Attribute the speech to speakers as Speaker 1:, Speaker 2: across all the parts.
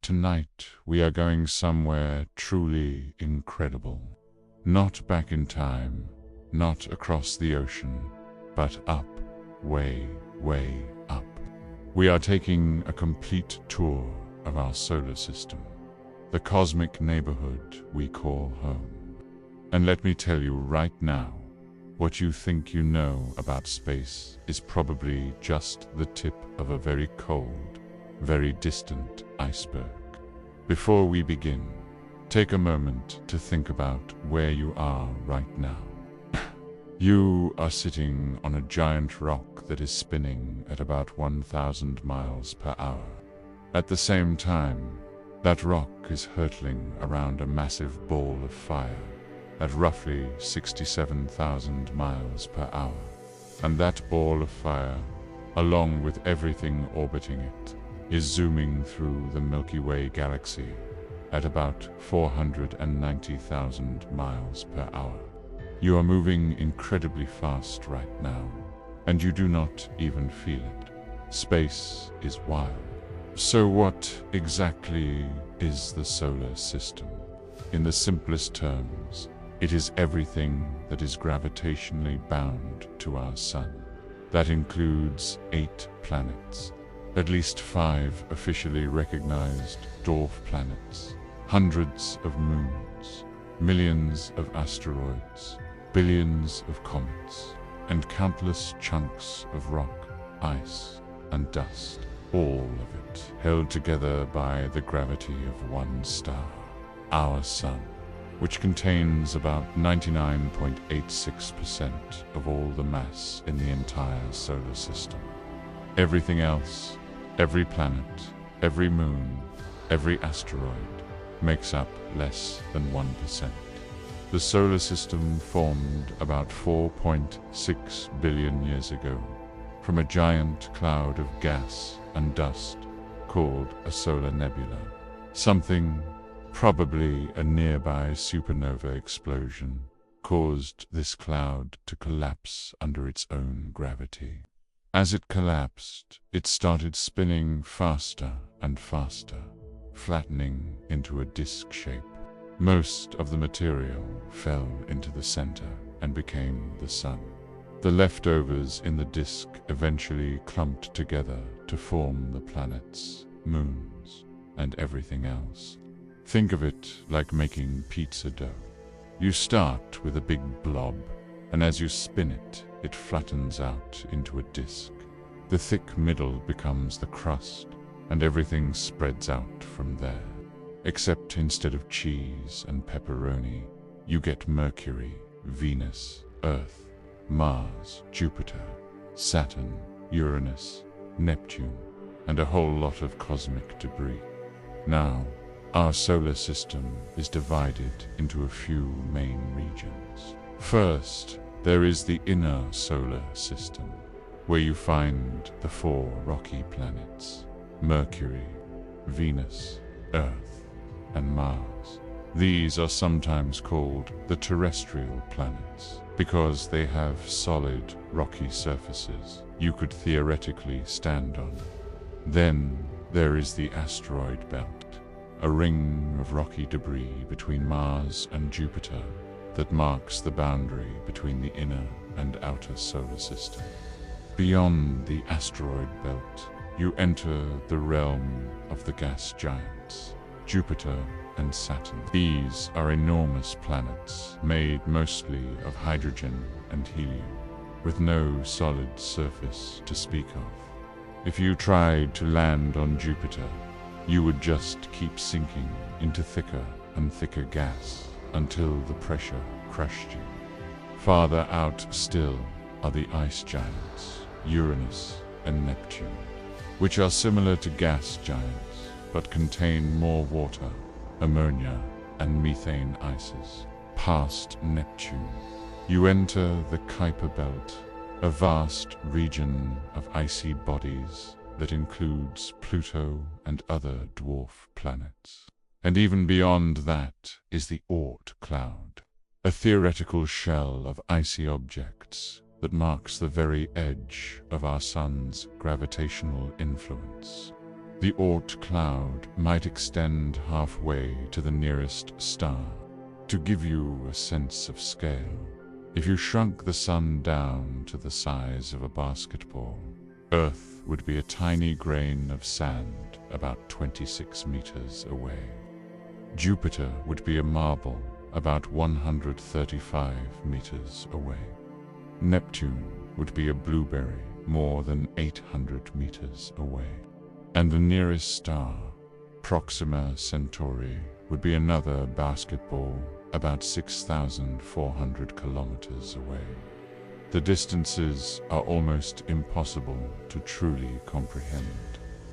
Speaker 1: tonight we are going somewhere truly incredible. Not back in time, not across the ocean, but up, way, way up. We are taking a complete tour of our solar system, the cosmic neighborhood we call home. And let me tell you right now, what you think you know about space is probably just the tip of a very cold, very distant iceberg. Before we begin, take a moment to think about where you are right now. You are sitting on a giant rock that is spinning at about 1,000 miles per hour. At the same time, that rock is hurtling around a massive ball of fire at roughly 67,000 miles per hour. And that ball of fire, along with everything orbiting it, is zooming through the Milky Way galaxy at about 490,000 miles per hour. You are moving incredibly fast right now, and you do not even feel it. Space is wild. So what exactly is the solar system? In the simplest terms, it is everything that is gravitationally bound to our sun. That includes 8 planets, at least 5 officially recognized dwarf planets, hundreds of moons, millions of asteroids, billions of comets, and countless chunks of rock, ice, and dust, all of it held together by the gravity of one star, our sun, which contains about 99.86% of all the mass in the entire solar system. Everything else, every planet, every moon, every asteroid, makes up less than 1%. The solar system formed about 4.6 billion years ago from a giant cloud of gas and dust called a solar nebula. Something, probably a nearby supernova explosion, caused this cloud to collapse under its own gravity. As it collapsed, it started spinning faster and faster, flattening into a disk shape. Most of the material fell into the center and became the sun. The leftovers in the disk eventually clumped together to form the planets, moons, and everything else. Think of it like making pizza dough. You start with a big blob, and as you spin it, it flattens out into a disk. The thick middle becomes the crust, and everything spreads out from there. Except instead of cheese and pepperoni, you get Mercury, Venus, Earth, Mars, Jupiter, Saturn, Uranus, Neptune, and a whole lot of cosmic debris. Now, our solar system is divided into a few main regions. First, there is the inner solar system, where you find the 4 rocky planets: Mercury, Venus, Earth, and Mars. These are sometimes called the terrestrial planets because they have solid, rocky surfaces you could theoretically stand on. Then there is the asteroid belt, a ring of rocky debris between Mars and Jupiter that marks the boundary between the inner and outer solar system. Beyond the asteroid belt, you enter the realm of the gas giants, Jupiter and Saturn. These are enormous planets made mostly of hydrogen and helium, with no solid surface to speak of. If you tried to land on Jupiter, you would just keep sinking into thicker and thicker gas until the pressure crushed you. Farther out still are the ice giants, Uranus and Neptune, which are similar to gas giants but contain more water, ammonia, and methane ices. Past Neptune, you enter the Kuiper Belt, a vast region of icy bodies that includes Pluto and other dwarf planets. And even beyond that is the Oort cloud, a theoretical shell of icy objects that marks the very edge of our sun's gravitational influence. The Oort cloud might extend halfway to the nearest star. To give you a sense of scale, if you shrunk the sun down to the size of a basketball, Earth would be a tiny grain of sand about 26 meters away. Jupiter would be a marble about 135 meters away. Neptune would be a blueberry more than 800 meters away. And the nearest star, Proxima Centauri, would be another basketball about 6,400 kilometers away. The distances are almost impossible to truly comprehend.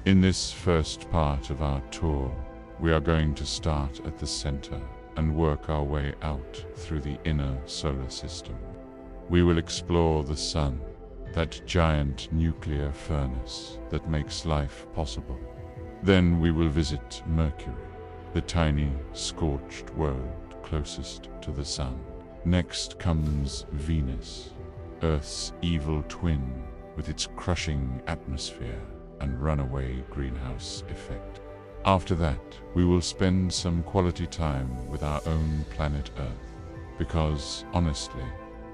Speaker 1: In this first part of our tour, we are going to start at the center and work our way out through the inner solar system. We will explore the sun, that giant nuclear furnace that makes life possible. Then we will visit Mercury, the tiny, scorched world closest to the sun. Next comes Venus, Earth's evil twin with its crushing atmosphere and runaway greenhouse effect. After that, we will spend some quality time with our own planet Earth, because, honestly,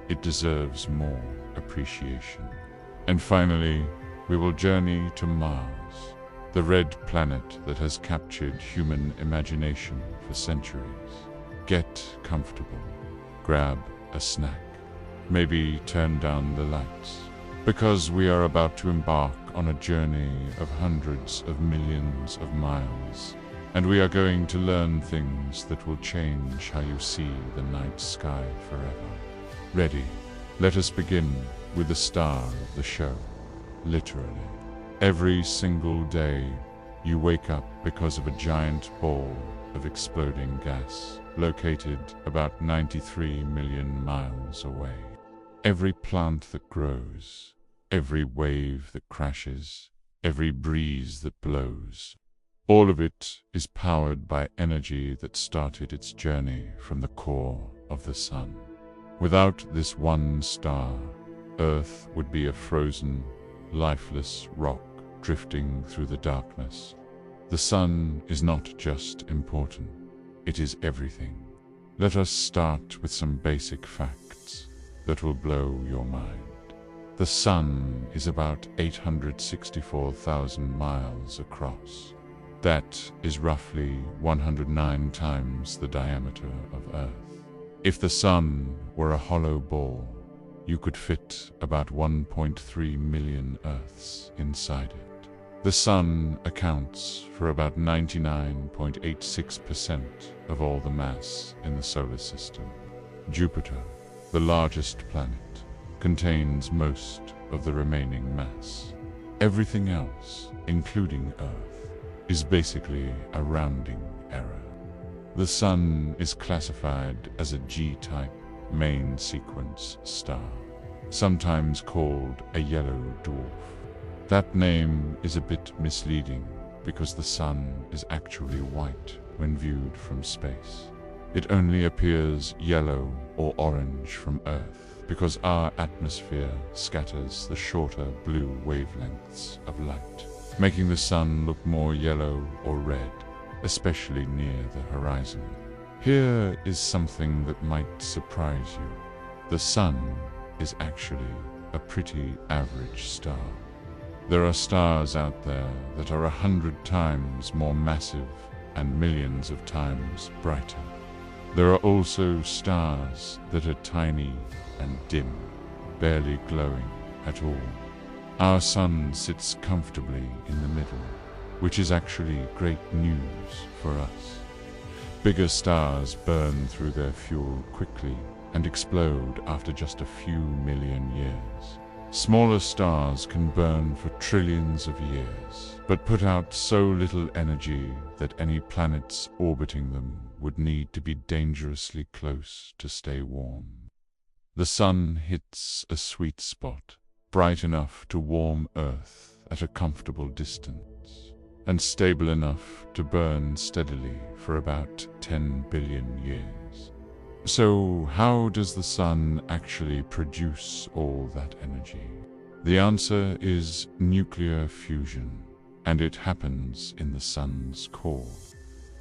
Speaker 1: it deserves more appreciation. And finally, we will journey to Mars, the red planet that has captured human imagination for centuries. Get comfortable, grab a snack, maybe turn down the lights, because we are about to embark on a journey of hundreds of millions of miles, and we are going to learn things that will change how you see the night sky forever. Ready? Let us begin with the star of the show. Literally, every single day you wake up because of a giant ball of exploding gas located about 93 million miles away. Every plant that grows, every wave that crashes, every breeze that blows, all of it is powered by energy that started its journey from the core of the sun. Without this one star, Earth would be a frozen, lifeless rock drifting through the darkness. The sun is not just important, it is everything. Let us start with some basic facts that will blow your mind. The sun is about 864,000 miles across. That is roughly 109 times the diameter of Earth. If the sun were a hollow ball, you could fit about 1.3 million Earths inside it. The sun accounts for about 99.86% of all the mass in the solar system. Jupiter, the largest planet, contains most of the remaining mass. Everything else, including Earth, is basically a rounding error. The sun is classified as a G-type main sequence star, sometimes called a yellow dwarf. That name is a bit misleading because the sun is actually white when viewed from space. It only appears yellow or orange from Earth because our atmosphere scatters the shorter blue wavelengths of light, making the sun look more yellow or red, especially near the horizon. Here is something that might surprise you. The sun is actually a pretty average star. There are stars out there that are 100 times more massive and millions of times brighter. There are also stars that are tiny and dim, barely glowing at all. Our sun sits comfortably in the middle, which is actually great news for us. Bigger stars burn through their fuel quickly and explode after just a few million years. Smaller stars can burn for trillions of years, but put out so little energy that any planets orbiting them would need to be dangerously close to stay warm. The sun hits a sweet spot, bright enough to warm Earth at a comfortable distance, and stable enough to burn steadily for about 10 billion years. So how does the sun actually produce all that energy? The answer is nuclear fusion. and it happens in the sun's core.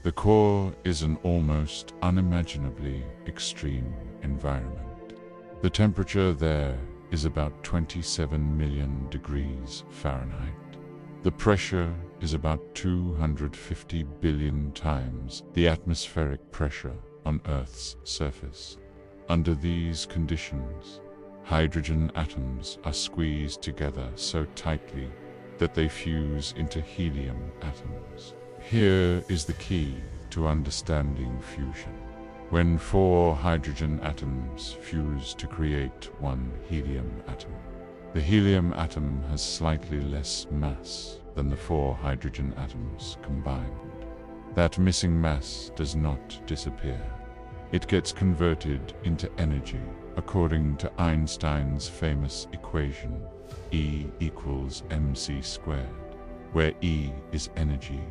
Speaker 1: The core is an almost unimaginably extreme environment. The temperature there is about 27 million degrees Fahrenheit. The pressure is about 250 billion times the atmospheric pressure on Earth's surface. Under these conditions, hydrogen atoms are squeezed together so tightly that they fuse into helium atoms. Here is the key to understanding fusion. When 4 hydrogen atoms fuse to create 1 helium atom, the helium atom has slightly less mass than the 4 hydrogen atoms combined. That missing mass does not disappear. It gets converted into energy according to Einstein's famous equation, E equals mc squared, where E is energy,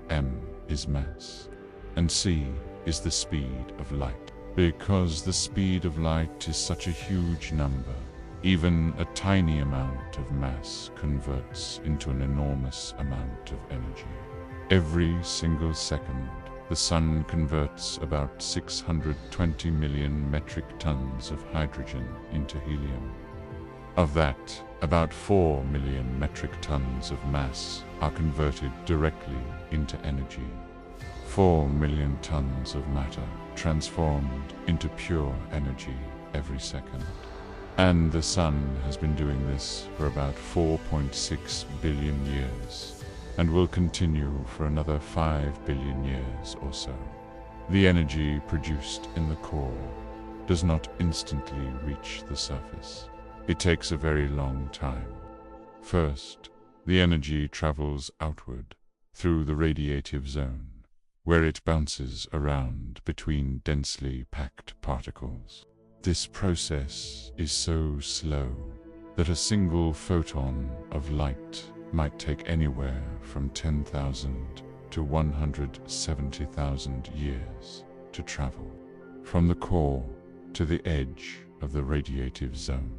Speaker 1: m is mass, and c is the speed of light. Because the speed of light is such a huge number, even a tiny amount of mass converts into an enormous amount of energy. Every single second, the sun converts about 620 million metric tons of hydrogen into helium. Of that, about 4 million metric tons of mass are converted directly into energy. 4 million tons of matter transformed into pure energy every second. And the sun has been doing this for about 4.6 billion years, and will continue for another 5 billion years or so. The energy produced in the core does not instantly reach the surface. It takes a very long time. First, the energy travels outward through the radiative zone, where it bounces around between densely packed particles. This process is so slow that a single photon of light might take anywhere from 10,000 to 170,000 years to travel from the core to the edge of the radiative zone.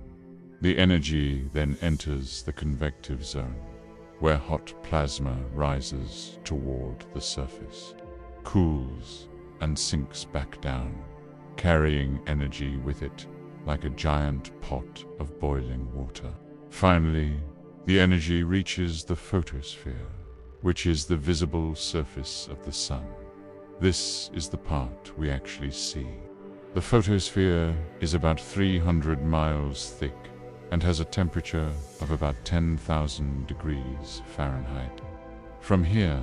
Speaker 1: The energy then enters the convective zone, where hot plasma rises toward the surface, cools, and sinks back down, carrying energy with it like a giant pot of boiling water. Finally, the energy reaches the photosphere, which is the visible surface of the sun. This is the part we actually see. The photosphere is about 300 miles thick and has a temperature of about 10,000 degrees Fahrenheit. From here,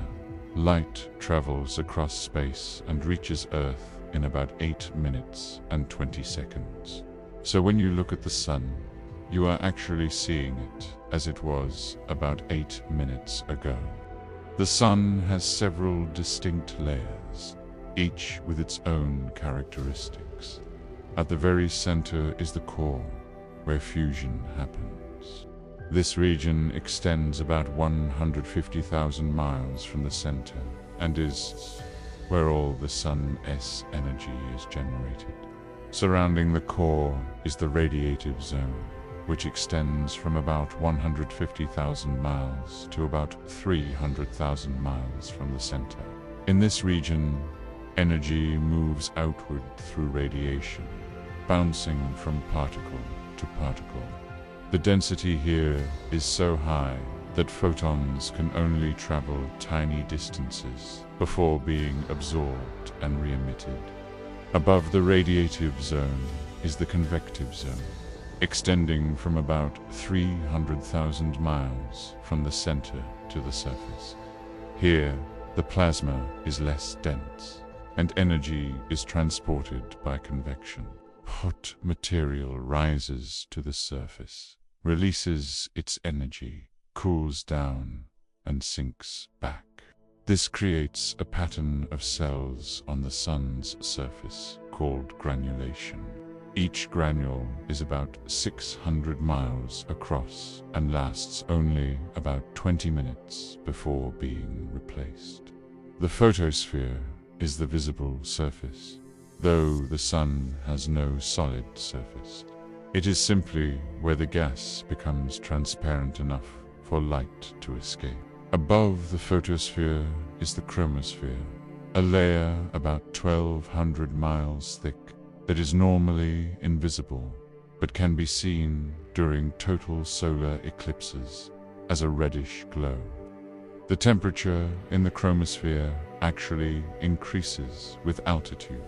Speaker 1: light travels across space and reaches Earth in about 8 minutes and 20 seconds. So when you look at the sun, you are actually seeing it as it was about 8 minutes ago. The sun has several distinct layers, each with its own characteristics. At the very center is the core, where fusion happens. This region extends about 150,000 miles from the center and is where all the sun's energy is generated. Surrounding the core is the radiative zone, which extends from about 150,000 miles to about 300,000 miles from the center. In this region, energy moves outward through radiation, bouncing from particle to particle. The density here is so high that photons can only travel tiny distances before being absorbed and re-emitted. Above the radiative zone is the convective zone, extending from about 300,000 miles from the center to the surface. Here, the plasma is less dense, and energy is transported by convection. Hot material rises to the surface, releases its energy, cools down, and sinks back. This creates a pattern of cells on the sun's surface called granulation. Each granule is about 600 miles across and lasts only about 20 minutes before being replaced. The photosphere is the visible surface, though the sun has no solid surface. It is simply where the gas becomes transparent enough for light to escape. Above the photosphere is the chromosphere, a layer about 1,200 miles thick that is normally invisible, but can be seen during total solar eclipses as a reddish glow. The temperature in the chromosphere actually increases with altitude,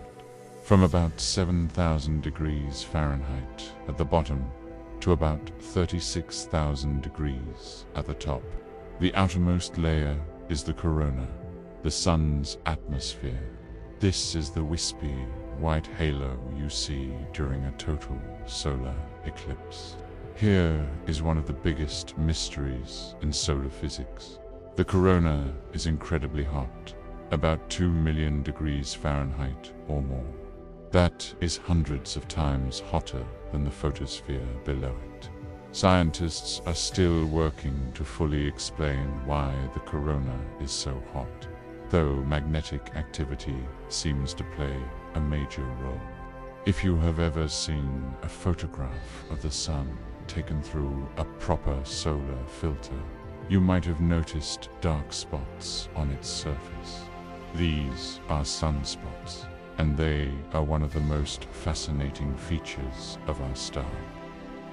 Speaker 1: from about 7,000 degrees Fahrenheit at the bottom to about 36,000 degrees at the top. The outermost layer is the corona, the sun's atmosphere. This is the wispy white halo you see during a total solar eclipse. Here is one of the biggest mysteries in solar physics. The corona is incredibly hot, about 2 million degrees Fahrenheit or more. That is hundreds of times hotter than the photosphere below it. Scientists are still working to fully explain why the corona is so hot, though magnetic activity seems to play a major role. If you have ever seen a photograph of the sun taken through a proper solar filter, you might have noticed dark spots on its surface. These are sunspots, and they are one of the most fascinating features of our star.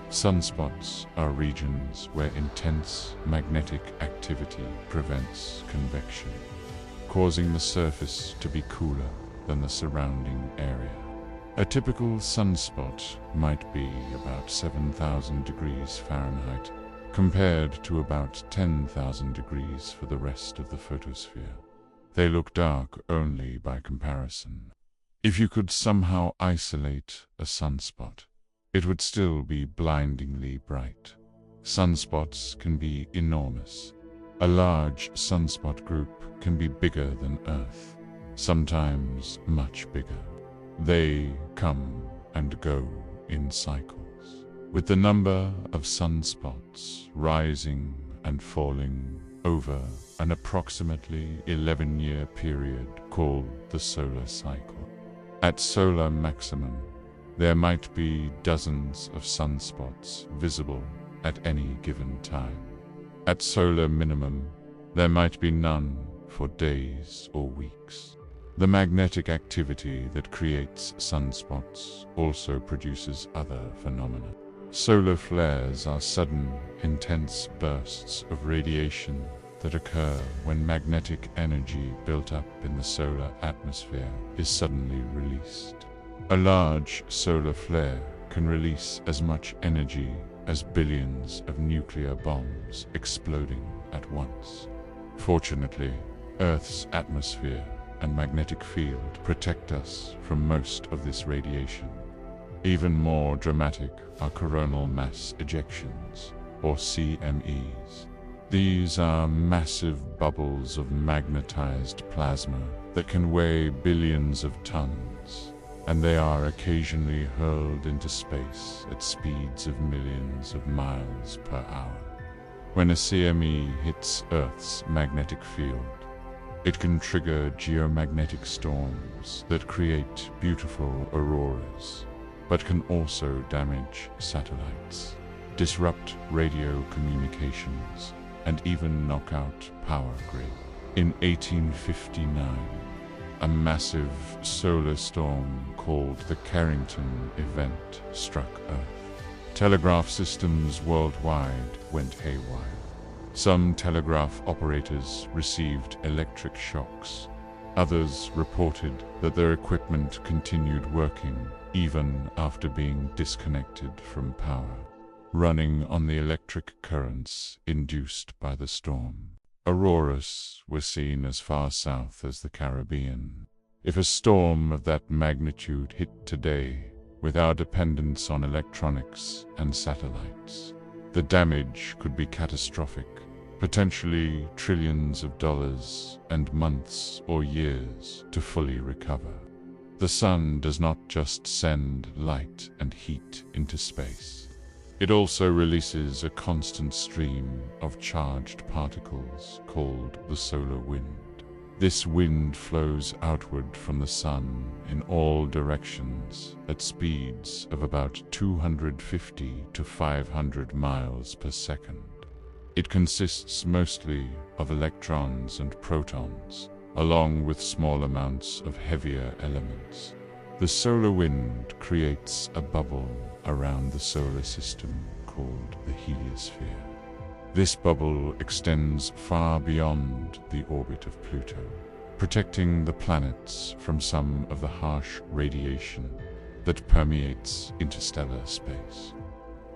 Speaker 1: Sunspots are regions where intense magnetic activity prevents convection, causing the surface to be cooler than the surrounding area. A typical sunspot might be about 7,000 degrees Fahrenheit, compared to about 10,000 degrees for the rest of the photosphere. They look dark only by comparison. If you could somehow isolate a sunspot, it would still be blindingly bright. Sunspots can be enormous. A large sunspot group can be bigger than Earth, sometimes much bigger. They come and go in cycles, with the number of sunspots rising and falling over an approximately 11-year period called the solar cycle. At solar maximum, there might be dozens of sunspots visible at any given time. At solar minimum, there might be none for days or weeks. The magnetic activity that creates sunspots also produces other phenomena. Solar flares are sudden, intense bursts of radiation that occur when magnetic energy built up in the solar atmosphere is suddenly released. A large solar flare can release as much energy as billions of nuclear bombs exploding at once. Fortunately, Earth's atmosphere and magnetic field protect us from most of this radiation. Even more dramatic are coronal mass ejections, or CMEs. These are massive bubbles of magnetized plasma that can weigh billions of tons, and they are occasionally hurled into space at speeds of millions of miles per hour. When a CME hits Earth's magnetic field, it can trigger geomagnetic storms that create beautiful auroras, but can also damage satellites, disrupt radio communications, and even knock out power grid. In 1859, a massive solar storm called the Carrington event struck Earth. Telegraph systems worldwide went haywire. Some telegraph operators received electric shocks. Others reported that their equipment continued working even after being disconnected from power, running on the electric currents induced by the storm. Auroras were seen as far south as the Caribbean. If a storm of that magnitude hit today, with our dependence on electronics and satellites, the damage could be catastrophic, potentially trillions of dollars and months or years to fully recover. The sun does not just send light and heat into space. It also releases a constant stream of charged particles called the solar wind. This wind flows outward from the sun in all directions at speeds of about 250 to 500 miles per second. It consists mostly of electrons and protons, along with small amounts of heavier elements. The solar wind creates a bubble around the solar system called the heliosphere. This bubble extends far beyond the orbit of Pluto, protecting the planets from some of the harsh radiation that permeates interstellar space.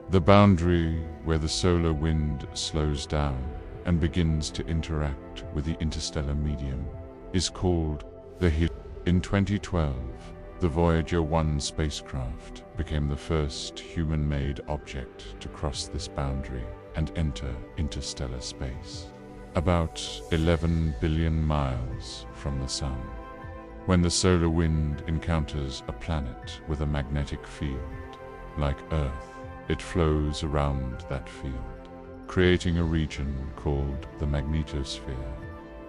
Speaker 1: The boundary where the solar wind slows down and begins to interact with the interstellar medium is called the heliosphere. In 2012, the Voyager 1 spacecraft became the first human-made object to cross this boundary and enter interstellar space, about 11 billion miles from the Sun. When the solar wind encounters a planet with a magnetic field, like Earth, it flows around that field, creating a region called the magnetosphere.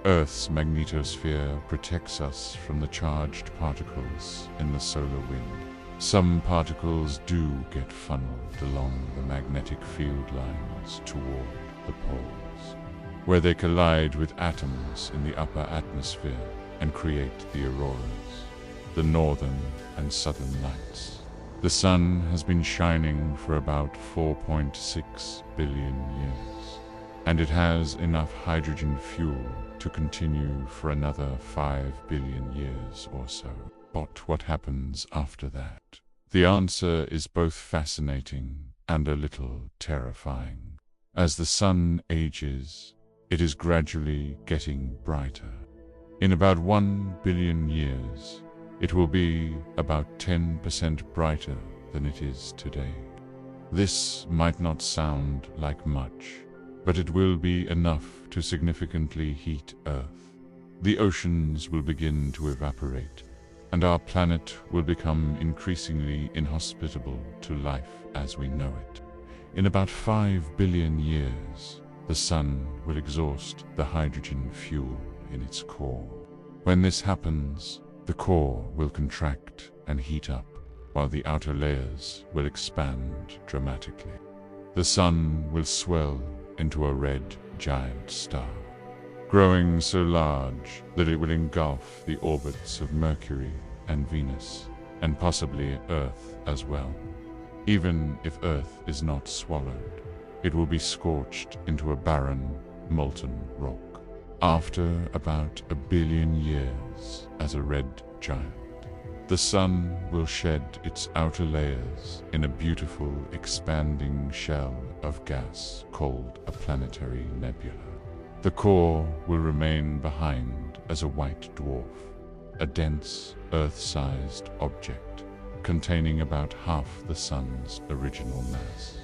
Speaker 1: Earth's magnetosphere protects us from the charged particles in the solar wind. Some particles do get funneled along the magnetic field lines toward the poles, where they collide with atoms in the upper atmosphere and create the auroras, the northern and southern lights. The Sun has been shining for about 4.6 billion years, and it has enough hydrogen fuel to continue for another 5 billion years or so. But what happens after that? The answer is both fascinating and a little terrifying. As the Sun ages, it is gradually getting brighter. In about 1 billion years, it will be about 10% brighter than it is today. This might not sound like much, but it will be enough to significantly heat Earth. The oceans will begin to evaporate, and our planet will become increasingly inhospitable to life as we know it. In about 5 billion years, the Sun will exhaust the hydrogen fuel in its core. When this happens, the core will contract and heat up, while the outer layers will expand dramatically. The Sun will swell into a red giant star, growing so large that it will engulf the orbits of Mercury and Venus, and possibly Earth as well. Even if Earth is not swallowed, it will be scorched into a barren, molten rock. After about 1 billion years as a red giant, the Sun will shed its outer layers in a beautiful, expanding shell of gas called a planetary nebula. The core will remain behind as a white dwarf, a dense, Earth-sized object containing about half the Sun's original mass.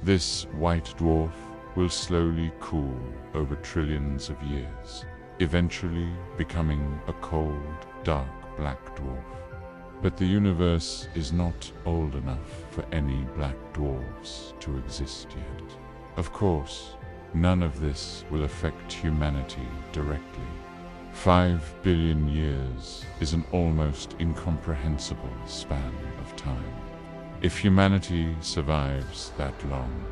Speaker 1: This white dwarf will slowly cool over trillions of years, eventually becoming a cold, dark black dwarf. But the universe is not old enough for any black dwarfs to exist yet. Of course, none of this will affect humanity directly. 5 billion years is an almost incomprehensible span of time. If humanity survives that long,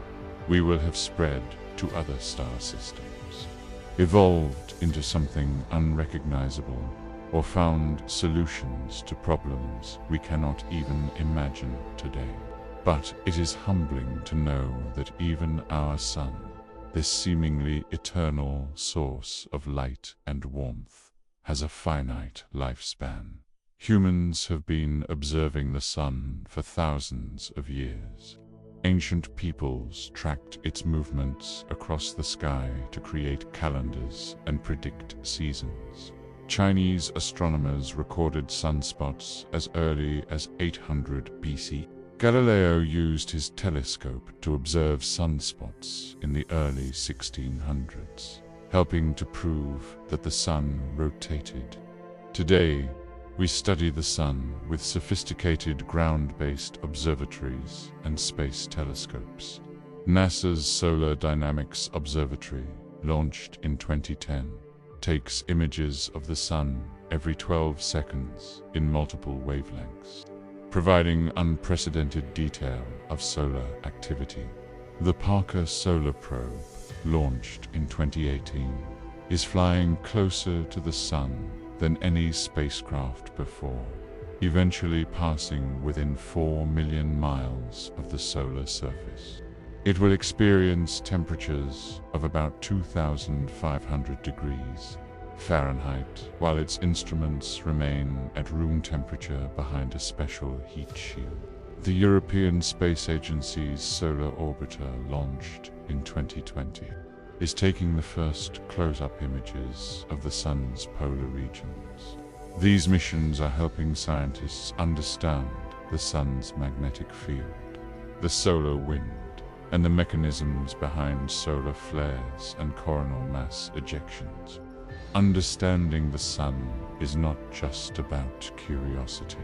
Speaker 1: we will have spread to other star systems, evolved into something unrecognizable, or found solutions to problems we cannot even imagine today. But it is humbling to know that even our Sun, this seemingly eternal source of light and warmth, has a finite lifespan. Humans have been observing the Sun for thousands of years. Ancient peoples tracked its movements across the sky to create calendars and predict seasons. Chinese astronomers recorded sunspots as early as 800 BC. Galileo used his telescope to observe sunspots in the early 1600s, helping to prove that the Sun rotated. Today, we study the Sun with sophisticated ground-based observatories and space telescopes. NASA's Solar Dynamics Observatory, launched in 2010, takes images of the Sun every 12 seconds in multiple wavelengths, providing unprecedented detail of solar activity. The Parker Solar Probe, launched in 2018, is flying closer to the Sun than any spacecraft before, eventually passing within 4 million miles of the solar surface. It will experience temperatures of about 2,500 degrees Fahrenheit, while its instruments remain at room temperature behind a special heat shield. The European Space Agency's solar orbiter, launched in 2020, is taking the first close-up images of the Sun's polar regions. These missions are helping scientists understand the Sun's magnetic field, the solar wind, and the mechanisms behind solar flares and coronal mass ejections. Understanding the Sun is not just about curiosity.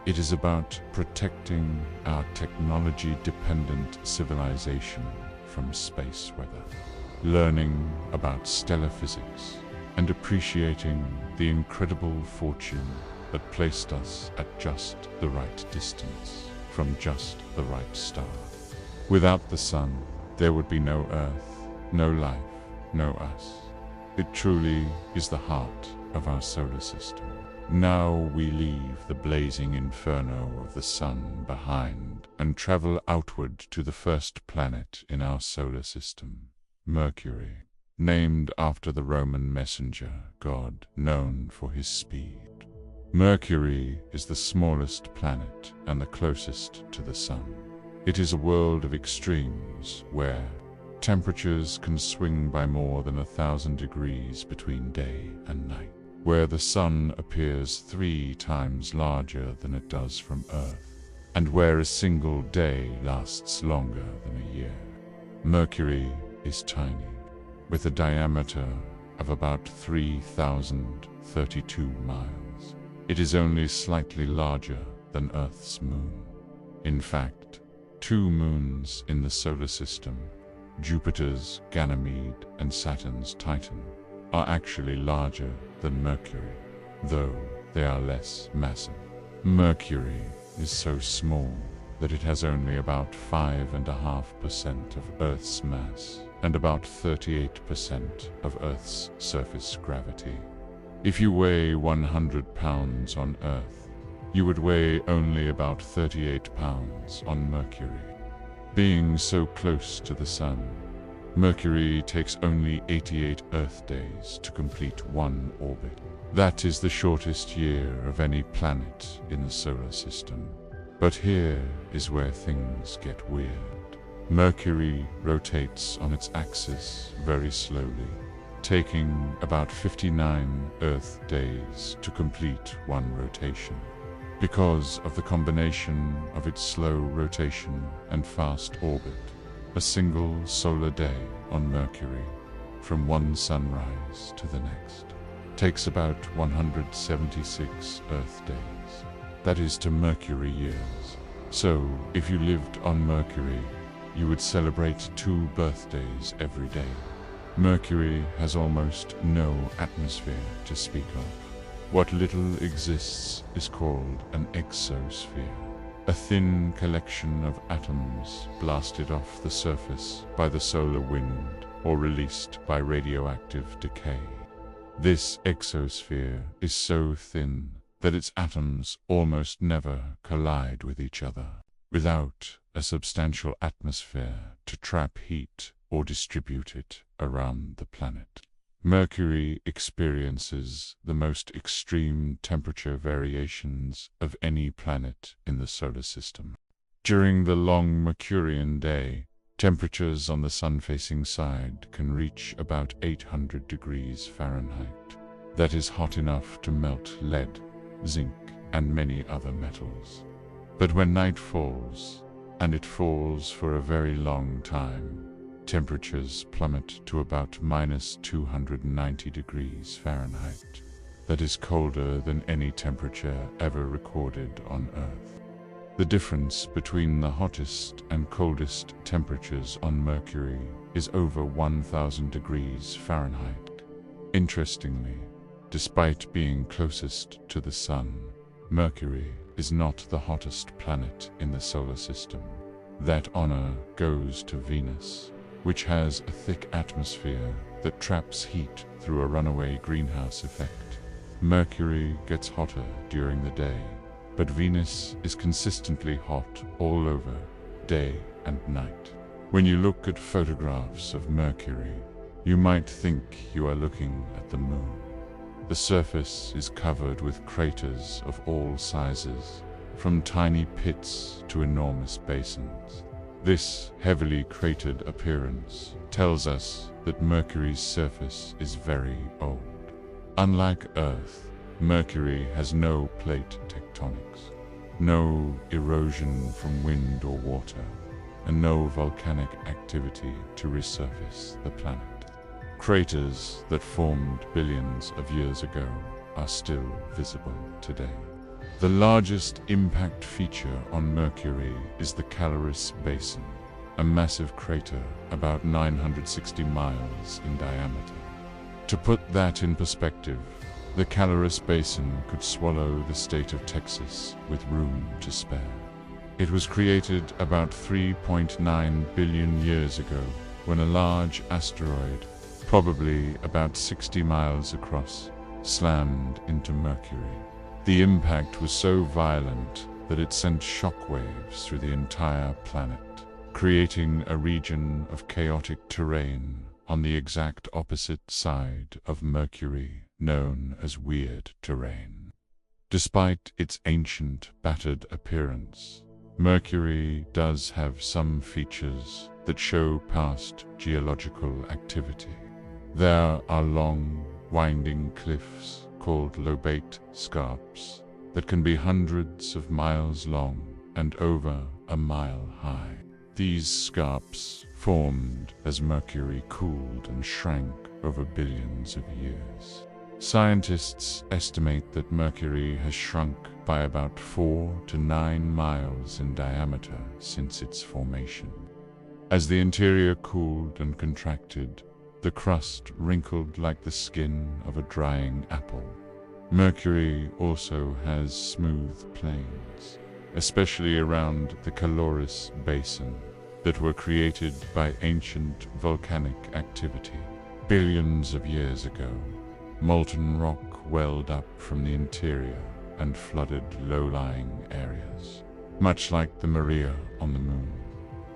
Speaker 1: It is about protecting our technology-dependent civilization from space weather, learning about stellar physics, and appreciating the incredible fortune that placed us at just the right distance from just the right star. Without the Sun, there would be no Earth, no life, no us. It truly is the heart of our solar system. Now we leave the blazing inferno of the Sun behind and travel outward to the first planet in our solar system, Mercury, named after the Roman messenger god known for his speed. Mercury is the smallest planet and the closest to the Sun. It is a world of extremes where temperatures can swing by more than 1,000 degrees between day and night, where the Sun appears 3 times larger than it does from Earth, and where a single day lasts longer than a year. Mercury is tiny, with a diameter of about 3,032 miles. It is only slightly larger than Earth's moon. In fact, 2 moons in the solar system, Jupiter's Ganymede and Saturn's Titan, are actually larger than Mercury, though they are less massive. Mercury is so small that it has only about 5.5% of Earth's mass and about 38% of Earth's surface gravity. If you weigh 100 pounds on Earth, you would weigh only about 38 pounds on Mercury. Being so close to the Sun, Mercury takes only 88 Earth days to complete one orbit. That is the shortest year of any planet in the solar system. But here is where things get weird. Mercury rotates on its axis very slowly, taking about 59 Earth days to complete one rotation. Because of the combination of its slow rotation and fast orbit, a single solar day on Mercury, from one sunrise to the next, takes about 176 Earth days. That is to Mercury years. So, if you lived on Mercury, you would celebrate 2 birthdays every day. Mercury has almost no atmosphere to speak of. What little exists is called an exosphere, a thin collection of atoms blasted off the surface by the solar wind or released by radioactive decay. This exosphere is so thin that its atoms almost never collide with each other, without a substantial atmosphere to trap heat or distribute it around the planet. Mercury experiences the most extreme temperature variations of any planet in the solar system. During the long Mercurian day, temperatures on the sun-facing side can reach about 800 degrees Fahrenheit. That is hot enough to melt lead, zinc, and many other metals. But when night falls, and it falls for a very long time, temperatures plummet to about -290 degrees Fahrenheit. That is colder than any temperature ever recorded on Earth. The difference between the hottest and coldest temperatures on Mercury is over 1,000 degrees Fahrenheit. Interestingly, despite being closest to the Sun, Mercury is not the hottest planet in the solar system. That honor goes to Venus, which has a thick atmosphere that traps heat through a runaway greenhouse effect. Mercury gets hotter during the day, but Venus is consistently hot all over, day and night. When you look at photographs of Mercury, you might think you are looking at the moon. The surface is covered with craters of all sizes, from tiny pits to enormous basins. This heavily cratered appearance tells us that Mercury's surface is very old. Unlike Earth, Mercury has no plate tectonics, no erosion from wind or water, and no volcanic activity to resurface the planet. Craters that formed billions of years ago are still visible today. The largest impact feature on Mercury is the Caloris Basin, a massive crater about 960 miles in diameter. To put that in perspective, the Caloris Basin could swallow the state of Texas with room to spare. It was created about 3.9 billion years ago when a large asteroid, probably about 60 miles across, slammed into Mercury. The impact was so violent that it sent shockwaves through the entire planet, creating a region of chaotic terrain on the exact opposite side of Mercury, known as weird terrain. Despite its ancient, battered appearance, Mercury does have some features that show past geological activity. There are long, winding cliffs called lobate scarps that can be hundreds of miles long and over a mile high. These scarps formed as Mercury cooled and shrank over billions of years. Scientists estimate that Mercury has shrunk by about 4 to 9 miles in diameter since its formation. As the interior cooled and contracted, the crust wrinkled like the skin of a drying apple. Mercury also has smooth plains, especially around the Caloris Basin, that were created by ancient volcanic activity. Billions of years ago, molten rock welled up from the interior and flooded low-lying areas, much like the Maria on the moon.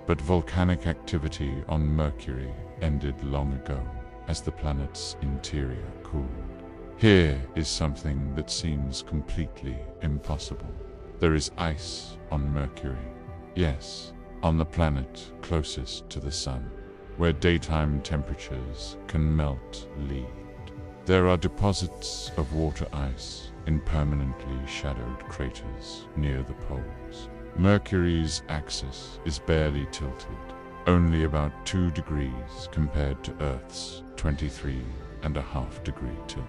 Speaker 1: But volcanic activity on Mercury ended long ago as the planet's interior cooled. Here is something that seems completely impossible. There is ice on Mercury. Yes, on the planet closest to the sun, where daytime temperatures can melt lead. There are deposits of water ice in permanently shadowed craters near the poles. Mercury's axis is barely tilted, only about 2 degrees compared to Earth's 23.5-degree tilt.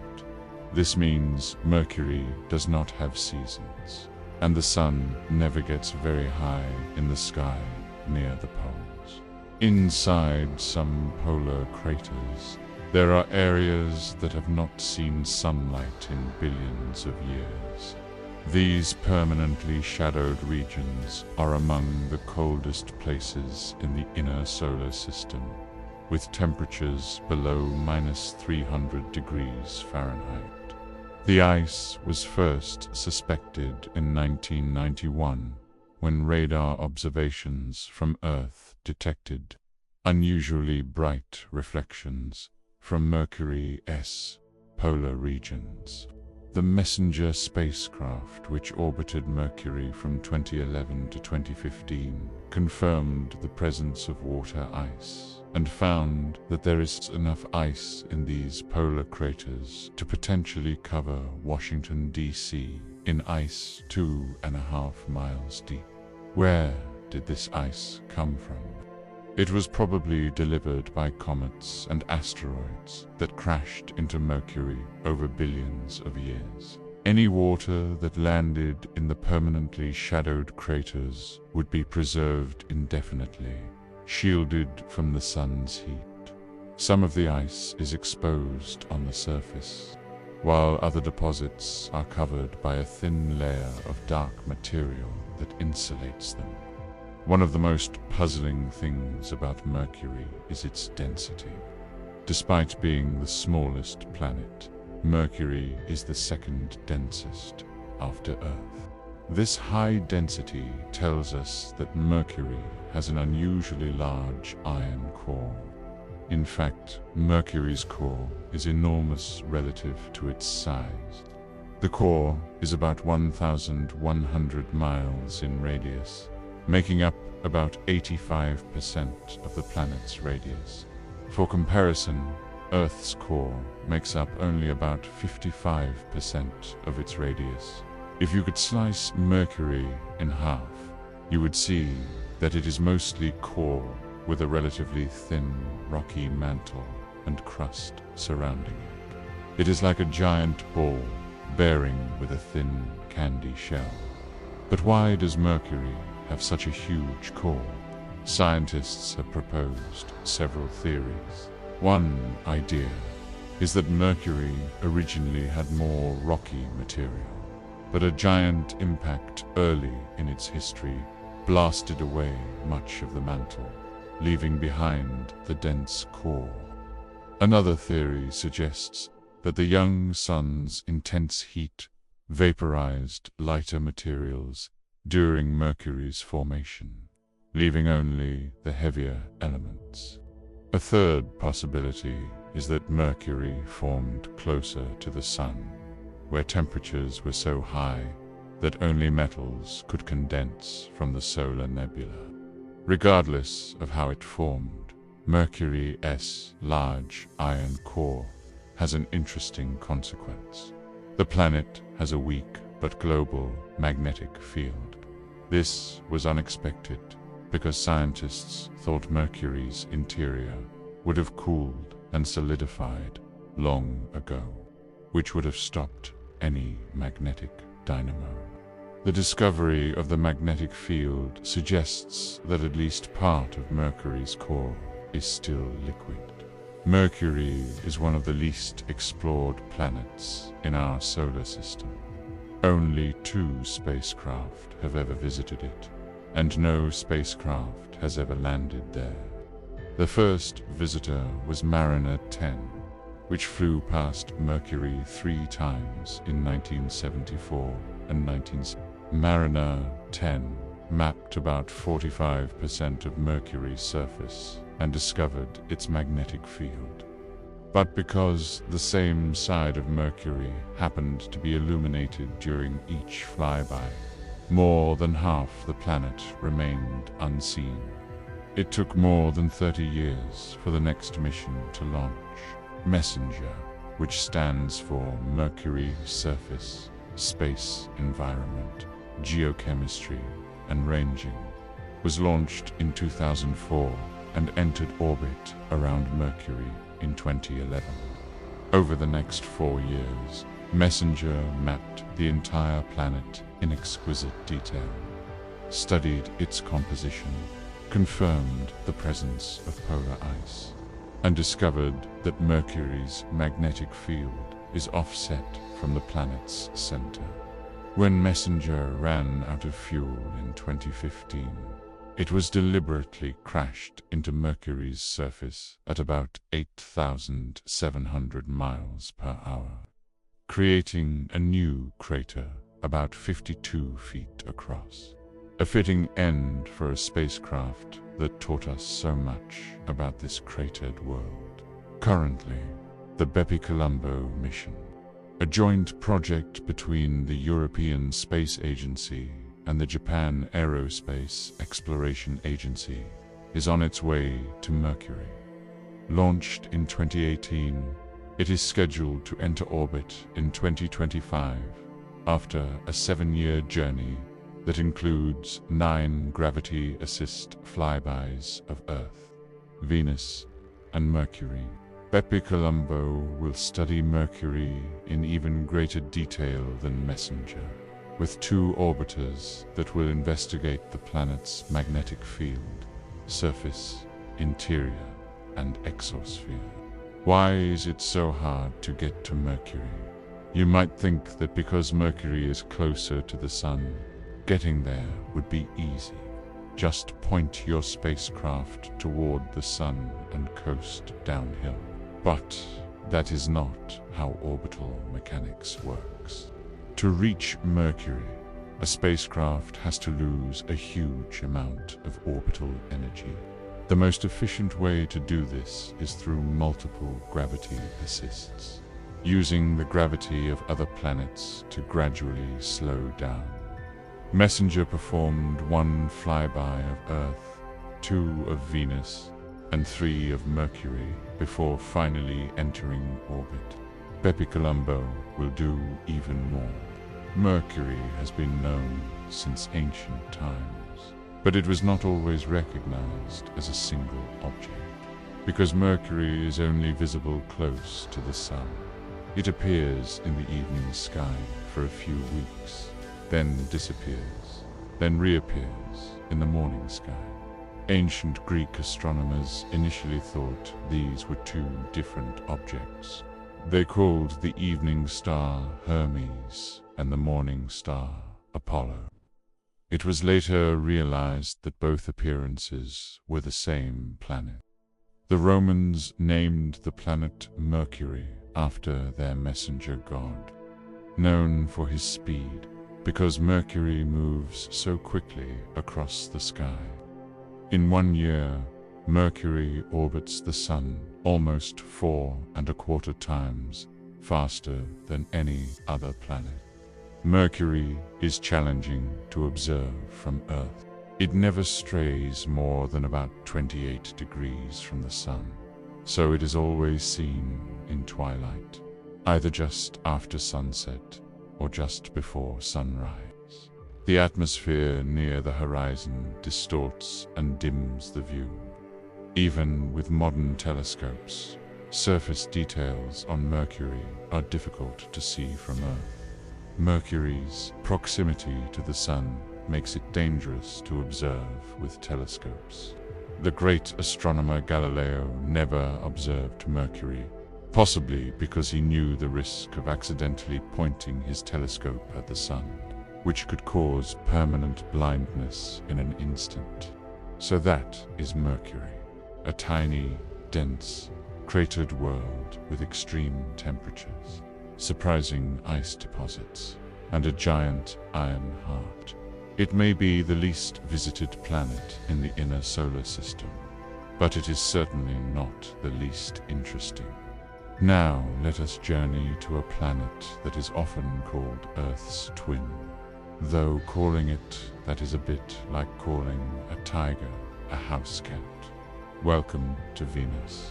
Speaker 1: This means Mercury does not have seasons, and the sun never gets very high in the sky near the poles. Inside some polar craters, there are areas that have not seen sunlight in billions of years. These permanently shadowed regions are among the coldest places in the inner solar system, with temperatures below -300 degrees Fahrenheit. The ice was first suspected in 1991 when radar observations from Earth detected unusually bright reflections from Mercury's polar regions. The Messenger spacecraft, which orbited Mercury from 2011 to 2015, confirmed the presence of water ice and found that there is enough ice in these polar craters to potentially cover Washington, D.C. in ice 2.5 miles deep. Where did this ice come from? It was probably delivered by comets and asteroids that crashed into Mercury over billions of years. Any water that landed in the permanently shadowed craters would be preserved indefinitely, shielded from the sun's heat. Some of the ice is exposed on the surface, while other deposits are covered by a thin layer of dark material that insulates them. One of the most puzzling things about Mercury is its density. Despite being the smallest planet, Mercury is the second densest after Earth. This high density tells us that Mercury has an unusually large iron core. In fact, Mercury's core is enormous relative to its size. The core is about 1,100 miles in radius, making up about 85% of the planet's radius. For comparison, Earth's core makes up only about 55% of its radius. If you could slice Mercury in half, you would see that it is mostly core with a relatively thin, rocky mantle and crust surrounding it. It is like a giant ball bearing with a thin, candy shell. But why does Mercury have such a huge core? Scientists have proposed several theories. One idea is that Mercury originally had more rocky material, but a giant impact early in its history blasted away much of the mantle, leaving behind the dense core. Another theory suggests that the young sun's intense heat vaporized lighter materials during Mercury's formation, leaving only the heavier elements. A third possibility is that Mercury formed closer to the Sun, where temperatures were so high that only metals could condense from the solar nebula. Regardless of how it formed, Mercury's large iron core has an interesting consequence. The planet has a weak but global magnetic field. This was unexpected because scientists thought Mercury's interior would have cooled and solidified long ago, which would have stopped any magnetic dynamo. The discovery of the magnetic field suggests that at least part of Mercury's core is still liquid. Mercury is one of the least explored planets in our solar system. Only 2 spacecraft have ever visited it, and no spacecraft has ever landed there. The first visitor was Mariner 10, which flew past Mercury 3 times in 1974 and 1970. Mariner 10 mapped about 45% of Mercury's surface and discovered its magnetic field. But because the same side of Mercury happened to be illuminated during each flyby, more than half the planet remained unseen. It took more than 30 years for the next mission to launch. Messenger, which stands for Mercury Surface, Space Environment, Geochemistry, and Ranging, was launched in 2004 and entered orbit around Mercury in 2011. Over the next 4 years, Messenger mapped the entire planet in exquisite detail, studied its composition, confirmed the presence of polar ice, and discovered that Mercury's magnetic field is offset from the planet's center. When Messenger ran out of fuel in 2015, it was deliberately crashed into Mercury's surface at about 8,700 miles per hour, creating a new crater about 52 feet across. A fitting end for a spacecraft that taught us so much about this cratered world. Currently, the Bepi-Colombo mission, a joint project between the European Space Agency and the Japan Aerospace Exploration Agency, is on its way to Mercury. Launched in 2018, it is scheduled to enter orbit in 2025 after a 7-year journey that includes 9 gravity assist flybys of Earth, Venus, and Mercury. Bepi-Colombo will study Mercury in even greater detail than Messenger, with 2 orbiters that will investigate the planet's magnetic field, surface, interior, and exosphere. Why is it so hard to get to Mercury? You might think that because Mercury is closer to the Sun, getting there would be easy. Just point your spacecraft toward the Sun and coast downhill. But that is not how orbital mechanics works. To reach Mercury, a spacecraft has to lose a huge amount of orbital energy. The most efficient way to do this is through multiple gravity assists, using the gravity of other planets to gradually slow down. Messenger performed 1 flyby of Earth, 2 of Venus, and 3 of Mercury before finally entering orbit. Bepi Colombo will do even more. Mercury has been known since ancient times, but it was not always recognized as a single object, because Mercury is only visible close to the Sun. It appears in the evening sky for a few weeks, then disappears, then reappears in the morning sky. Ancient Greek astronomers initially thought these were 2 different objects. They called the evening star Hermes and the morning star Apollo. It was later realized that both appearances were the same planet. The Romans named the planet Mercury after their messenger god, known for his speed, because Mercury moves so quickly across the sky. In 1 year, Mercury orbits the Sun almost 4¼ times faster than any other planet. Mercury is challenging to observe from Earth. It never strays more than about 28 degrees from the Sun, so it is always seen in twilight, either just after sunset or just before sunrise. The atmosphere near the horizon distorts and dims the view. Even with modern telescopes, surface details on Mercury are difficult to see from Earth. Mercury's proximity to the Sun makes it dangerous to observe with telescopes. The great astronomer Galileo never observed Mercury, possibly because he knew the risk of accidentally pointing his telescope at the Sun, which could cause permanent blindness in an instant. So that is Mercury, a tiny, dense, cratered world with extreme temperatures, surprising ice deposits, and a giant iron heart. It may be the least visited planet in the inner solar system, but it is certainly not the least interesting. Now let us journey to a planet that is often called Earth's twin, though calling it that is a bit like calling a tiger a house cat. Welcome to Venus.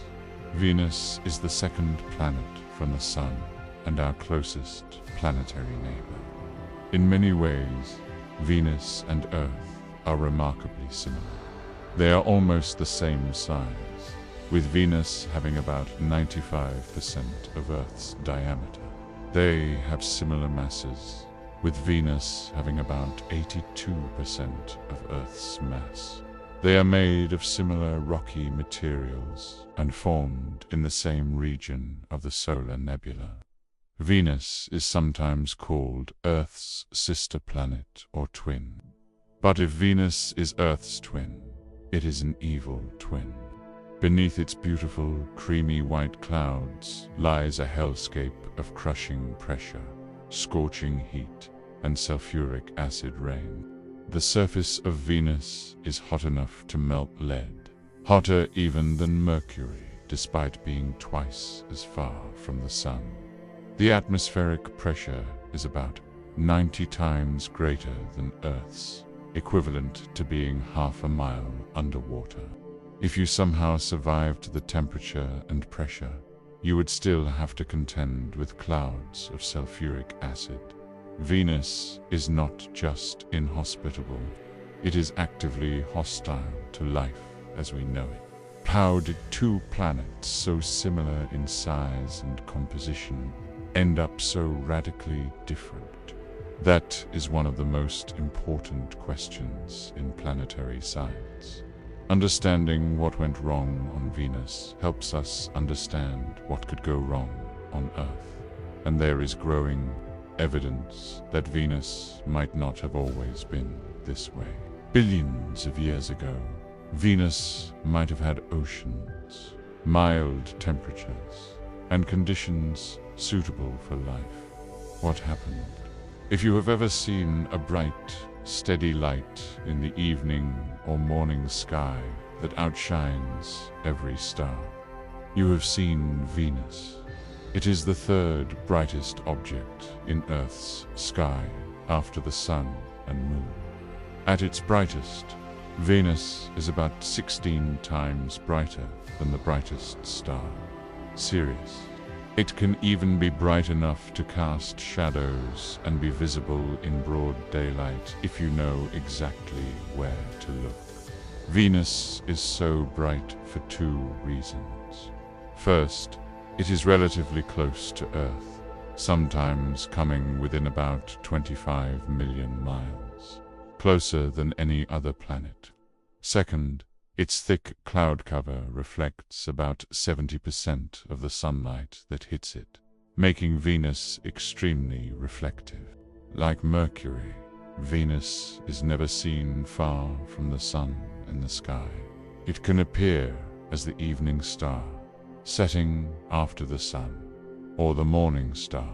Speaker 1: Venus is the second planet from the Sun and our closest planetary neighbor. In many ways, Venus and Earth are remarkably similar. They are almost the same size, with Venus having about 95% of Earth's diameter. They have similar masses, with Venus having about 82% of Earth's mass. They are made of similar rocky materials and formed in the same region of the solar nebula. Venus is sometimes called Earth's sister planet or twin. But if Venus is Earth's twin, it is an evil twin. Beneath its beautiful, creamy white clouds lies a hellscape of crushing pressure, scorching heat, and sulfuric acid rain. The surface of Venus is hot enough to melt lead, hotter even than Mercury, despite being twice as far from the Sun. The atmospheric pressure is about 90 times greater than Earth's, equivalent to being half a mile underwater. If you somehow survived the temperature and pressure, you would still have to contend with clouds of sulfuric acid. Venus is not just inhospitable, it is actively hostile to life as we know it. How did 2 planets so similar in size and composition end up so radically different? That is one of the most important questions in planetary science. Understanding what went wrong on Venus helps us understand what could go wrong on Earth, and there is growing evidence that Venus might not have always been this way. Billions of years ago, Venus might have had oceans, mild temperatures, and conditions suitable for life. What happened? If you have ever seen a bright, steady light in the evening or morning sky that outshines every star, you have seen Venus. It is the third brightest object in Earth's sky after the Sun and Moon. At its brightest, Venus is about 16 times brighter than the brightest star, Sirius. It can even be bright enough to cast shadows and be visible in broad daylight if you know exactly where to look. Venus is so bright for two reasons. First, it is relatively close to Earth, sometimes coming within about 25 million miles, closer than any other planet. Second, its thick cloud cover reflects about 70% of the sunlight that hits it, making Venus extremely reflective. Like Mercury, Venus is never seen far from the Sun in the sky. It can appear as the evening star, setting after the Sun, or the morning star,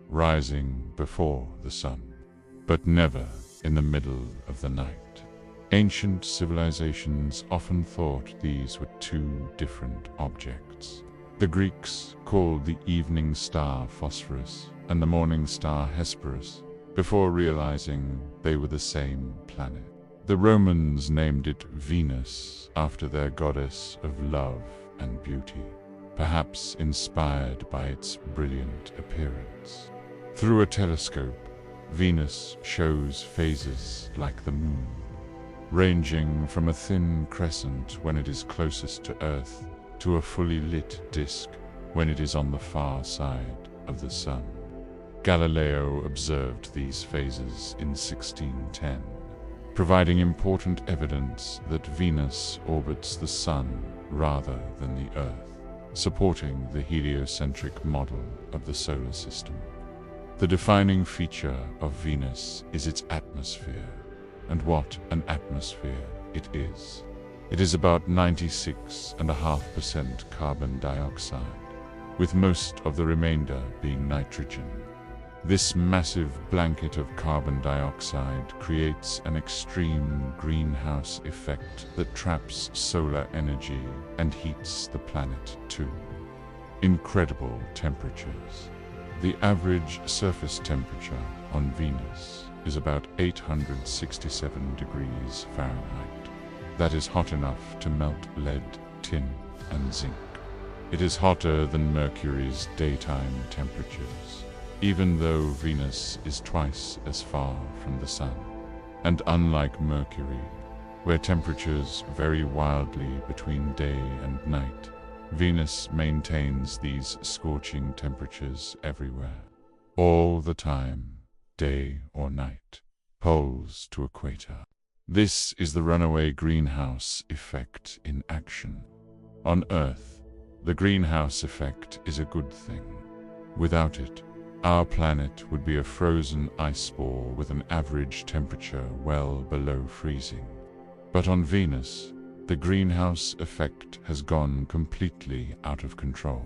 Speaker 1: rising before the Sun, but never in the middle of the night. Ancient civilizations often thought these were two different objects. The Greeks called the evening star Phosphorus and the morning star Hesperus, before realizing they were the same planet. The Romans named it Venus after their goddess of love and beauty, perhaps inspired by its brilliant appearance. Through a telescope, Venus shows phases like the Moon, ranging from a thin crescent when it is closest to Earth to a fully lit disk when it is on the far side of the Sun. Galileo observed these phases in 1610, providing important evidence that Venus orbits the Sun rather than the Earth, supporting the heliocentric model of the solar system. The defining feature of Venus is its atmosphere. And what an atmosphere it is. It is about 96.5% carbon dioxide, with most of the remainder being nitrogen. This massive blanket of carbon dioxide creates an extreme greenhouse effect that traps solar energy and heats the planet too. Incredible temperatures. The average surface temperature on Venus is about 867 degrees Fahrenheit. That is hot enough to melt lead, tin, and zinc. It is hotter than Mercury's daytime temperatures, even though Venus is twice as far from the Sun. And unlike Mercury, where temperatures vary wildly between day and night, Venus maintains these scorching temperatures everywhere, all the time, day or night, poles to equator. This is the runaway greenhouse effect in action. On Earth, the greenhouse effect is a good thing. Without it, our planet would be a frozen ice ball with an average temperature well below freezing. But on Venus, the greenhouse effect has gone completely out of control.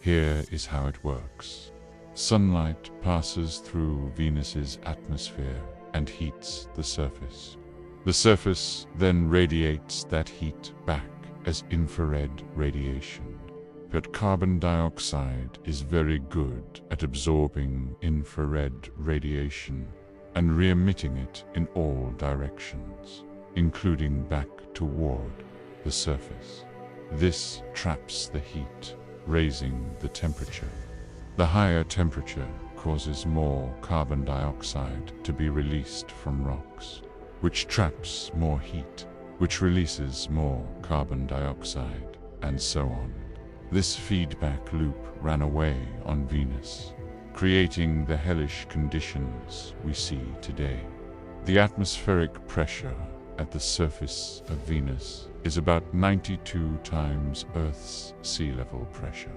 Speaker 1: Here is how it works. Sunlight passes through Venus's atmosphere and heats the surface. The surface then radiates that heat back as infrared radiation. But carbon dioxide is very good at absorbing infrared radiation and re-emitting it in all directions, including back toward the surface. This traps the heat, raising the temperature. The higher temperature causes more carbon dioxide to be released from rocks, which traps more heat, which releases more carbon dioxide, and so on. This feedback loop ran away on Venus, creating the hellish conditions we see today. The atmospheric pressure at the surface of Venus is about 92 times Earth's sea level pressure.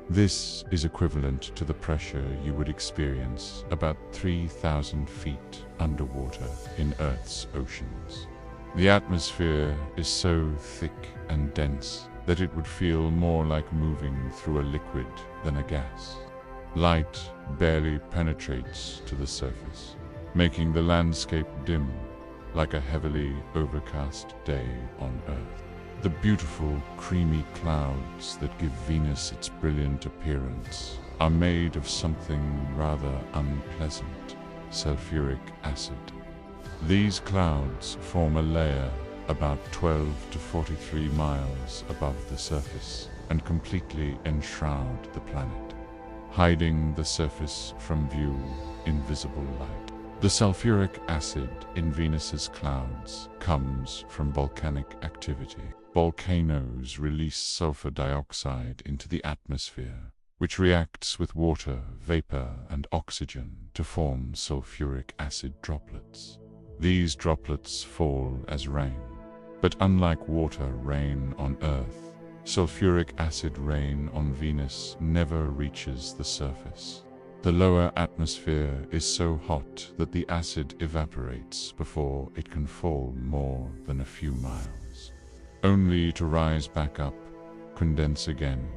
Speaker 1: This is equivalent to the pressure you would experience about 3,000 feet underwater in Earth's oceans. The atmosphere is so thick and dense that it would feel more like moving through a liquid than a gas. Light barely penetrates to the surface, making the landscape dim, like a heavily overcast day on Earth. The beautiful, creamy clouds that give Venus its brilliant appearance are made of something rather unpleasant: sulfuric acid. These clouds form a layer about 12 to 43 miles above the surface and completely enshroud the planet, hiding the surface from view in visible light. The sulfuric acid in Venus's clouds comes from volcanic activity. Volcanoes release sulfur dioxide into the atmosphere, which reacts with water, vapor, and oxygen to form sulfuric acid droplets. These droplets fall as rain. But unlike water rain on Earth, sulfuric acid rain on Venus never reaches the surface. The lower atmosphere is so hot that the acid evaporates before it can fall more than a few miles, only to rise back up, condense again,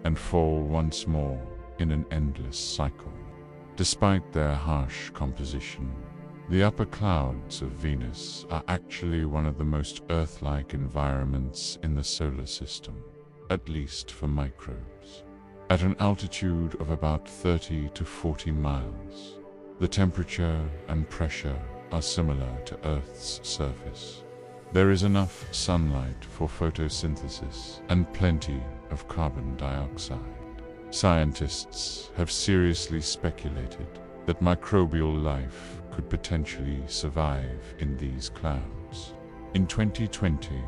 Speaker 1: and fall once more in an endless cycle. Despite their harsh composition, the upper clouds of Venus are actually one of the most Earth-like environments in the solar system, at least for microbes. At an altitude of about 30 to 40 miles, the temperature and pressure are similar to Earth's surface. There is enough sunlight for photosynthesis and plenty of carbon dioxide. Scientists have seriously speculated that microbial life could potentially survive in these clouds. In 2020,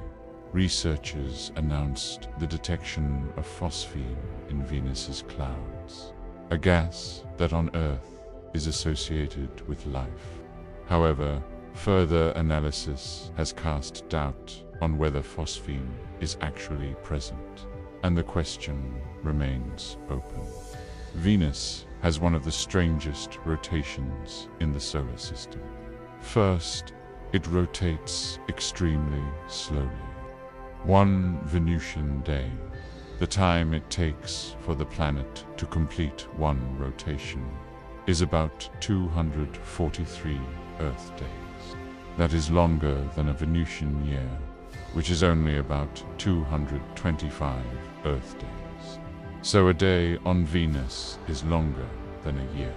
Speaker 1: researchers announced the detection of phosphine in Venus's clouds, a gas that on Earth is associated with life. However, further analysis has cast doubt on whether phosphine is actually present, and the question remains open. Venus has one of the strangest rotations in the solar system. First, it rotates extremely slowly. One Venusian day, the time it takes for the planet to complete one rotation, is about 243 Earth days. That is longer than a Venusian year, which is only about 225 Earth days. So a day on Venus is longer than a year.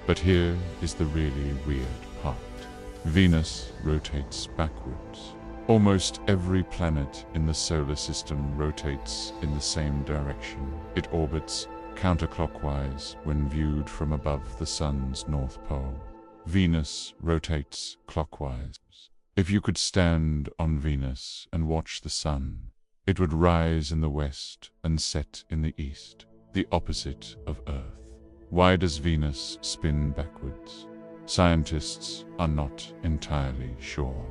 Speaker 1: But here is the really weird part. Venus rotates backwards. Almost every planet in the solar system rotates in the same direction. It orbits counterclockwise when viewed from above the Sun's North Pole. Venus rotates clockwise. If you could stand on Venus and watch the Sun, it would rise in the west and set in the east, the opposite of Earth. Why does Venus spin backwards? Scientists are not entirely sure.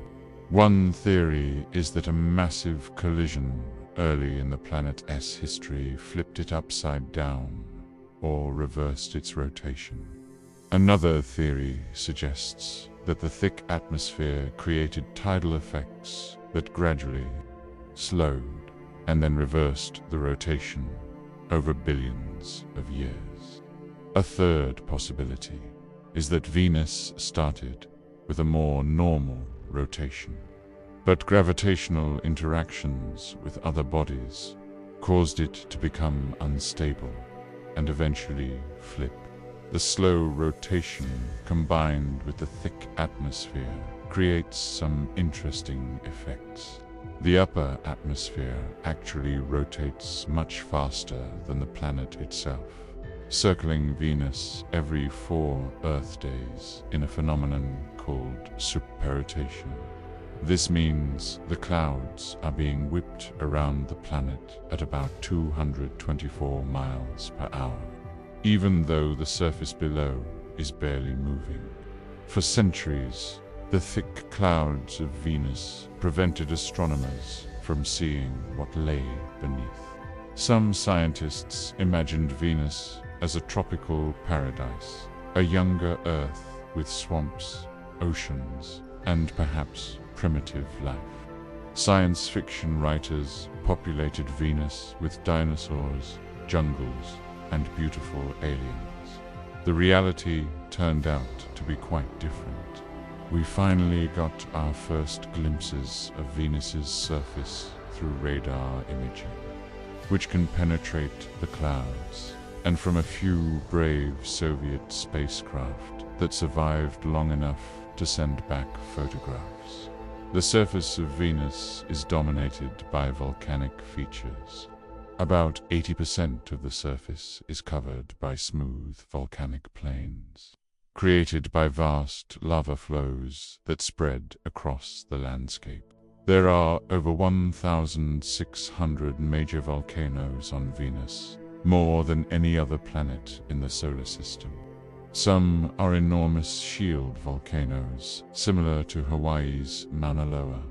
Speaker 1: One theory is that a massive collision early in the planet's history flipped it upside down or reversed its rotation. Another theory suggests that the thick atmosphere created tidal effects that gradually slowed and then reversed the rotation over billions of years. A third possibility is that Venus started with a more normal rotation, but gravitational interactions with other bodies caused it to become unstable and eventually flip. The slow rotation combined with the thick atmosphere creates some interesting effects. The upper atmosphere actually rotates much faster than the planet itself, circling Venus every 4 Earth days in a phenomenon called superrotation. This means the clouds are being whipped around the planet at about 224 miles per hour, even though the surface below is barely moving. For centuries, the thick clouds of Venus prevented astronomers from seeing what lay beneath. Some scientists imagined Venus as a tropical paradise, a younger Earth with swamps, oceans, and perhaps primitive life. Science fiction writers populated Venus with dinosaurs, jungles, and beautiful aliens. The reality turned out to be quite different. We finally got our first glimpses of Venus's surface through radar imaging, which can penetrate the clouds, and from a few brave Soviet spacecraft that survived long enough to send back photographs. The surface of Venus is dominated by volcanic features. About 80% of the surface is covered by smooth volcanic plains, created by vast lava flows that spread across the landscape. There are over 1,600 major volcanoes on Venus, more than any other planet in the solar system. Some are enormous shield volcanoes, similar to Hawaii's Mauna Loa.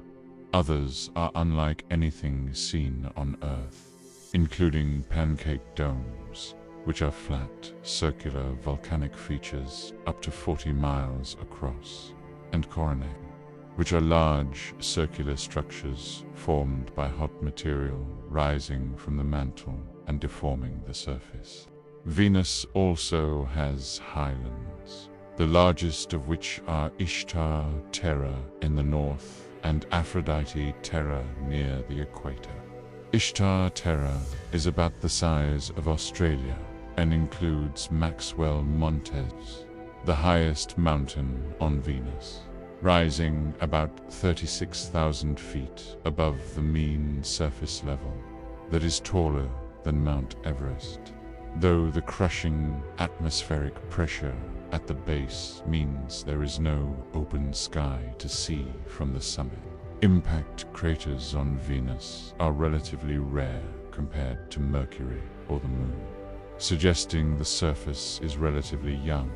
Speaker 1: Others are unlike anything seen on Earth, including pancake domes, which are flat, circular volcanic features up to 40 miles across, and coronae, which are large, circular structures formed by hot material rising from the mantle and deforming the surface. Venus also has highlands, the largest of which are Ishtar Terra in the north and Aphrodite Terra near the equator. Ishtar Terra is about the size of Australia and includes Maxwell Montes, the highest mountain on Venus, rising about 36,000 feet above the mean surface level, that is taller than Mount Everest, though the crushing atmospheric pressure at the base means there is no open sky to see from the summit. Impact craters on Venus are relatively rare compared to Mercury or the Moon, suggesting the surface is relatively young,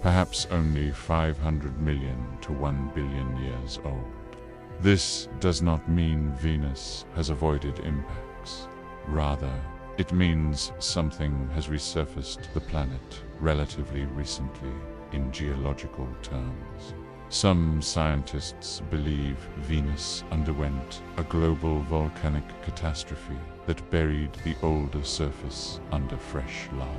Speaker 1: perhaps only 500 million to 1 billion years old. This does not mean Venus has avoided impacts. Rather, it means something has resurfaced the planet relatively recently in geological terms. Some scientists believe Venus underwent a global volcanic catastrophe that buried the older surface under fresh lava.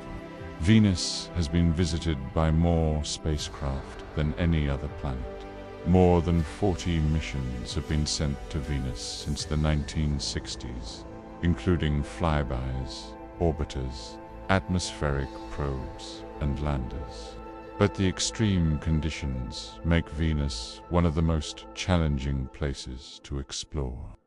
Speaker 1: Venus has been visited by more spacecraft than any other planet. More than 40 missions have been sent to Venus since the 1960s, including flybys, orbiters, atmospheric probes, and landers. But the extreme conditions make Venus one of the most challenging places to explore.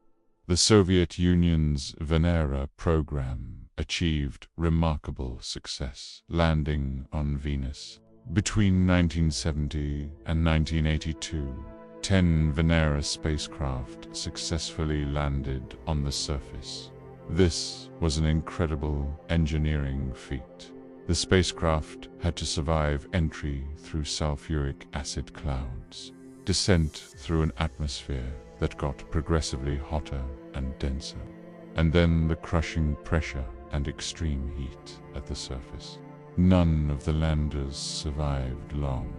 Speaker 1: The Soviet Union's Venera program achieved remarkable success, landing on Venus. Between 1970 and 1982, 10 Venera spacecraft successfully landed on the surface. This was an incredible engineering feat. The spacecraft had to survive entry through sulfuric acid clouds, descent through an atmosphere that got progressively hotter and denser, and then the crushing pressure and extreme heat at the surface. None of the landers survived long.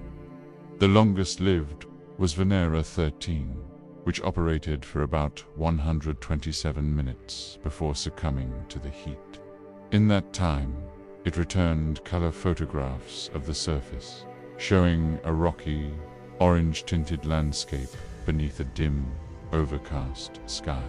Speaker 1: The longest lived was Venera 13, which operated for about 127 minutes before succumbing to the heat. In that time, it returned color photographs of the surface, showing a rocky, orange-tinted landscape beneath a dim, overcast sky.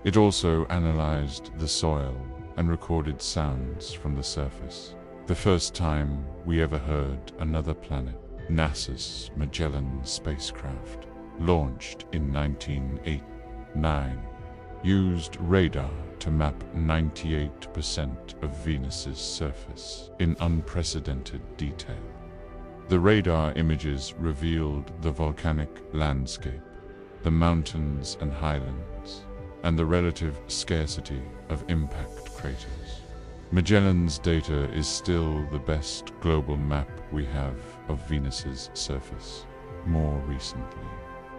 Speaker 1: It also analyzed the soil and recorded sounds from the surface. The first time we ever heard another planet. NASA's Magellan spacecraft, launched in 1989, used radar to map 98% of Venus's surface in unprecedented detail. The radar images revealed the volcanic landscape, the mountains and highlands, and the relative scarcity of impact craters. Magellan's data is still the best global map we have of Venus's surface. More recently,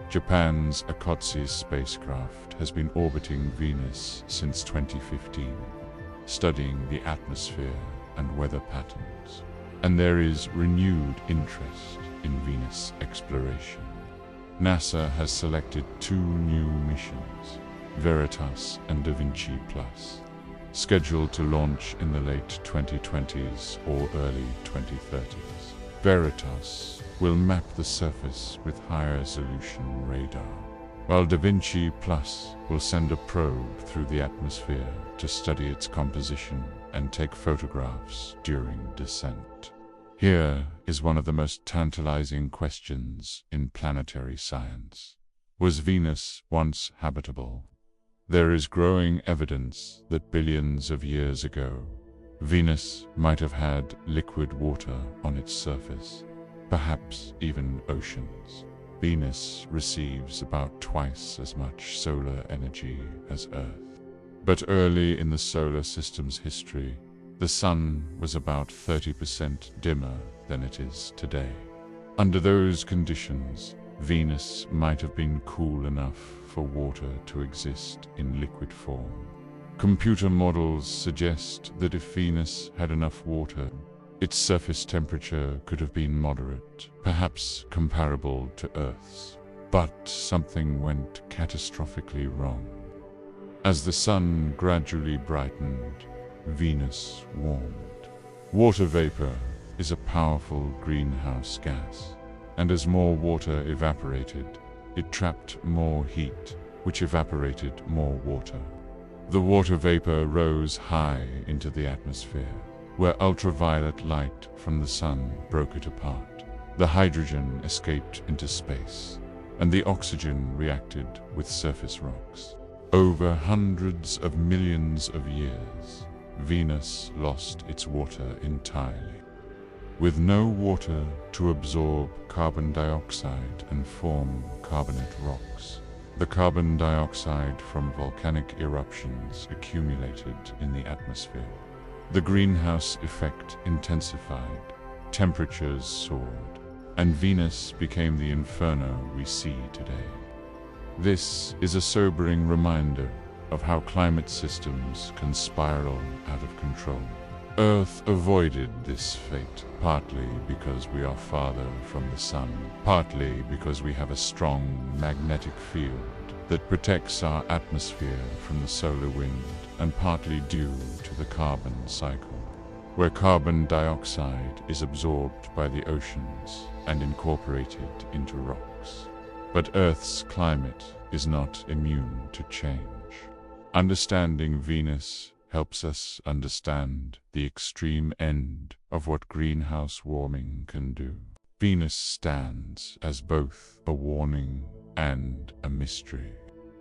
Speaker 1: Japan's Akotsu spacecraft has been orbiting Venus since 2015, studying the atmosphere and weather patterns, and there is renewed interest in Venus exploration. NASA has selected two new missions, Veritas and Da Vinci Plus, scheduled to launch in the late 2020s or early 2030s. Veritas will map the surface with high-resolution radar, while Da Vinci Plus will send a probe through the atmosphere to study its composition and take photographs during descent. Here is one of the most tantalizing questions in planetary science. Was Venus once habitable? There is growing evidence that billions of years ago, Venus might have had liquid water on its surface, perhaps even oceans. Venus receives about twice as much solar energy as Earth. But early in the solar system's history, the Sun was about 30% dimmer than it is today. Under those conditions, Venus might have been cool enough for water to exist in liquid form. Computer models suggest that if Venus had enough water, its surface temperature could have been moderate, perhaps comparable to Earth's. But something went catastrophically wrong. As the Sun gradually brightened, Venus warmed. Water vapor is a powerful greenhouse gas, and as more water evaporated, it trapped more heat, which evaporated more water. The water vapor rose high into the atmosphere, where ultraviolet light from the Sun broke it apart. The hydrogen escaped into space, and the oxygen reacted with surface rocks. Over hundreds of millions of years, Venus lost its water entirely. With no water to absorb carbon dioxide and form carbonate rocks, the carbon dioxide from volcanic eruptions accumulated in the atmosphere. The greenhouse effect intensified, temperatures soared, and Venus became the inferno we see today. This is a sobering reminder of how climate systems can spiral out of control. Earth avoided this fate, partly because we are farther from the Sun, partly because we have a strong magnetic field that protects our atmosphere from the solar wind, and partly due to the carbon cycle, where carbon dioxide is absorbed by the oceans and incorporated into rocks. But Earth's climate is not immune to change. Understanding Venus helps us understand the extreme end of what greenhouse warming can do. Venus stands as both a warning and a mystery.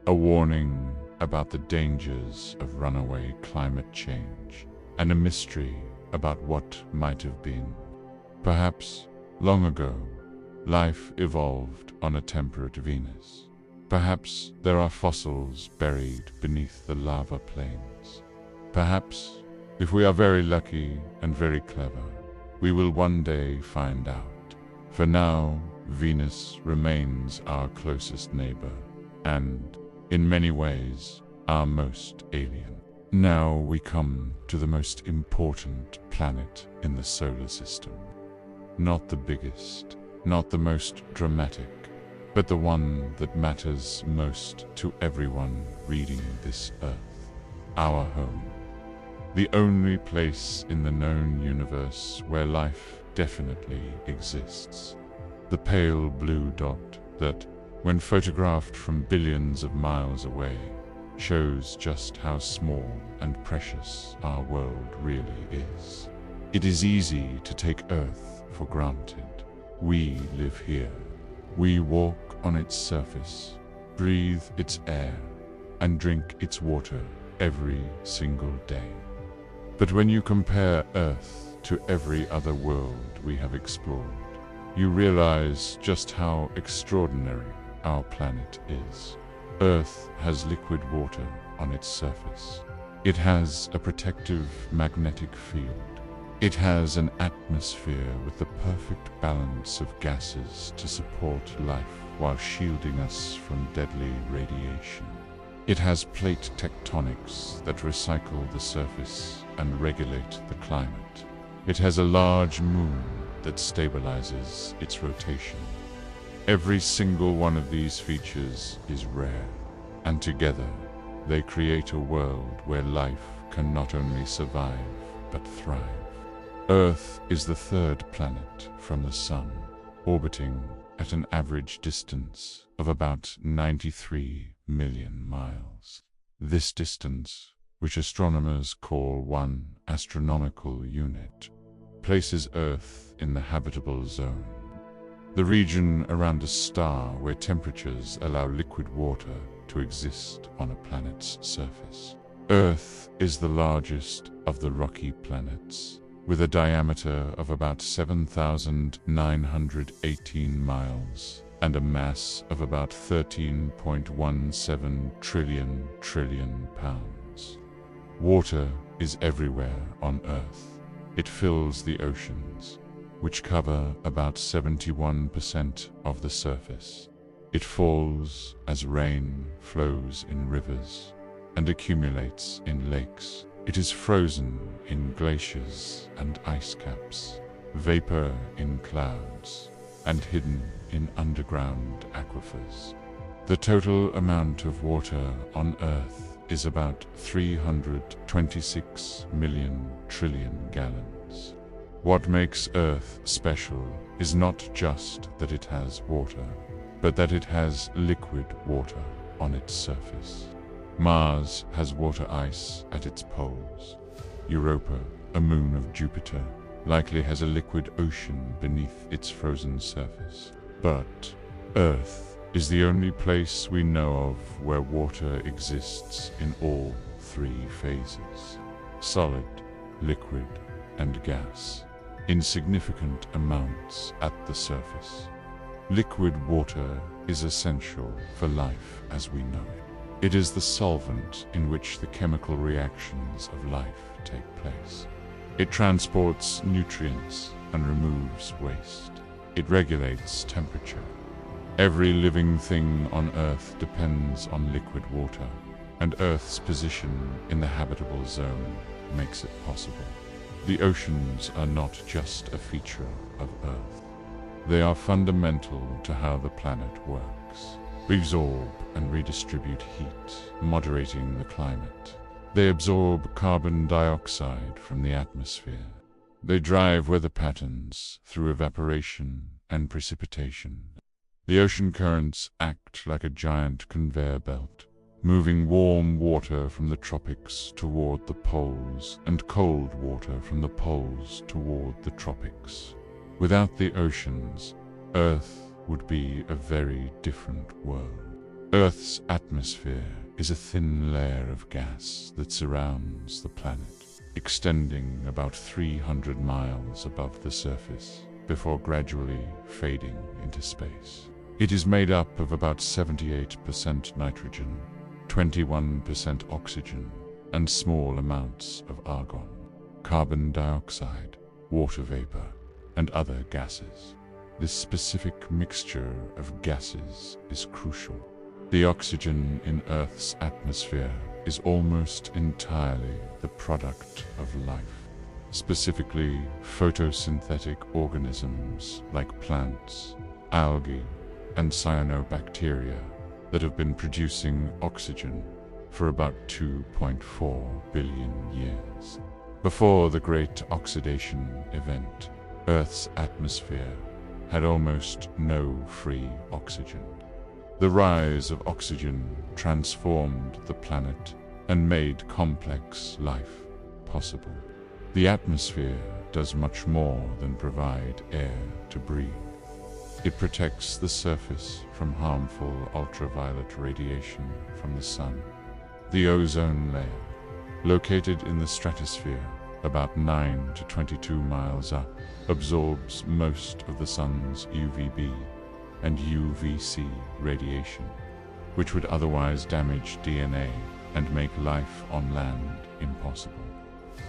Speaker 1: A warning about the dangers of runaway climate change, and a mystery about what might have been. Perhaps, long ago, life evolved on a temperate Venus. Perhaps there are fossils buried beneath the lava plains. Perhaps, if we are very lucky and very clever, we will one day find out. For now, Venus remains our closest neighbor, and, in many ways, our most alien. Now we come to the most important planet in the solar system. Not the biggest, not the most dramatic, but the one that matters most to everyone reading this Earth. Our home. The only place in the known universe where life definitely exists. The pale blue dot that, when photographed from billions of miles away, shows just how small and precious our world really is. It is easy to take Earth for granted. We live here. We walk on its surface, breathe its air, and drink its water every single day. But when you compare Earth to every other world we have explored, you realize just how extraordinary our planet is. Earth has liquid water on its surface. It has a protective magnetic field. It has an atmosphere with the perfect balance of gases to support life while shielding us from deadly radiation. It has plate tectonics that recycle the surface and regulate the climate. It has a large moon that stabilizes its rotation. Every single one of these features is rare, and together they create a world where life can not only survive, but thrive. Earth is the third planet from the Sun, orbiting at an average distance of about 93 million miles. This distance, which astronomers call one astronomical unit, places Earth in the habitable zone, the region around a star where temperatures allow liquid water to exist on a planet's surface. Earth is the largest of the rocky planets, with a diameter of about 7,918 miles and a mass of about 13.17 trillion pounds. Water is everywhere on Earth. It fills the oceans, which cover about 71% of the surface. It falls as rain flows in rivers and accumulates in lakes. It is frozen in glaciers and ice caps, vapor in clouds, and hidden in underground aquifers. The total amount of water on Earth is about 326 million trillion gallons. What makes Earth special is not just that it has water, but that it has liquid water on its surface. Mars has water ice at its poles. Europa, a moon of Jupiter, likely has a liquid ocean beneath its frozen surface. But Earth is the only place we know of where water exists in all three phases: solid, liquid, and gas, in significant amounts at the surface. Liquid water is essential for life as we know it. It is the solvent in which the chemical reactions of life take place. It transports nutrients and removes waste. It regulates temperature. Every living thing on Earth depends on liquid water, and Earth's position in the habitable zone makes it possible. The oceans are not just a feature of Earth. They are fundamental to how the planet works. They absorb and redistribute heat, moderating the climate. They absorb carbon dioxide from the atmosphere. They drive weather patterns through evaporation and precipitation. The ocean currents act like a giant conveyor belt, moving warm water from the tropics toward the poles and cold water from the poles toward the tropics. Without the oceans, Earth would be a very different world. Earth's atmosphere is a thin layer of gas that surrounds the planet, extending about 300 miles above the surface before gradually fading into space. It is made up of about 78% nitrogen, 21% oxygen, and small amounts of argon, carbon dioxide, water vapor, and other gases. This specific mixture of gases is crucial. The oxygen in Earth's atmosphere is almost entirely the product of life, specifically photosynthetic organisms like plants, algae, and cyanobacteria that have been producing oxygen for about 2.4 billion years. Before the Great Oxidation Event, Earth's atmosphere had almost no free oxygen. The rise of oxygen transformed the planet and made complex life possible. The atmosphere does much more than provide air to breathe. It protects the surface from harmful ultraviolet radiation from the sun. The ozone layer, located in the stratosphere about 9 to 22 miles up, absorbs most of the sun's UVB and UVC radiation, which would otherwise damage DNA and make life on land impossible.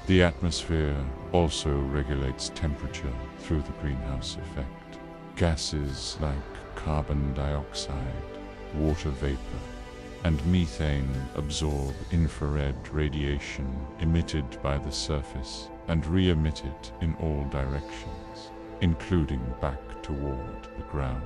Speaker 1: The atmosphere also regulates temperature through the greenhouse effect. Gases like carbon dioxide, water vapor, and methane absorb infrared radiation emitted by the surface and re-emit it in all directions, including back toward the ground.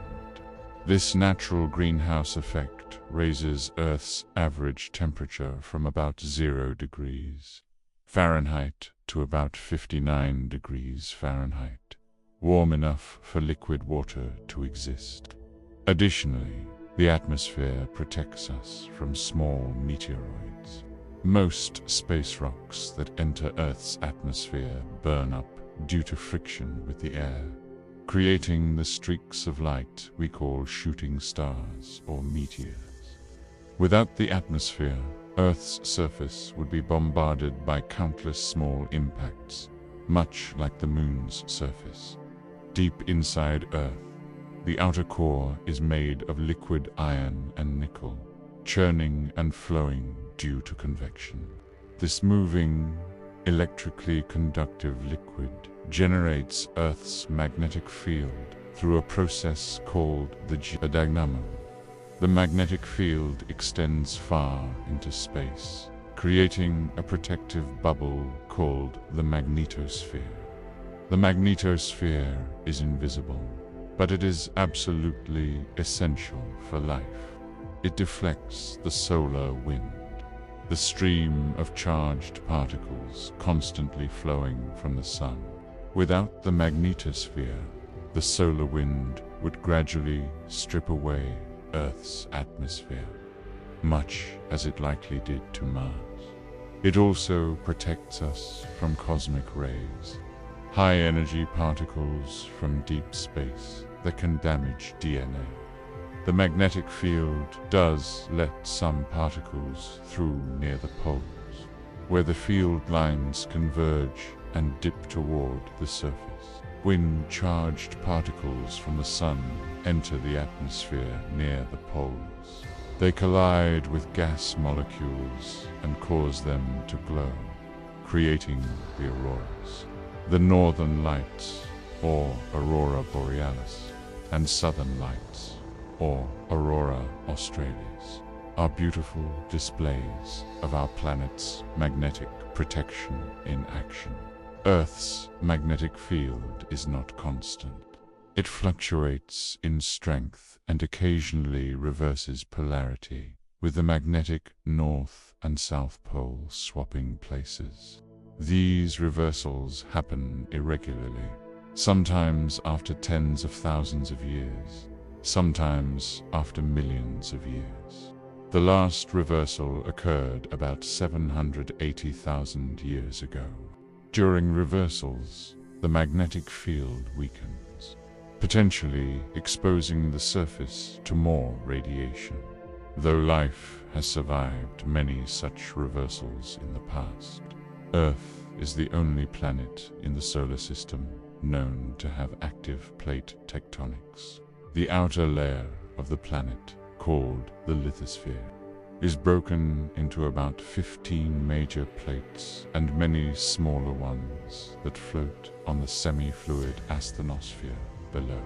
Speaker 1: This natural greenhouse effect raises Earth's average temperature from about 0 degrees Fahrenheit to about 59 degrees Fahrenheit, warm enough for liquid water to exist. Additionally, the atmosphere protects us from small meteoroids. Most space rocks that enter Earth's atmosphere burn up due to friction with the air, creating the streaks of light we call shooting stars or meteors. Without the atmosphere, Earth's surface would be bombarded by countless small impacts, much like the Moon's surface. Deep inside Earth, the outer core is made of liquid iron and nickel, churning and flowing due to convection. This moving, electrically conductive liquid generates Earth's magnetic field through a process called the dynamo. The magnetic field extends far into space, creating a protective bubble called the magnetosphere. The magnetosphere is invisible, but it is absolutely essential for life. It deflects the solar wind, the stream of charged particles constantly flowing from the sun. Without the magnetosphere, the solar wind would gradually strip away Earth's atmosphere, much as it likely did to Mars. It also protects us from cosmic rays, high-energy particles from deep space that can damage DNA. The magnetic field does let some particles through near the poles, where the field lines converge and dip toward the surface. When charged particles from the sun enter the atmosphere near the poles, they collide with gas molecules and cause them to glow, creating the auroras. The northern lights, or aurora borealis, and southern lights, or aurora australis, are beautiful displays of our planet's magnetic protection in action. Earth's magnetic field is not constant. It fluctuates in strength and occasionally reverses polarity, with the magnetic north and south pole swapping places. These reversals happen irregularly, sometimes after tens of thousands of years, sometimes after millions of years. The last reversal occurred about 780,000 years ago. During reversals, the magnetic field weakens, potentially exposing the surface to more radiation. Though life has survived many such reversals in the past, Earth is the only planet in the solar system known to have active plate tectonics. The outer layer of the planet, called the lithosphere, is broken into about 15 major plates and many smaller ones that float on the semi-fluid asthenosphere below.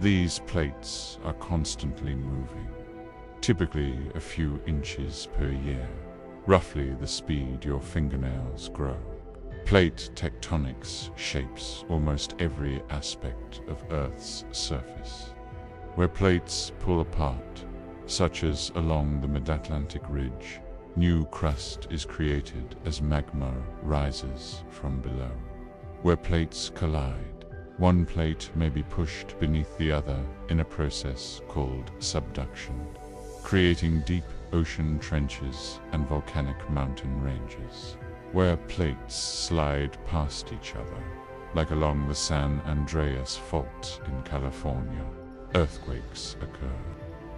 Speaker 1: These plates are constantly moving, typically a few inches per year, roughly the speed your fingernails grow. Plate tectonics shapes almost every aspect of Earth's surface. Where plates pull apart, such as along the mid-Atlantic ridge, new crust is created as magma rises from below. Where plates collide, one plate may be pushed beneath the other in a process called subduction, creating deep ocean trenches and volcanic mountain ranges. Where plates slide past each other, like along the San Andreas Fault in California, earthquakes occur.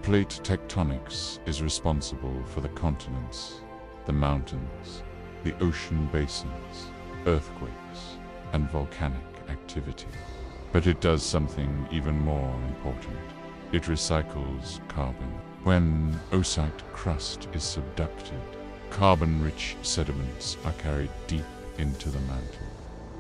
Speaker 1: Plate tectonics is responsible for the continents, the mountains, the ocean basins, earthquakes, and volcanic activity. But it does something even more important. It recycles carbon. When oceanic crust is subducted, carbon-rich sediments are carried deep into the mantle.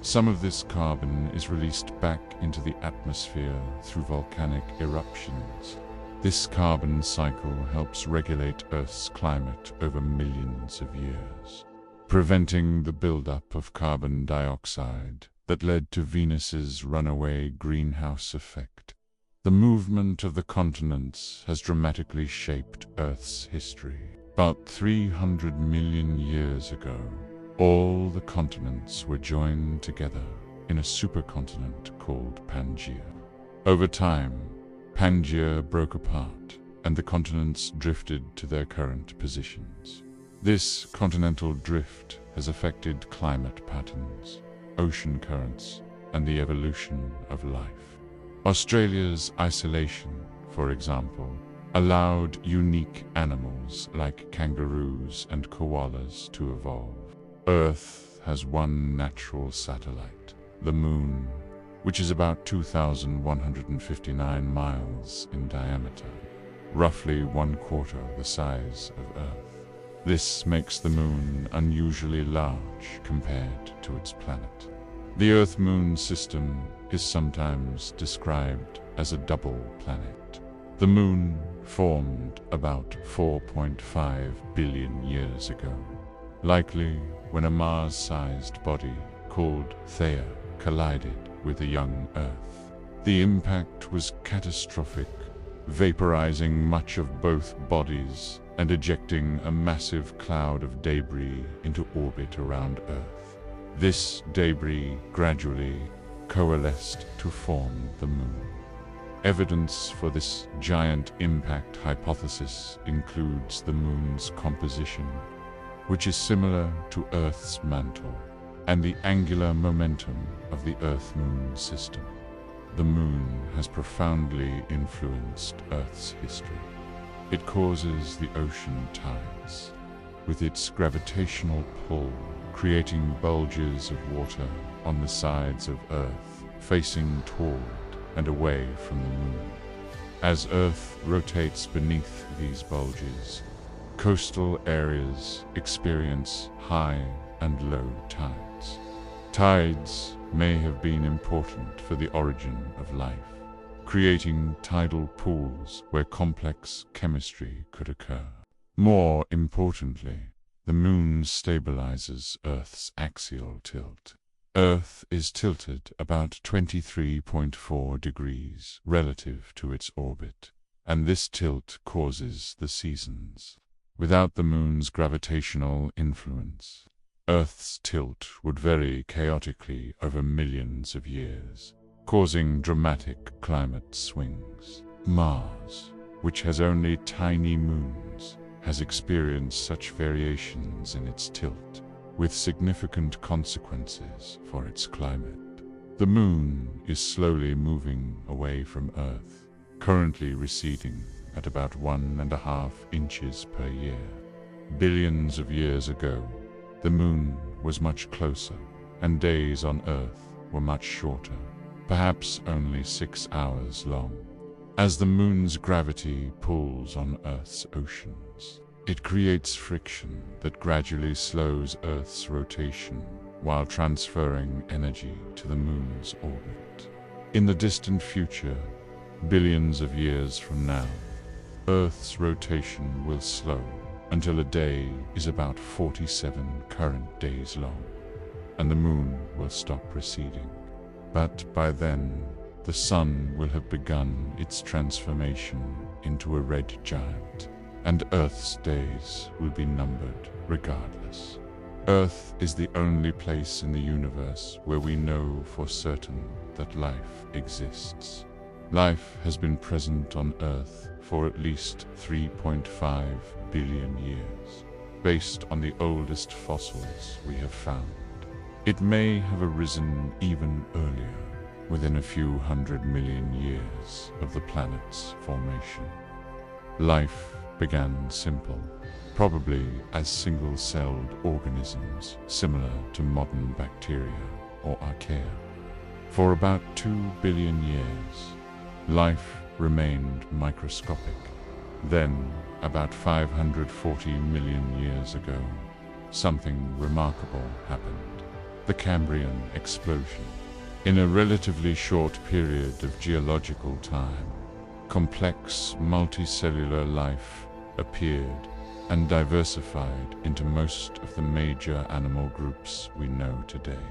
Speaker 1: Some of this carbon is released back into the atmosphere through volcanic eruptions. This carbon cycle helps regulate Earth's climate over millions of years, preventing the buildup of carbon dioxide that led to Venus's runaway greenhouse effect. The movement of the continents has dramatically shaped Earth's history. About 300 million years ago, all the continents were joined together in a supercontinent called Pangaea. Over time, Pangaea broke apart, and the continents drifted to their current positions. This continental drift has affected climate patterns, ocean currents, and the evolution of life. Australia's isolation, for example, allowed unique animals like kangaroos and koalas to evolve. Earth has one natural satellite, the Moon, which is about 2,159 miles in diameter, roughly 1/4 the size of Earth. This makes the Moon unusually large compared to its planet. The Earth-Moon system is sometimes described as a double planet. The Moon formed about 4.5 billion years ago, likely when a Mars-sized body called Theia collided with a young Earth. The impact was catastrophic, vaporizing much of both bodies and ejecting a massive cloud of debris into orbit around Earth. This debris gradually coalesced to form the Moon. Evidence for this giant impact hypothesis includes the Moon's composition, which is similar to Earth's mantle, and the angular momentum of the Earth-Moon system. The Moon has profoundly influenced Earth's history. It causes the ocean tides, with its gravitational pull creating bulges of water on the sides of Earth, facing toward and away from the Moon. As Earth rotates beneath these bulges, coastal areas experience high and low tides. Tides may have been important for the origin of life, creating tidal pools where complex chemistry could occur. More importantly, the Moon stabilizes Earth's axial tilt. Earth is tilted about 23.4 degrees relative to its orbit, and this tilt causes the seasons. Without the Moon's gravitational influence, Earth's tilt would vary chaotically over millions of years, causing dramatic climate swings. Mars, which has only tiny moons, has experienced such variations in its tilt, with significant consequences for its climate. The Moon is slowly moving away from Earth, currently receding at about 1.5 inches per year. Billions of years ago, the Moon was much closer, and days on Earth were much shorter, perhaps only 6 hours long. As the Moon's gravity pulls on Earth's oceans, it creates friction that gradually slows Earth's rotation while transferring energy to the Moon's orbit. In the distant future, billions of years from now, Earth's rotation will slow until a day is about 47 current days long, and the Moon will stop receding. But by then, the Sun will have begun its transformation into a red giant, and Earth's days will be numbered regardless. Earth is the only place in the universe where we know for certain that life exists. Life has been present on Earth for at least 3.5 billion years, based on the oldest fossils we have found. It may have arisen even earlier, within a few 100 million years of the planet's formation. Life began simple, probably as single-celled organisms similar to modern bacteria or archaea. For about 2 billion years, life remained microscopic. Then, about 540 million years ago, something remarkable happened: the Cambrian explosion. In a relatively short period of geological time, complex multicellular life appeared and diversified into most of the major animal groups we know today.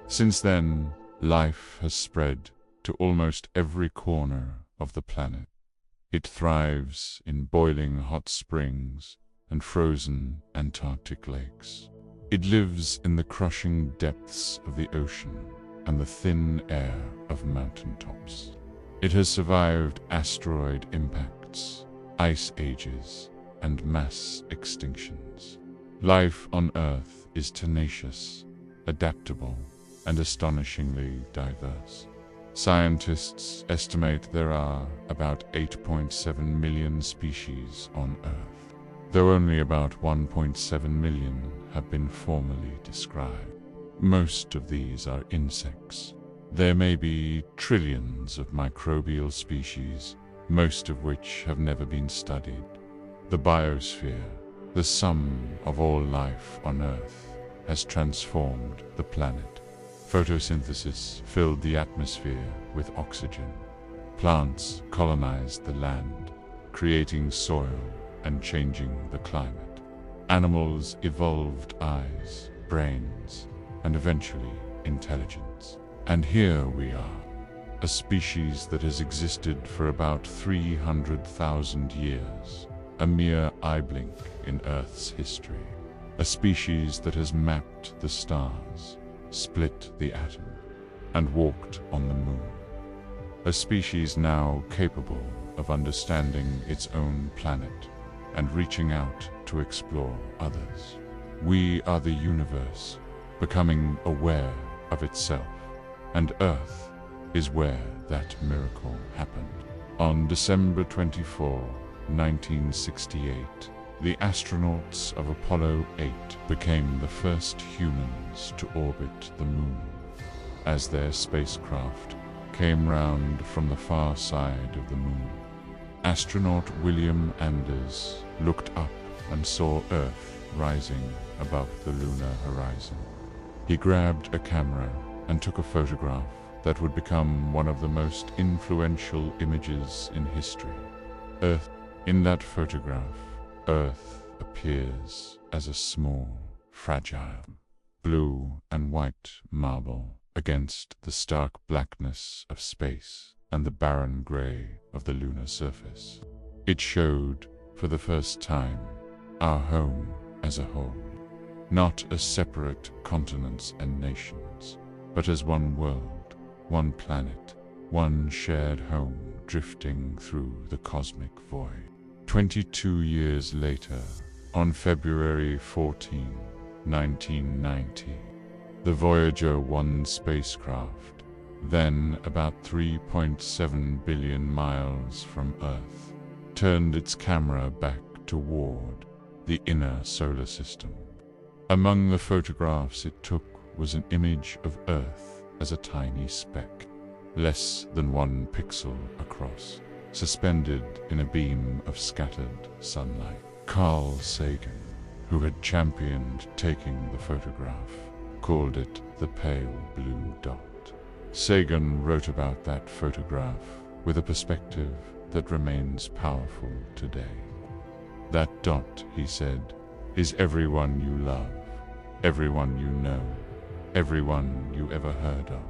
Speaker 1: Since then, life has spread to almost every corner of the planet. It thrives in boiling hot springs and frozen Antarctic lakes. It lives in the crushing depths of the ocean and the thin air of mountaintops. It has survived asteroid impacts, ice ages, and mass extinctions. Life on Earth is tenacious, adaptable, and astonishingly diverse. Scientists estimate there are about 8.7 million species on Earth, though only about 1.7 million have been formally described. Most of these are insects. There may be trillions of microbial species, most of which have never been studied. The biosphere, the sum of all life on Earth, has transformed the planet. Photosynthesis filled the atmosphere with oxygen. Plants colonized the land, creating soil and changing the climate. Animals evolved eyes, brains, and eventually intelligence. And here we are, a species that has existed for about 300,000 years, a mere eye blink in Earth's history. A species that has mapped the stars, split the atom, and walked on the moon. A species now capable of understanding its own planet and reaching out to explore others. We are the universe, becoming aware of itself, and Earth is where that miracle happened. On December 24, 1968, the astronauts of Apollo 8 became the first humans to orbit the moon. As their spacecraft came round from the far side of the moon, astronaut William Anders looked up and saw Earth rising above the lunar horizon. He grabbed a camera and took a photograph that would become one of the most influential images in history. Earth. In that photograph, Earth appears as a small, fragile, blue and white marble against the stark blackness of space and the barren gray of the lunar surface. It showed, for the first time, our home as a whole, not as separate continents and nations, but as one world, one planet, one shared home drifting through the cosmic void. 22 years later, on February 14, 1990, the Voyager 1 spacecraft, then about 3.7 billion miles from Earth, turned its camera back toward the inner solar system. Among the photographs it took was an image of Earth as a tiny speck, less than 1 pixel across, suspended in a beam of scattered sunlight. Carl Sagan, who had championed taking the photograph, called it the pale blue dot. Sagan wrote about that photograph with a perspective that remains powerful today. That dot, he said, is everyone you love, everyone you know, everyone you ever heard of,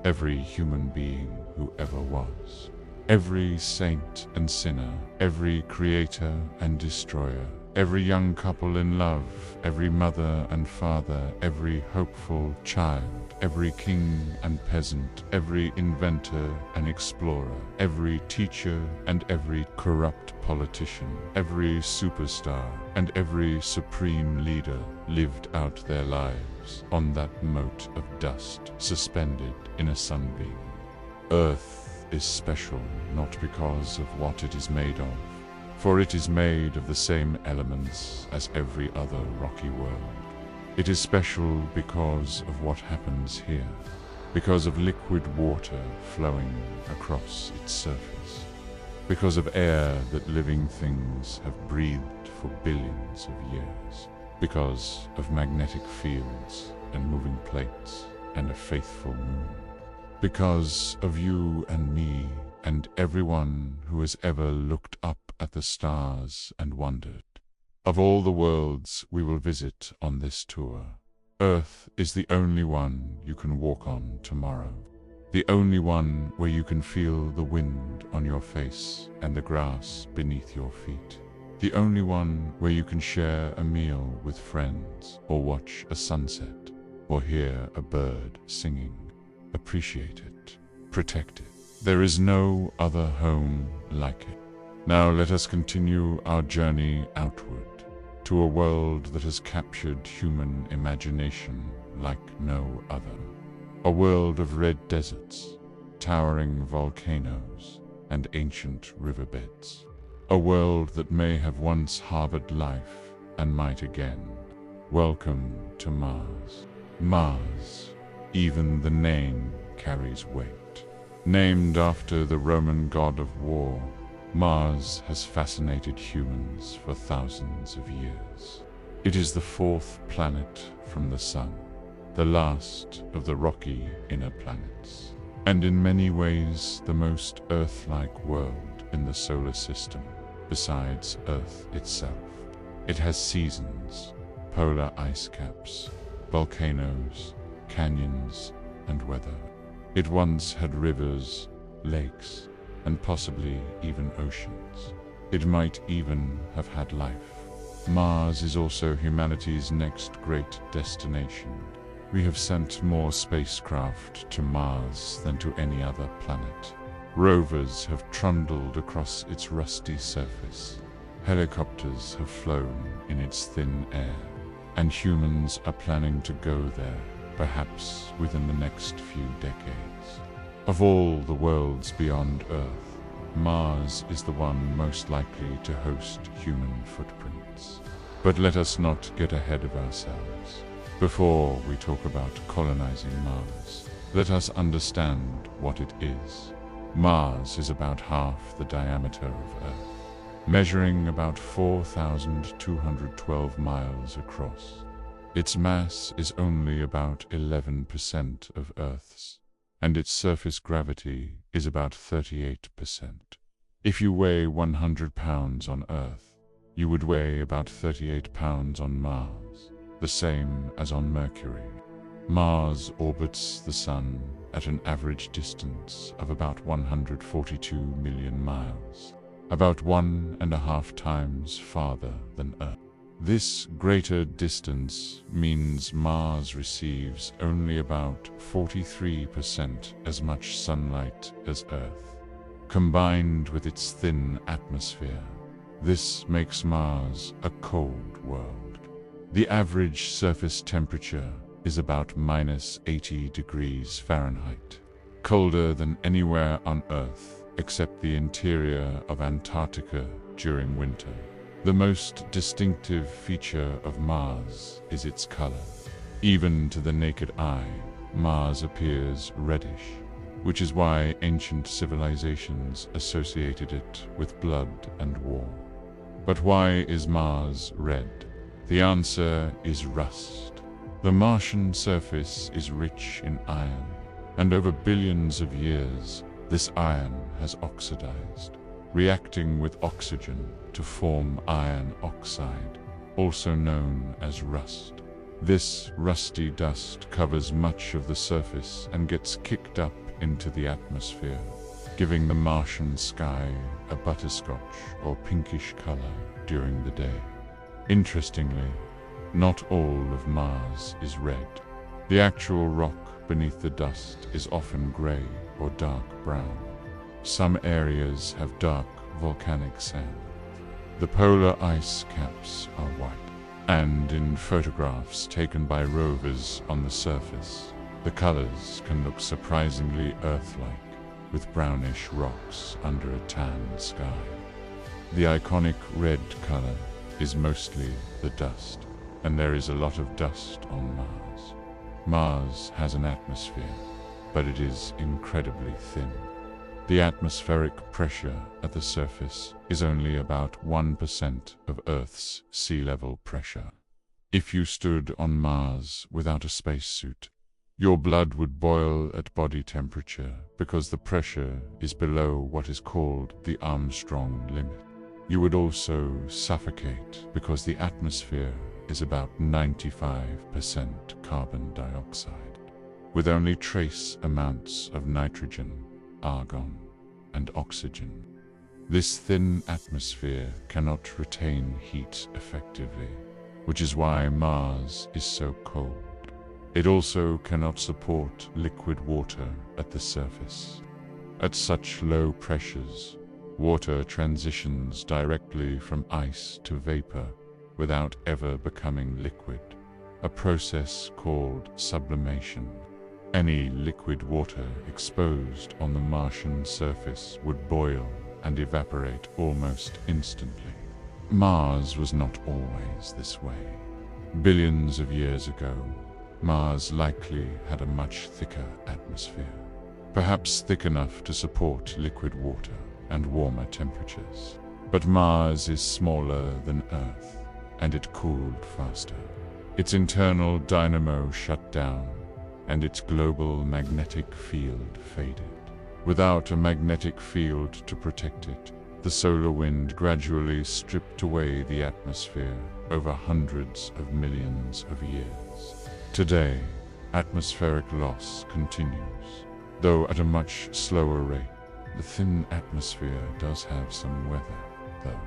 Speaker 1: every human being who ever was. Every saint and sinner, every creator and destroyer, every young couple in love, every mother and father, every hopeful child, every king and peasant, every inventor and explorer, every teacher and every corrupt politician, every superstar and every supreme leader lived out their lives on that mote of dust suspended in a sunbeam. Earth is special not because of what it is made of, for it is made of the same elements as every other rocky world. It is special because of what happens here, because of liquid water flowing across its surface, because of air that living things have breathed for billions of years, because of magnetic fields and moving plates and a faithful moon. Because of you and me and everyone who has ever looked up at the stars and wondered. Of all the worlds we will visit on this tour, Earth is the only one you can walk on tomorrow. The only one where you can feel the wind on your face and the grass beneath your feet. The only one where you can share a meal with friends, or watch a sunset, or hear a bird singing. Appreciate it. Protect it. There is no other home like it. Now let us continue our journey outward to a world that has captured human imagination like no other. A world of red deserts, towering volcanoes, and ancient riverbeds. A world that may have once harbored life and might again. Welcome to Mars. Mars, even the name carries weight. Named after the Roman god of war, Mars has fascinated humans for thousands of years. It is the fourth planet from the Sun, the last of the rocky inner planets, and in many ways the most Earth-like world in the solar system, besides Earth itself. It has seasons, polar ice caps, volcanoes, canyons, and weather. It once had rivers, lakes, and possibly even oceans. It might even have had life. Mars is also humanity's next great destination. We have sent more spacecraft to Mars than to any other planet. Rovers have trundled across its rusty surface. Helicopters have flown in its thin air, and humans are planning to go there, perhaps within the next few decades. Of all the worlds beyond Earth, Mars is the one most likely to host human footprints. But let us not get ahead of ourselves. Before we talk about colonizing Mars, let us understand what it is. Mars is about half the diameter of Earth, measuring about 4,212 miles across. Its mass is only about 11% of Earth's, and its surface gravity is about 38%. If you weigh 100 pounds on Earth, you would weigh about 38 pounds on Mars, the same as on Mercury. Mars orbits the Sun at an average distance of about 142 million miles, about 1.5 times farther than Earth. This greater distance means Mars receives only about 43% as much sunlight as Earth. Combined with its thin atmosphere, this makes Mars a cold world. The average surface temperature is about -80 degrees Fahrenheit, colder than anywhere on Earth except the interior of Antarctica during winter. The most distinctive feature of Mars is its color. Even to the naked eye, Mars appears reddish, which is why ancient civilizations associated it with blood and war. But why is Mars red? The answer is rust. The Martian surface is rich in iron, and over billions of years, this iron has oxidized, reacting with oxygen to form iron oxide, also known as rust. This rusty dust covers much of the surface and gets kicked up into the atmosphere, giving the Martian sky a butterscotch or pinkish color during the day. Interestingly, not all of Mars is red. The actual rock beneath the dust is often gray or dark brown. Some areas have dark volcanic sand. The polar ice caps are white, and in photographs taken by rovers on the surface, the colors can look surprisingly Earth-like, with brownish rocks under a tan sky. The iconic red color is mostly the dust, and there is a lot of dust on Mars. Mars has an atmosphere, but it is incredibly thin. The atmospheric pressure at the surface is only about 1% of Earth's sea level pressure. If you stood on Mars without a spacesuit, your blood would boil at body temperature because the pressure is below what is called the Armstrong limit. You would also suffocate because the atmosphere is about 95% carbon dioxide. with only trace amounts of nitrogen, argon, and oxygen. This thin atmosphere cannot retain heat effectively, which is why Mars is so cold. It also cannot support liquid water at the surface. At such low pressures, water transitions directly from ice to vapor without ever becoming liquid, a process called sublimation. Any liquid water exposed on the Martian surface would boil and evaporate almost instantly. Mars was not always this way. Billions of years ago, Mars likely had a much thicker atmosphere, perhaps thick enough to support liquid water and warmer temperatures. But Mars is smaller than Earth, and it cooled faster. Its internal dynamo shut down, and its global magnetic field faded. Without a magnetic field to protect it, the solar wind gradually stripped away the atmosphere over hundreds of millions of years. Today, atmospheric loss continues, though at a much slower rate. The thin atmosphere does have some weather, though.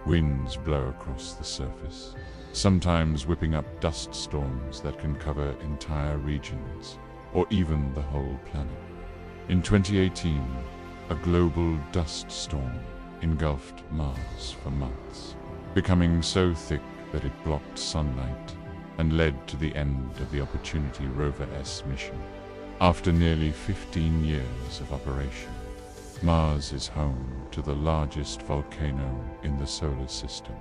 Speaker 1: Winds blow across the surface, sometimes whipping up dust storms that can cover entire regions, or even the whole planet. In 2018, a global dust storm engulfed Mars for months, becoming so thick that it blocked sunlight and led to the end of the Opportunity Rover-S mission. After nearly 15 years of operation, Mars is home to the largest volcano in the solar system,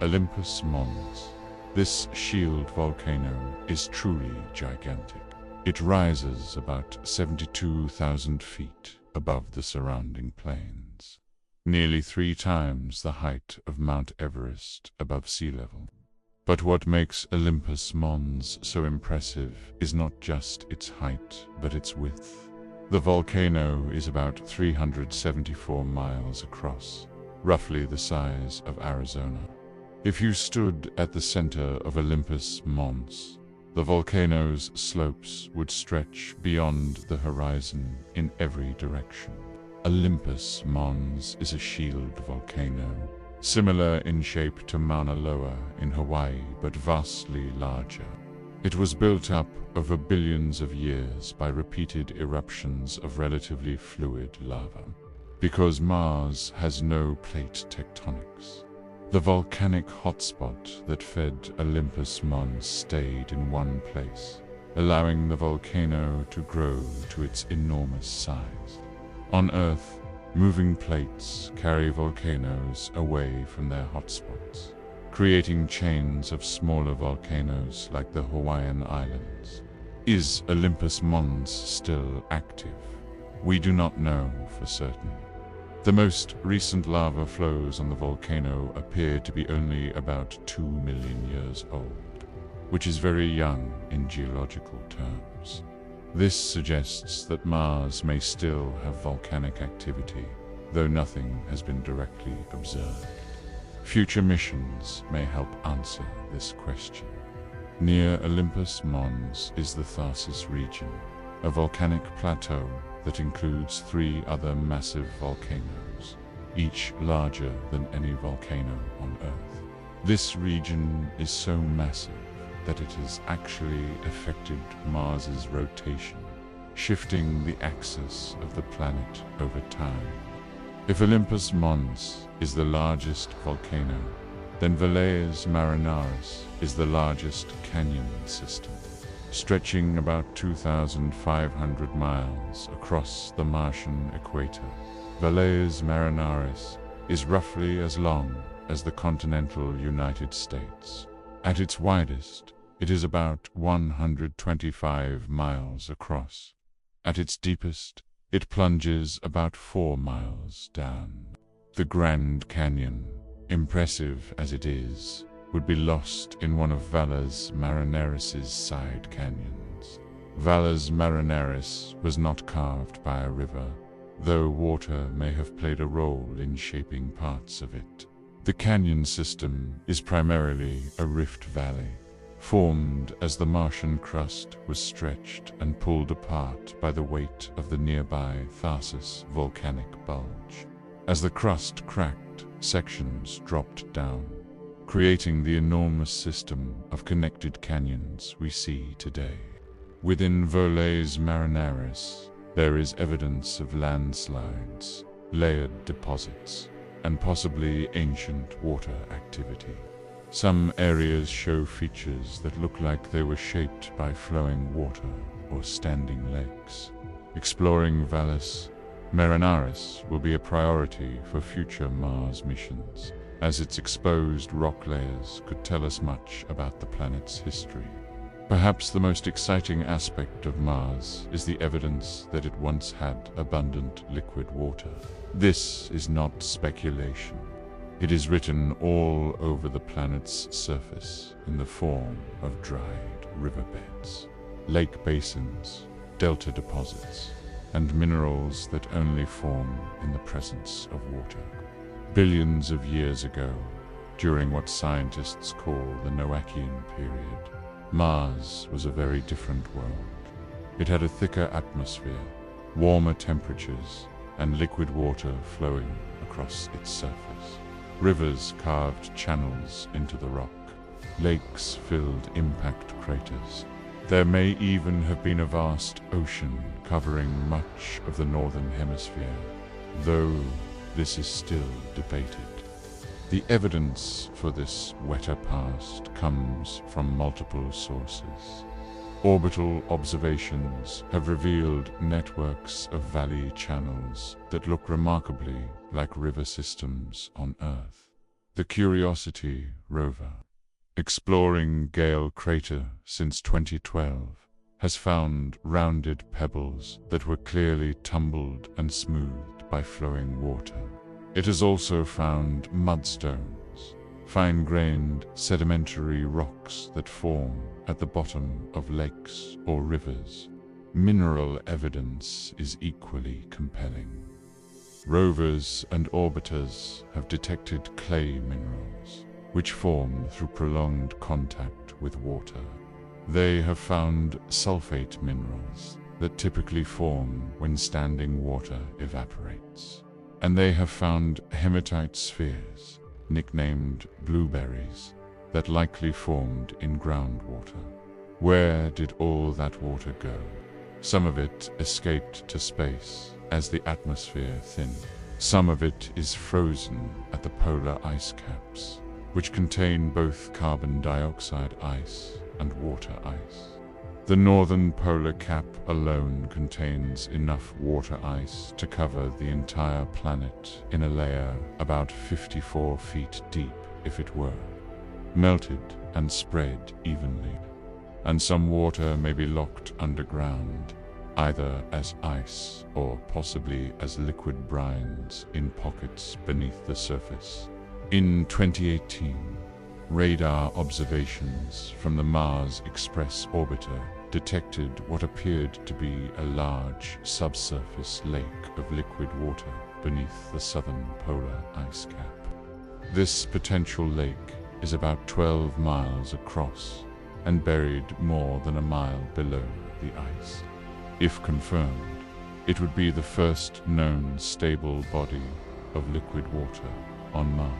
Speaker 1: Olympus Mons. This shield volcano is truly gigantic. It rises about 72,000 feet above the surrounding plains, nearly 3 times the height of Mount Everest above sea level. But what makes Olympus Mons so impressive is not just its height, but its width. The volcano is about 374 miles across, roughly the size of Arizona. If you stood at the center of Olympus Mons, the volcano's slopes would stretch beyond the horizon in every direction. Olympus Mons is a shield volcano, similar in shape to Mauna Loa in Hawaii, but vastly larger. It was built up over billions of years by repeated eruptions of relatively fluid lava. Because Mars has no plate tectonics, the volcanic hotspot that fed Olympus Mons stayed in one place, allowing the volcano to grow to its enormous size. On Earth, moving plates carry volcanoes away from their hotspots, creating chains of smaller volcanoes like the Hawaiian Islands. Is Olympus Mons still active? We do not know for certain. The most recent lava flows on the volcano appear to be only about 2 million years old, which is very young in geological terms. This suggests that Mars may still have volcanic activity, though nothing has been directly observed. Future missions may help answer this question. Near Olympus Mons is the Tharsis region, a volcanic plateau that includes 3 other massive volcanoes, each larger than any volcano on Earth. This region is so massive that it has actually affected Mars's rotation, shifting the axis of the planet over time. If Olympus Mons is the largest volcano, then Valles Marineris is the largest canyon system, stretching about 2,500 miles across the Martian equator. Valles Marineris is roughly as long as the continental United States. At its widest, it is about 125 miles across. At its deepest, it plunges about 4 miles down. The Grand Canyon, impressive as it is, would be lost in one of Valles Marineris's side canyons. Valles Marineris was not carved by a river, though water may have played a role in shaping parts of it. The canyon system is primarily a rift valley, formed as the Martian crust was stretched and pulled apart by the weight of the nearby Tharsis volcanic bulge. As the crust cracked, sections dropped down, creating the enormous system of connected canyons we see today. Within Voles Marinaris, there is evidence of landslides, layered deposits, and possibly ancient water activity. Some areas show features that look like they were shaped by flowing water or standing lakes. Exploring Valles Marinaris will be a priority for future Mars missions, as its exposed rock layers could tell us much about the planet's history. Perhaps the most exciting aspect of Mars is the evidence that it once had abundant liquid water. This is not speculation. It is written all over the planet's surface in the form of dried riverbeds, lake basins, delta deposits, and minerals that only form in the presence of water. Billions of years ago, during what scientists call the Noachian period, Mars was a very different world. It had a thicker atmosphere, warmer temperatures, and liquid water flowing across its surface. Rivers carved channels into the rock. Lakes filled impact craters. There may even have been a vast ocean covering much of the northern hemisphere, though this is still debated. The evidence for this wetter past comes from multiple sources. Orbital observations have revealed networks of valley channels that look remarkably like river systems on Earth. The Curiosity rover, exploring Gale Crater since 2012, has found rounded pebbles that were clearly tumbled and smoothed by flowing water. It has also found mudstones, fine-grained sedimentary rocks that form at the bottom of lakes or rivers. Mineral evidence is equally compelling. Rovers and orbiters have detected clay minerals, which form through prolonged contact with water. They have found sulfate minerals that typically form when standing water evaporates. And they have found hematite spheres, nicknamed blueberries, that likely formed in groundwater. Where did all that water go? Some of it escaped to space as the atmosphere thinned. Some of it is frozen at the polar ice caps, which contain both carbon dioxide ice and water ice. The northern polar cap alone contains enough water ice to cover the entire planet in a layer about 54 feet deep if it were, melted and spread evenly. And some water may be locked underground, either as ice or possibly as liquid brines in pockets beneath the surface. In 2018, radar observations from the Mars Express orbiter detected what appeared to be a large subsurface lake of liquid water beneath the southern polar ice cap. This potential lake is about 12 miles across and buried more than a mile below the ice. If confirmed, it would be the first known stable body of liquid water on Mars.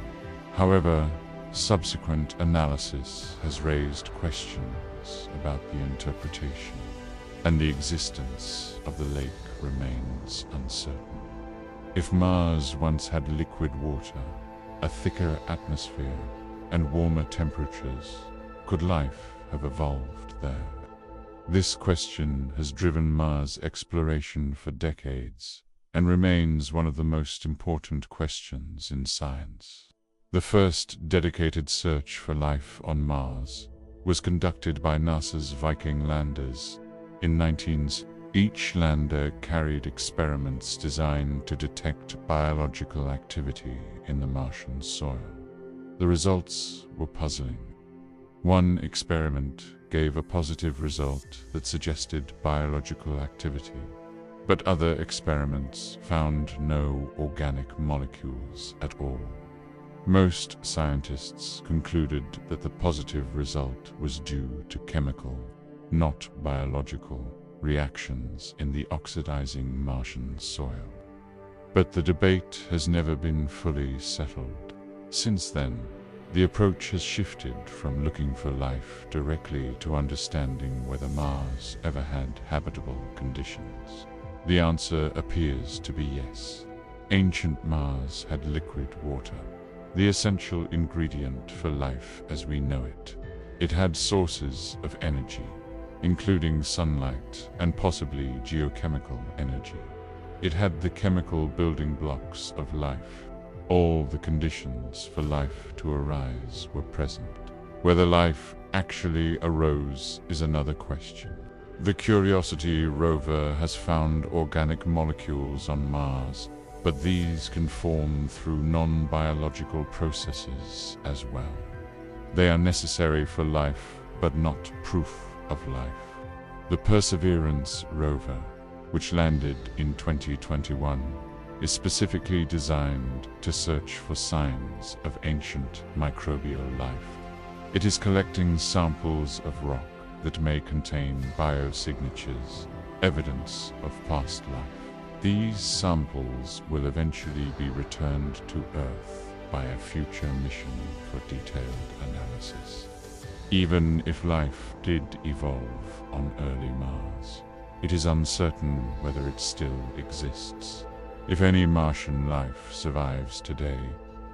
Speaker 1: However, subsequent analysis has raised questions about the interpretation, and the existence of the lake remains uncertain. If Mars once had liquid water, a thicker atmosphere, and warmer temperatures, could life have evolved there? This question has driven Mars exploration for decades and remains one of the most important questions in science. The first dedicated search for life on Mars was conducted by NASA's Viking landers in 1960. Each lander carried experiments designed to detect biological activity in the Martian soil. The results were puzzling. One experiment gave a positive result that suggested biological activity, but other experiments found no organic molecules at all. Most scientists concluded that the positive result was due to chemical, not biological, reactions in the oxidizing Martian soil. But the debate has never been fully settled. Since then, the approach has shifted from looking for life directly to understanding whether Mars ever had habitable conditions. The answer appears to be yes. Ancient Mars had liquid water, the essential ingredient for life as we know it. It had sources of energy, including sunlight and possibly geochemical energy. It had the chemical building blocks of life. All the conditions for life to arise were present. Whether life actually arose is another question. The Curiosity rover has found organic molecules on Mars, but these can form through non-biological processes as well. They are necessary for life, but not proof of life. The Perseverance rover, which landed in 2021, is specifically designed to search for signs of ancient microbial life. It is collecting samples of rock that may contain biosignatures, evidence of past life. These samples will eventually be returned to Earth by a future mission for detailed analysis. Even if life did evolve on early Mars, it is uncertain whether it still exists. If any Martian life survives today,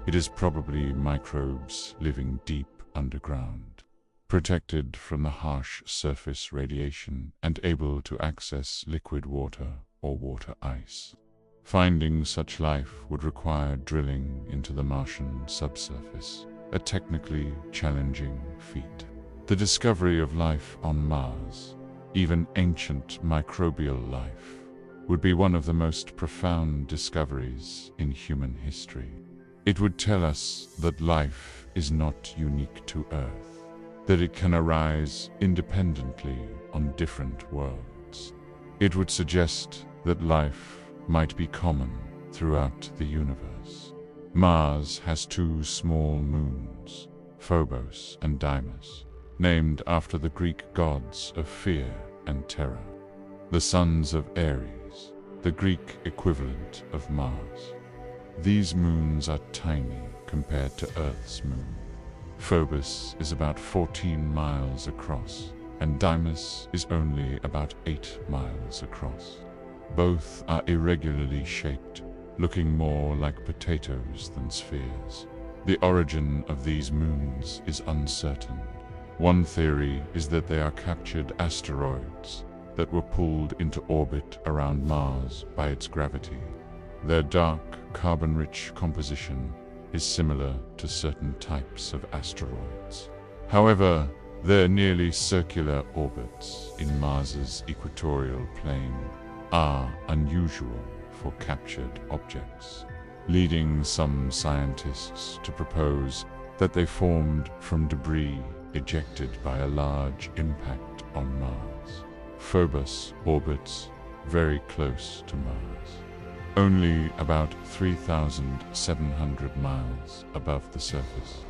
Speaker 1: it is probably microbes living deep underground, protected from the harsh surface radiation and able to access liquid water or water ice. Finding such life would require drilling into the Martian subsurface, a technically challenging feat. The discovery of life on Mars, even ancient microbial life, would be one of the most profound discoveries in human history. It would tell us that life is not unique to Earth, that it can arise independently on different worlds. It would suggest that life might be common throughout the universe. Mars has two small moons, Phobos and Deimos, named after the Greek gods of fear and terror, the sons of Ares, the Greek equivalent of Mars. These moons are tiny compared to Earth's moon. Phobos is about 14 miles across, and Deimos is only about 8 miles across. Both are irregularly shaped, looking more like potatoes than spheres. The origin of these moons is uncertain. One theory is that they are captured asteroids that were pulled into orbit around Mars by its gravity. Their dark, carbon-rich composition is similar to certain types of asteroids. However, their nearly circular orbits in Mars's equatorial plane are unusual for captured objects, leading some scientists to propose that they formed from debris ejected by a large impact on Mars. Phobos orbits very close to Mars, only about 3,700 miles above the surface.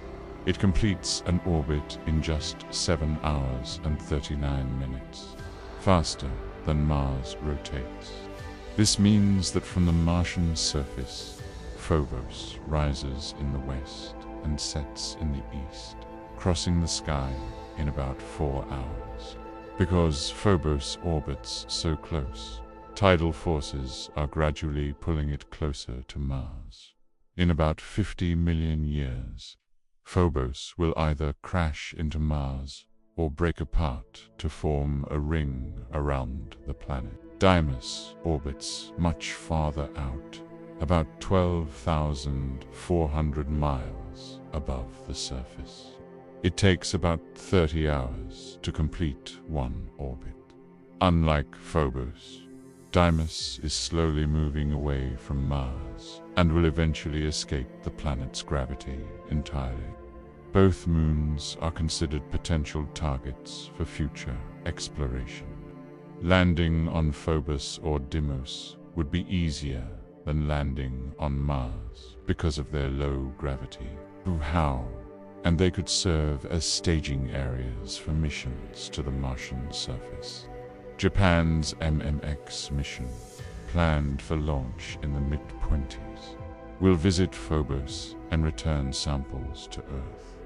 Speaker 1: It completes an orbit in just 7 hours and 39 minutes, faster than Mars rotates. This means that from the Martian surface, Phobos rises in the west and sets in the east, crossing the sky in about 4 hours. Because Phobos orbits so close, tidal forces are gradually pulling it closer to Mars. In about 50 million years, Phobos will either crash into Mars or break apart to form a ring around the planet. Deimos orbits much farther out, about 12,400 miles above the surface. It takes about 30 hours to complete one orbit. Unlike Phobos, Deimos is slowly moving away from Mars and will eventually escape the planet's gravity entirely. Both moons are considered potential targets for future exploration. Landing on Phobos or Deimos would be easier than landing on Mars because of their low gravity. how, and they could serve as staging areas for missions to the Martian surface. Japan's MMX mission, planned for launch in the mid-20s, will visit Phobos and return samples to Earth.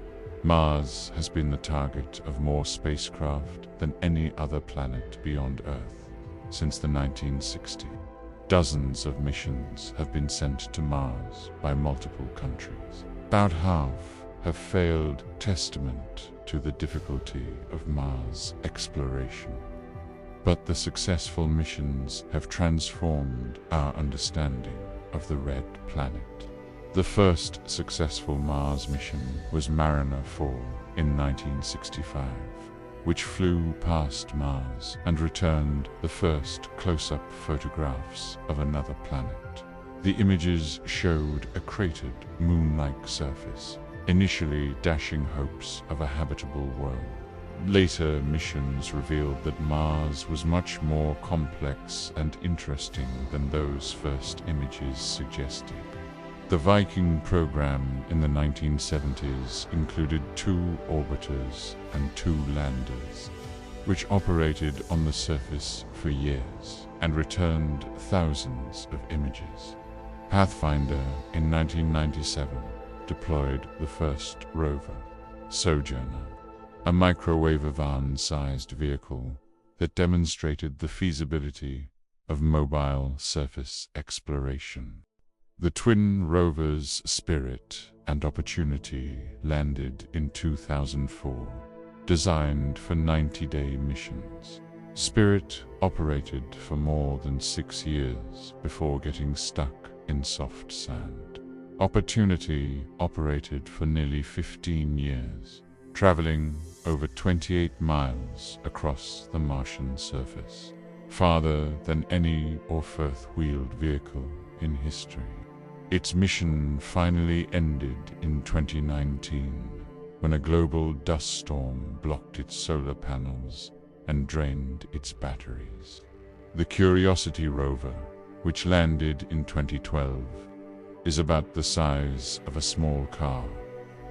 Speaker 1: Mars has been the target of more spacecraft than any other planet beyond Earth since the 1960s. Dozens of missions have been sent to Mars by multiple countries. About half have failed, testament to the difficulty of Mars exploration. But the successful missions have transformed our understanding of the Red Planet. The first successful Mars mission was Mariner 4 in 1965, which flew past Mars and returned the first close-up photographs of another planet. The images showed a cratered, moon-like surface, initially dashing hopes of a habitable world. Later missions revealed that Mars was much more complex and interesting than those first images suggested. The Viking program in the 1970s included 2 orbiters and 2 landers, which operated on the surface for years and returned thousands of images. Pathfinder in 1997 deployed the first rover, Sojourner, a microwave-sized vehicle that demonstrated the feasibility of mobile surface exploration. The twin rovers Spirit and Opportunity landed in 2004, designed for 90-day missions. Spirit operated for more than 6 years before getting stuck in soft sand. Opportunity operated for nearly 15 years, traveling over 28 miles across the Martian surface, farther than any fourth-wheeled vehicle in history. Its mission finally ended in 2019, when a global dust storm blocked its solar panels and drained its batteries. The Curiosity rover, which landed in 2012, is about the size of a small car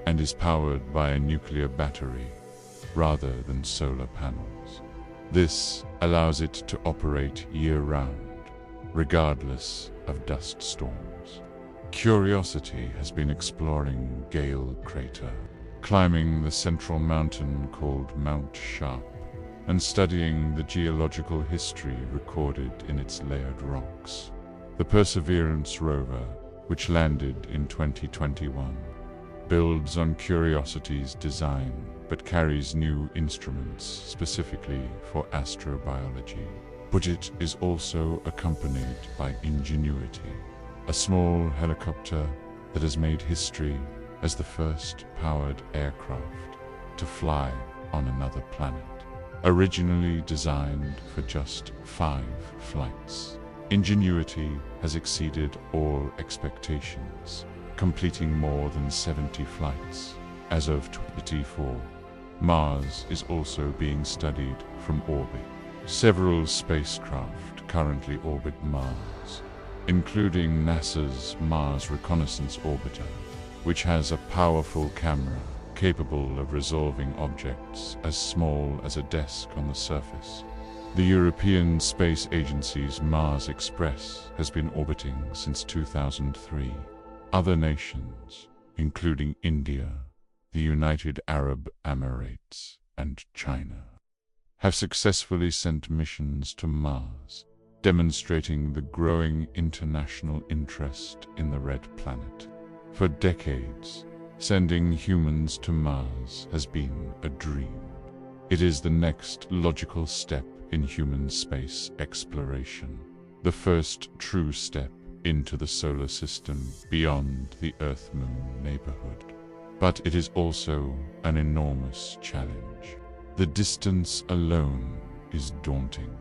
Speaker 1: and is powered by a nuclear battery rather than solar panels. This allows it to operate year-round, regardless of dust storms. Curiosity has been exploring Gale Crater, climbing the central mountain called Mount Sharp, and studying the geological history recorded in its layered rocks. The Perseverance rover, which landed in 2021, builds on Curiosity's design but carries new instruments specifically for astrobiology. But it is also accompanied by Ingenuity, a small helicopter that has made history as the first powered aircraft to fly on another planet. Originally designed for just 5 flights, Ingenuity has exceeded all expectations, completing more than 70 flights. As of 2024, Mars is also being studied from orbit. Several spacecraft currently orbit Mars, including NASA's Mars Reconnaissance Orbiter, which has a powerful camera capable of resolving objects as small as a desk on the surface. The European Space Agency's Mars Express has been orbiting since 2003. Other nations, including India, the United Arab Emirates, and China, have successfully sent missions to Mars, demonstrating the growing international interest in the Red Planet. For decades, sending humans to Mars has been a dream. It is the next logical step in human space exploration, the first true step into the solar system beyond the Earth-Moon neighborhood. But it is also an enormous challenge. The distance alone is daunting.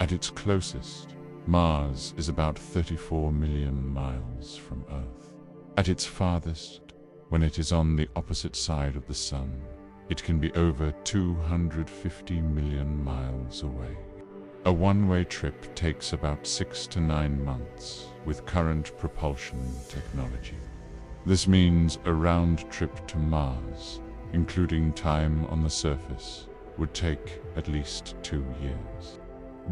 Speaker 1: At its closest, Mars is about 34 million miles from Earth. At its farthest, when it is on the opposite side of the Sun, it can be over 250 million miles away. A one-way trip takes about 6 to 9 months with current propulsion technology. This means a round trip to Mars, including time on the surface, would take at least 2 years.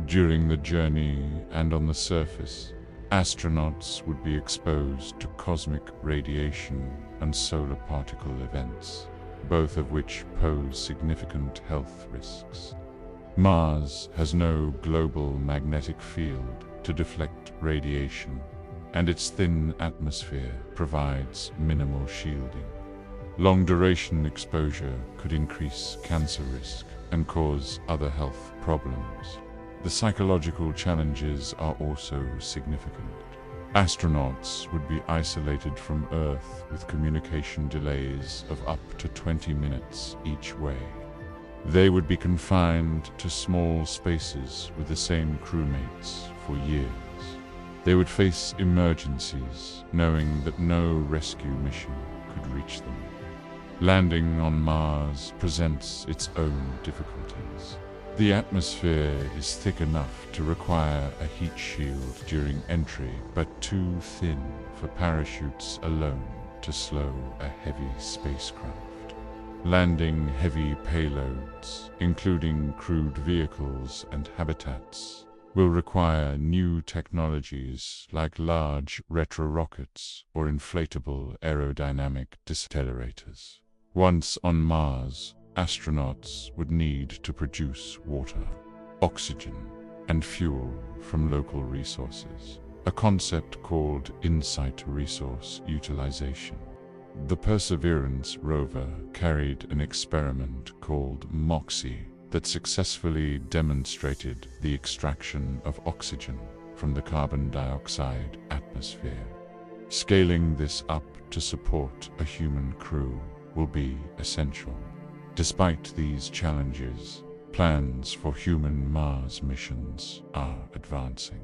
Speaker 1: During the journey and on the surface, astronauts would be exposed to cosmic radiation and solar particle events, both of which pose significant health risks. Mars has no global magnetic field to deflect radiation, and its thin atmosphere provides minimal shielding. Long-duration exposure could increase cancer risk and cause other health problems. The psychological challenges are also significant. Astronauts would be isolated from Earth with communication delays of up to 20 minutes each way. They would be confined to small spaces with the same crewmates for years. They would face emergencies, knowing that no rescue mission could reach them. Landing on Mars presents its own difficulties. The atmosphere is thick enough to require a heat shield during entry, but too thin for parachutes alone to slow a heavy spacecraft. Landing heavy payloads, including crewed vehicles and habitats, will require new technologies like large retrorockets or inflatable aerodynamic decelerators. Once on Mars, astronauts would need to produce water, oxygen, and fuel from local resources, a concept called in-site resource utilization. The Perseverance rover carried an experiment called MOXIE that successfully demonstrated the extraction of oxygen from the carbon dioxide atmosphere. Scaling this up to support a human crew will be essential. Despite these challenges, plans for human Mars missions are advancing.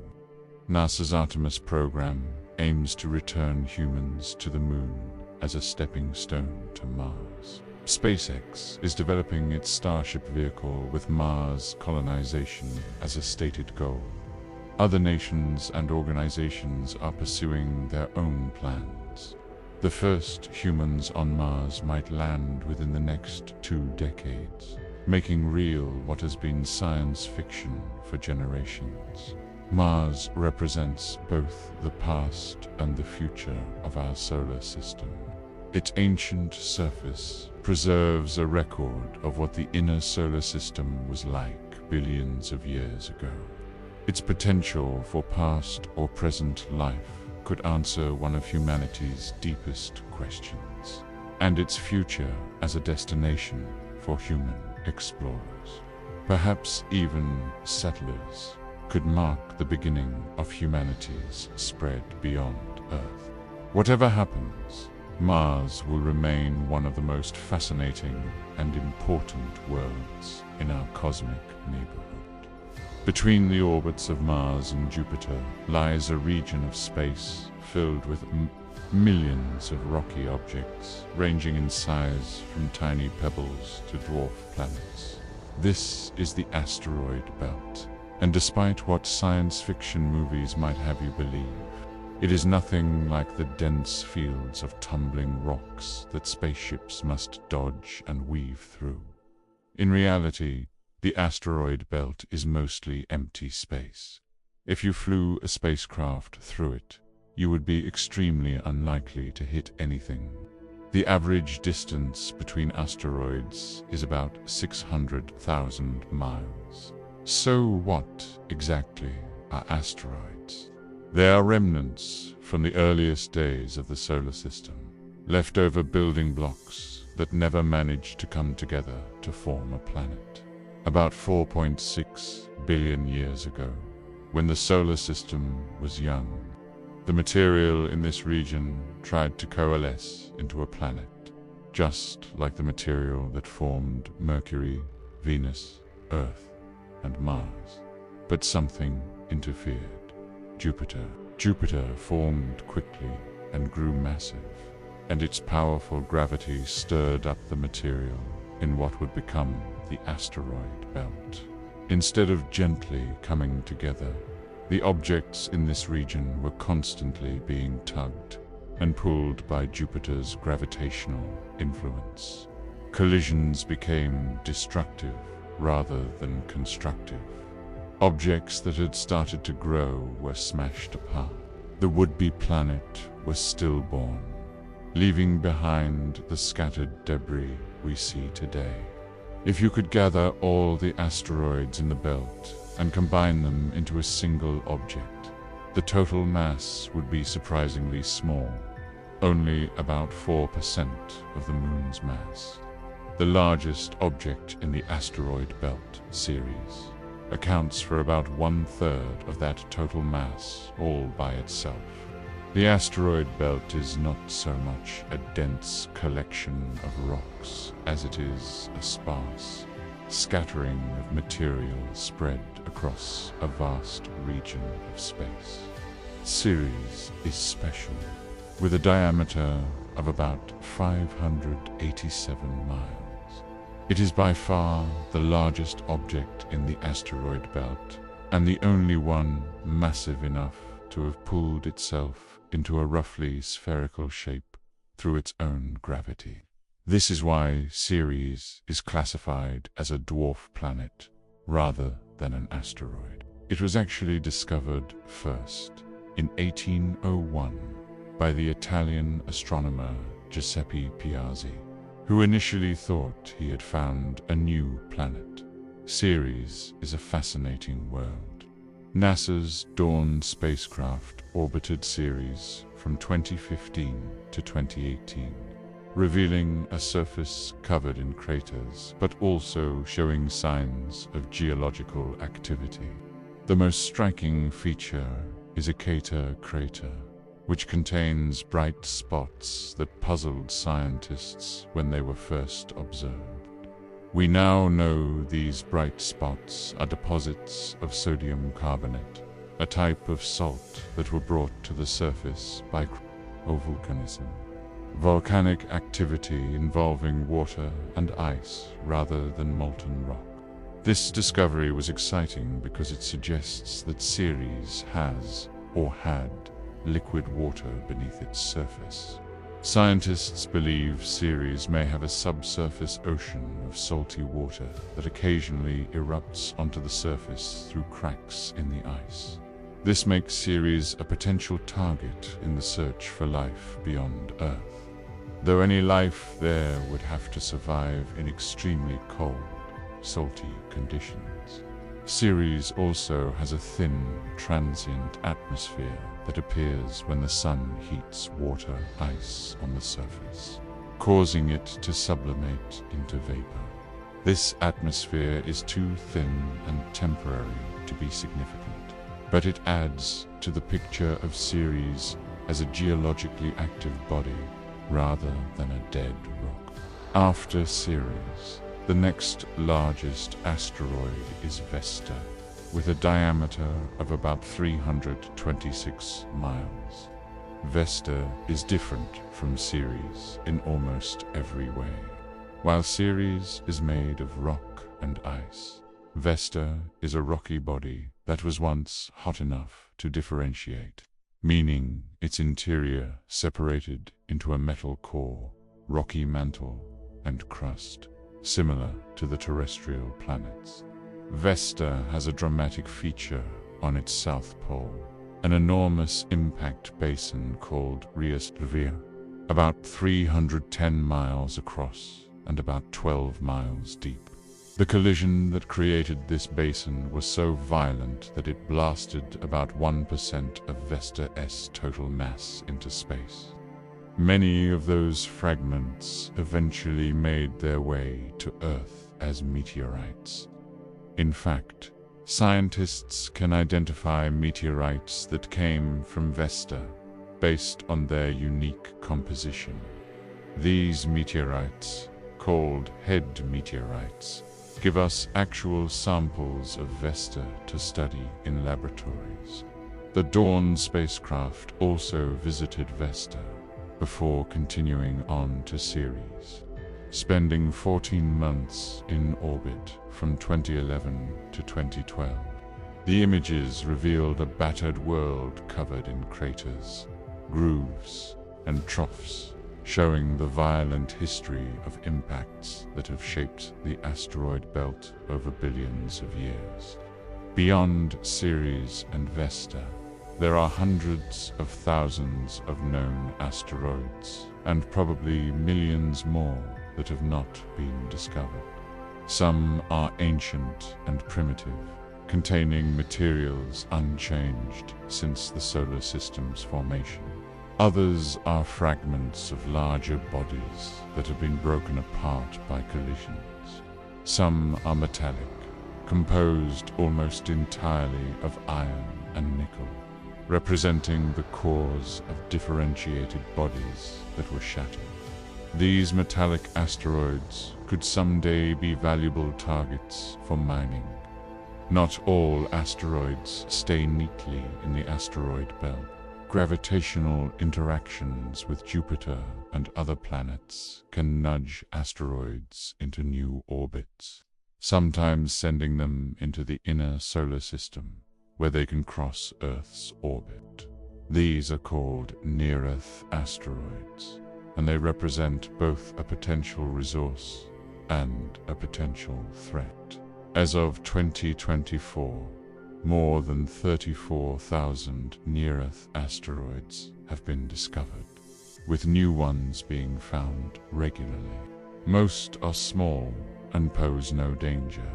Speaker 1: NASA's Artemis program aims to return humans to the Moon as a stepping stone to Mars. SpaceX is developing its Starship vehicle with Mars colonization as a stated goal. Other nations and organizations are pursuing their own plans. The first humans on Mars might land within the next 2 decades, making real what has been science fiction for generations. Mars represents both the past and the future of our solar system. Its ancient surface preserves a record of what the inner solar system was like billions of years ago. Its potential for past or present life could answer one of humanity's deepest questions, and its future as a destination for human explorers, perhaps even settlers, could mark the beginning of humanity's spread beyond Earth. Whatever happens, Mars will remain one of the most fascinating and important worlds in our cosmic neighborhood. Between the orbits of Mars and Jupiter lies a region of space filled with millions of rocky objects, ranging in size from tiny pebbles to dwarf planets. This is the asteroid belt, and despite what science fiction movies might have you believe, it is nothing like the dense fields of tumbling rocks that spaceships must dodge and weave through. In reality, the asteroid belt is mostly empty space. If you flew a spacecraft through it, you would be extremely unlikely to hit anything. The average distance between asteroids is about 600,000 miles. So what exactly are asteroids? They are remnants from the earliest days of the solar system, leftover building blocks that never managed to come together to form a planet. About 4.6 billion years ago, when the solar system was young, the material in this region tried to coalesce into a planet, just like the material that formed Mercury, Venus, Earth, and Mars. But something interfered. Jupiter formed quickly and grew massive, and its powerful gravity stirred up the material in what would become the asteroid belt. Instead of gently coming together, the objects in this region were constantly being tugged, and pulled by Jupiter's gravitational influence. Collisions became destructive rather than constructive. Objects that had started to grow were smashed apart. The would-be planet was stillborn, leaving behind the scattered debris we see today. If you could gather all the asteroids in the belt and combine them into a single object, the total mass would be surprisingly small, only about 4% of the Moon's mass. The largest object in the asteroid belt series accounts for about 1/3 of that total mass all by itself. The asteroid belt is not so much a dense collection of rocks as it is a sparse scattering of material spread across a vast region of space. Ceres is special, with a diameter of about 587 miles. It is by far the largest object in the asteroid belt, and the only one massive enough to have pulled itself into a roughly spherical shape through its own gravity. This is why Ceres is classified as a dwarf planet rather than an asteroid. It was actually discovered first in 1801 by the Italian astronomer Giuseppe Piazzi, who initially thought he had found a new planet. Ceres is a fascinating world. NASA's Dawn spacecraft orbited Ceres from 2015 to 2018, revealing a surface covered in craters, but also showing signs of geological activity. The most striking feature is a crater, which contains bright spots that puzzled scientists when they were first observed. We now know these bright spots are deposits of sodium carbonate, a type of salt that were brought to the surface by volcanism. Volcanic activity involving water and ice rather than molten rock. This discovery was exciting because it suggests that Ceres has, or had, liquid water beneath its surface. Scientists believe Ceres may have a subsurface ocean of salty water that occasionally erupts onto the surface through cracks in the ice. This makes Ceres a potential target in the search for life beyond Earth, though any life there would have to survive in extremely cold, salty conditions. Ceres also has a thin, transient atmosphere that appears when the sun heats water ice on the surface, causing it to sublimate into vapor. This atmosphere is too thin and temporary to be significant, but it adds to the picture of Ceres as a geologically active body rather than a dead rock. After Ceres, the next largest asteroid is Vesta, with a diameter of about 326 miles. Vesta is different from Ceres in almost every way. While Ceres is made of rock and ice, Vesta is a rocky body that was once hot enough to differentiate, meaning its interior separated into a metal core, rocky mantle, and crust, similar to the terrestrial planets. Vesta has a dramatic feature on its south pole, an enormous impact basin called Rheosphera, about 310 miles across and about 12 miles deep. The collision that created this basin was so violent that it blasted about 1% of Vesta's total mass into space. Many of those fragments eventually made their way to Earth as meteorites. In fact, scientists can identify meteorites that came from Vesta based on their unique composition. These meteorites, called head meteorites, give us actual samples of Vesta to study in laboratories. The Dawn spacecraft also visited Vesta before continuing on to Ceres, spending 14 months in orbit from 2011 to 2012. The images revealed a battered world covered in craters, grooves, and troughs, showing the violent history of impacts that have shaped the asteroid belt over billions of years. Beyond Ceres and Vesta, there are hundreds of thousands of known asteroids, and probably millions more that have not been discovered. Some are ancient and primitive, containing materials unchanged since the solar system's formation. Others are fragments of larger bodies that have been broken apart by collisions. Some are metallic, composed almost entirely of iron and nickel, representing the cores of differentiated bodies that were shattered. These metallic asteroids could someday be valuable targets for mining. Not all asteroids stay neatly in the asteroid belt. Gravitational interactions with Jupiter and other planets can nudge asteroids into new orbits, sometimes sending them into the inner solar system, where they can cross Earth's orbit. These are called near-Earth asteroids, and they represent both a potential resource and a potential threat. As of 2024, more than 34,000 near-Earth asteroids have been discovered, with new ones being found regularly. Most are small and pose no danger,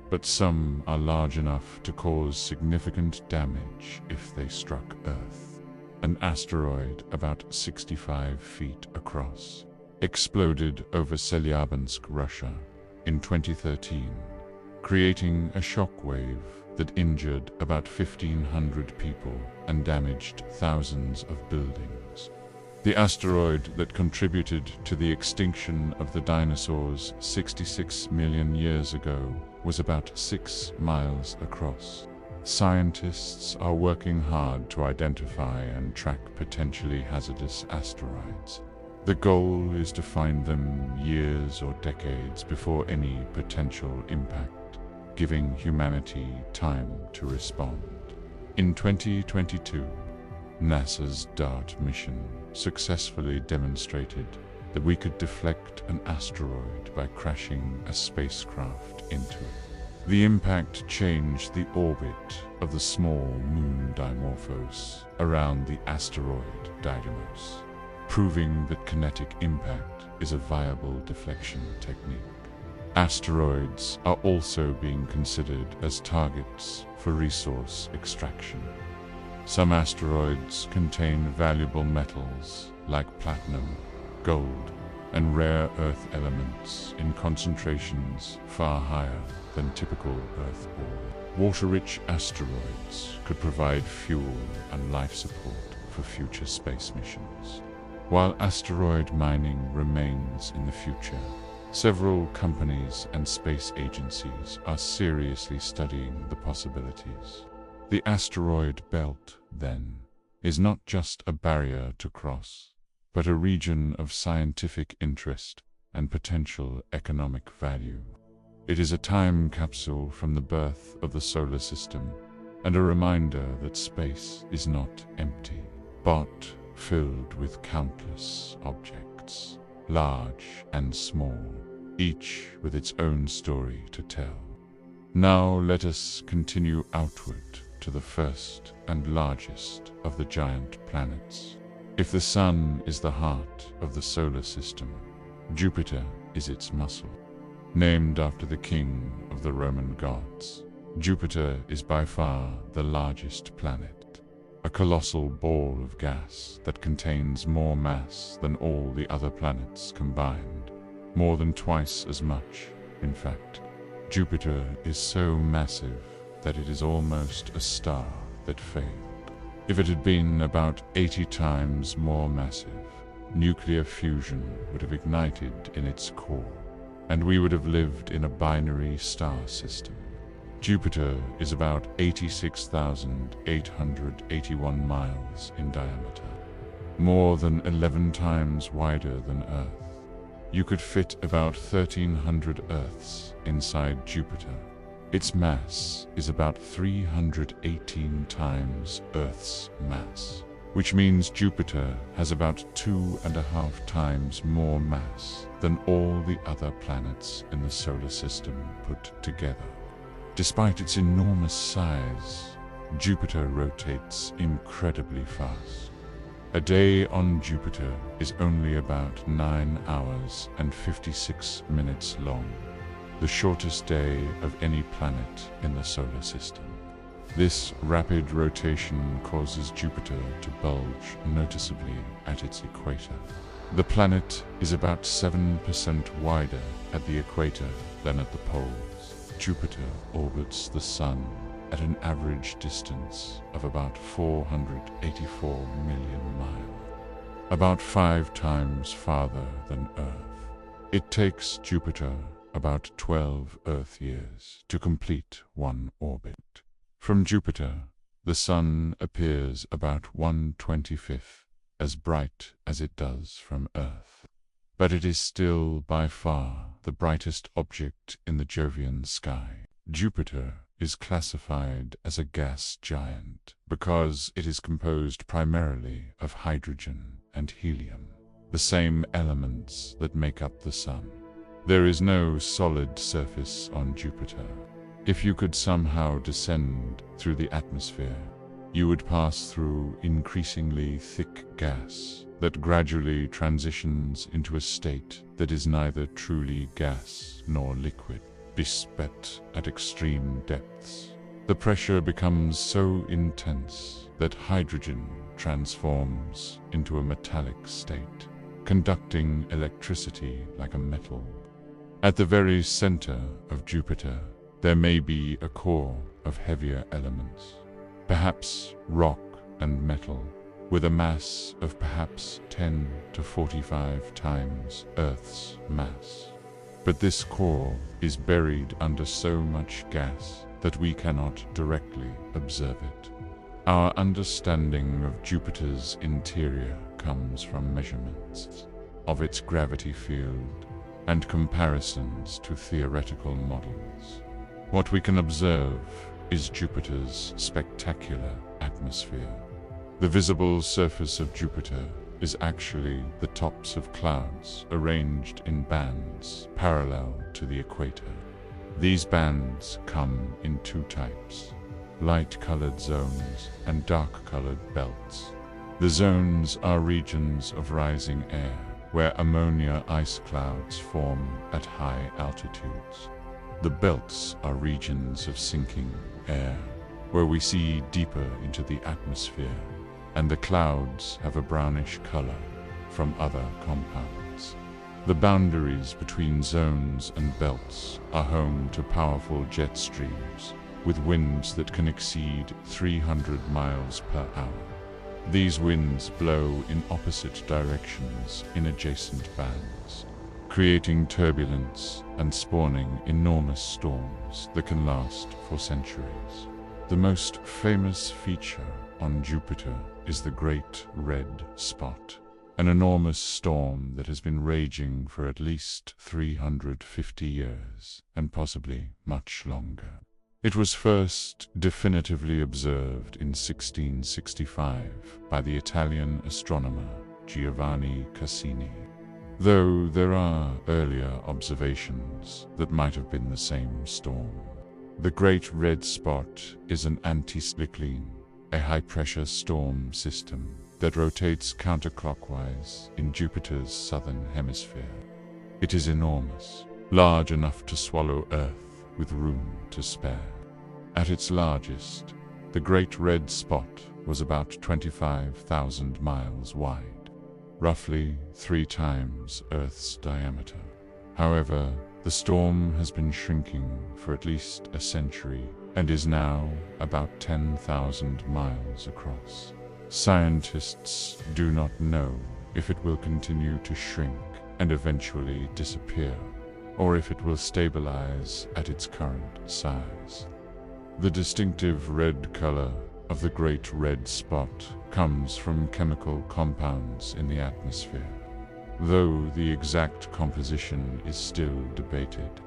Speaker 1: but some are large enough to cause significant damage if they struck Earth. An asteroid about 65 feet across exploded over Chelyabinsk, Russia, in 2013, creating a shockwave that injured about 1,500 people and damaged thousands of buildings. The asteroid that contributed to the extinction of the dinosaurs 66 million years ago was about 6 miles across. Scientists are working hard to identify and track potentially hazardous asteroids. The goal is to find them years or decades before any potential impact, giving humanity time to respond. In 2022, NASA's DART mission successfully demonstrated that we could deflect an asteroid by crashing a spacecraft into it. The impact changed the orbit of the small moon Dimorphos around the asteroid Didymos, proving that kinetic impact is a viable deflection technique. Asteroids are also being considered as targets for resource extraction. Some asteroids contain valuable metals like platinum, gold, and rare earth elements in concentrations far higher than typical Earth-borne. Water-rich asteroids could provide fuel and life support for future space missions. While asteroid mining remains in the future, several companies and space agencies are seriously studying the possibilities. The asteroid belt, then, is not just a barrier to cross, but a region of scientific interest and potential economic value. It is a time capsule from the birth of the solar system, and a reminder that space is not empty, but filled with countless objects, large and small, each with its own story to tell. Now let us continue outward to the first and largest of the giant planets. If the Sun is the heart of the solar system, Jupiter is its muscle. Named after the king of the Roman gods, Jupiter is by far the largest planet, a colossal ball of gas that contains more mass than all the other planets combined, more than twice as much, in fact. Jupiter is so massive that it is almost a star that failed. If it had been about 80 times more massive, nuclear fusion would have ignited in its core, and we would have lived in a binary star system. Jupiter is about 86,881 miles in diameter, more than 11 times wider than Earth. You could fit about 1,300 Earths inside Jupiter. Its mass is about 318 times Earth's mass. which means Jupiter has about 2.5 times more mass than all the other planets in the solar system put together. Despite its enormous size, Jupiter rotates incredibly fast. A day on Jupiter is only about 9 hours and 56 minutes long, the shortest day of any planet in the solar system. This rapid rotation causes Jupiter to bulge noticeably at its equator. The planet is about 7% wider at the equator than at the poles. Jupiter orbits the Sun at an average distance of about 484 million miles, about 5 times farther than Earth. It takes Jupiter about 12 Earth years to complete one orbit. From Jupiter, the Sun appears about 1/25 as bright as it does from Earth. But it is still by far the brightest object in the Jovian sky. Jupiter is classified as a gas giant because it is composed primarily of hydrogen and helium, the same elements that make up the Sun. There is no solid surface on Jupiter. If you could somehow descend through the atmosphere, you would pass through increasingly thick gas that gradually transitions into a state that is neither truly gas nor liquid. But at extreme depths, the pressure becomes so intense that hydrogen transforms into a metallic state, conducting electricity like a metal. At the very center of Jupiter, there may be a core of heavier elements, perhaps rock and metal, with a mass of perhaps 10 to 45 times Earth's mass. But this core is buried under so much gas that we cannot directly observe it. Our understanding of Jupiter's interior comes from measurements of its gravity field and comparisons to theoretical models. What we can observe is Jupiter's spectacular atmosphere. The visible surface of Jupiter is actually the tops of clouds arranged in bands parallel to the equator. These bands come in 2 types: light-colored zones and dark-colored belts. The zones are regions of rising air, where ammonia ice clouds form at high altitudes. The belts are regions of sinking air, where we see deeper into the atmosphere, and the clouds have a brownish color from other compounds. The boundaries between zones and belts are home to powerful jet streams, with winds that can exceed 300 miles per hour. These winds blow in opposite directions in adjacent bands, creating turbulence and spawning enormous storms that can last for centuries. The most famous feature on Jupiter is the Great Red Spot, an enormous storm that has been raging for at least 350 years, and possibly much longer. It was first definitively observed in 1665 by the Italian astronomer Giovanni Cassini, though there are earlier observations that might have been the same storm. The Great Red Spot is an anticyclone, a high-pressure storm system that rotates counterclockwise in Jupiter's southern hemisphere. It is enormous, large enough to swallow Earth with room to spare. At its largest, the Great Red Spot was about 25,000 miles wide, roughly 3 times Earth's diameter. However, the storm has been shrinking for at least a century and is now about 10,000 miles across. Scientists do not know if it will continue to shrink and eventually disappear, or if it will stabilize at its current size. The distinctive red color of the Great Red Spot comes from chemical compounds in the atmosphere. Though the exact composition is still debated,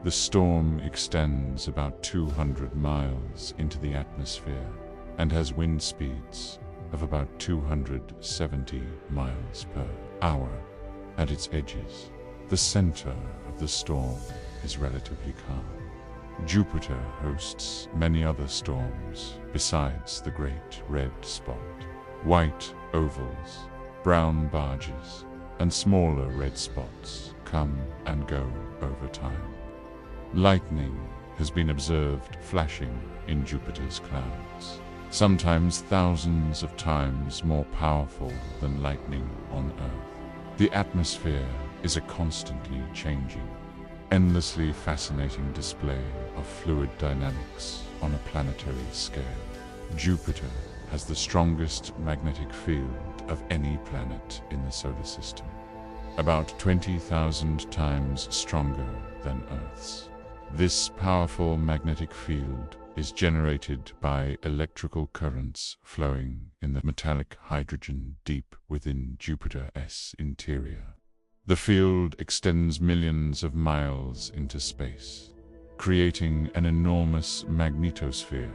Speaker 1: the storm extends about 200 miles into the atmosphere and has wind speeds of about 270 miles per hour. At its edges, the center of the storm is relatively calm. Jupiter hosts many other storms besides the Great Red Spot. White ovals, brown barges, and smaller red spots come and go over time. Lightning has been observed flashing in Jupiter's clouds, sometimes thousands of times more powerful than lightning on Earth. The atmosphere is a constantly changing, endlessly fascinating display of fluid dynamics on a planetary scale. Jupiter has the strongest magnetic field of any planet in the solar system, about 20,000 times stronger than Earth's. This powerful magnetic field is generated by electrical currents flowing in the metallic hydrogen deep within Jupiter's interior. The field extends millions of miles into space, creating an enormous magnetosphere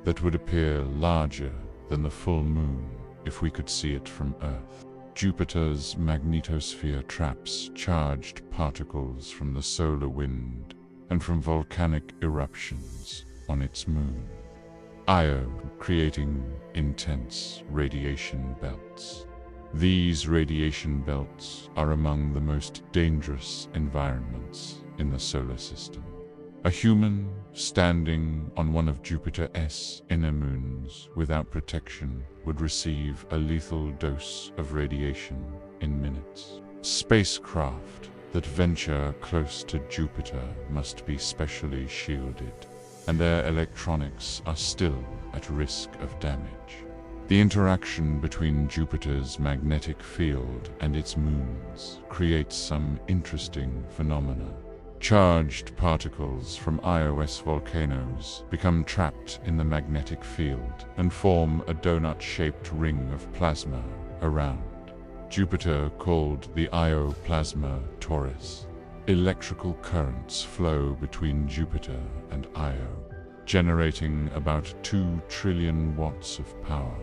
Speaker 1: that would appear larger than the full moon if we could see it from Earth. Jupiter's magnetosphere traps charged particles from the solar wind and from volcanic eruptions on its moon, Io, creating intense radiation belts. These radiation belts are among the most dangerous environments in the solar system. A human standing on one of Jupiter's inner moons without protection would receive a lethal dose of radiation in minutes. Spacecraft that venture close to Jupiter must be specially shielded, and their electronics are still at risk of damage. The interaction between Jupiter's magnetic field and its moons creates some interesting phenomena. Charged particles from Io's volcanoes become trapped in the magnetic field and form a donut-shaped ring of plasma around Jupiter, called the Io plasma torus. Electrical currents flow between Jupiter and Io, generating about 2 trillion watts of power.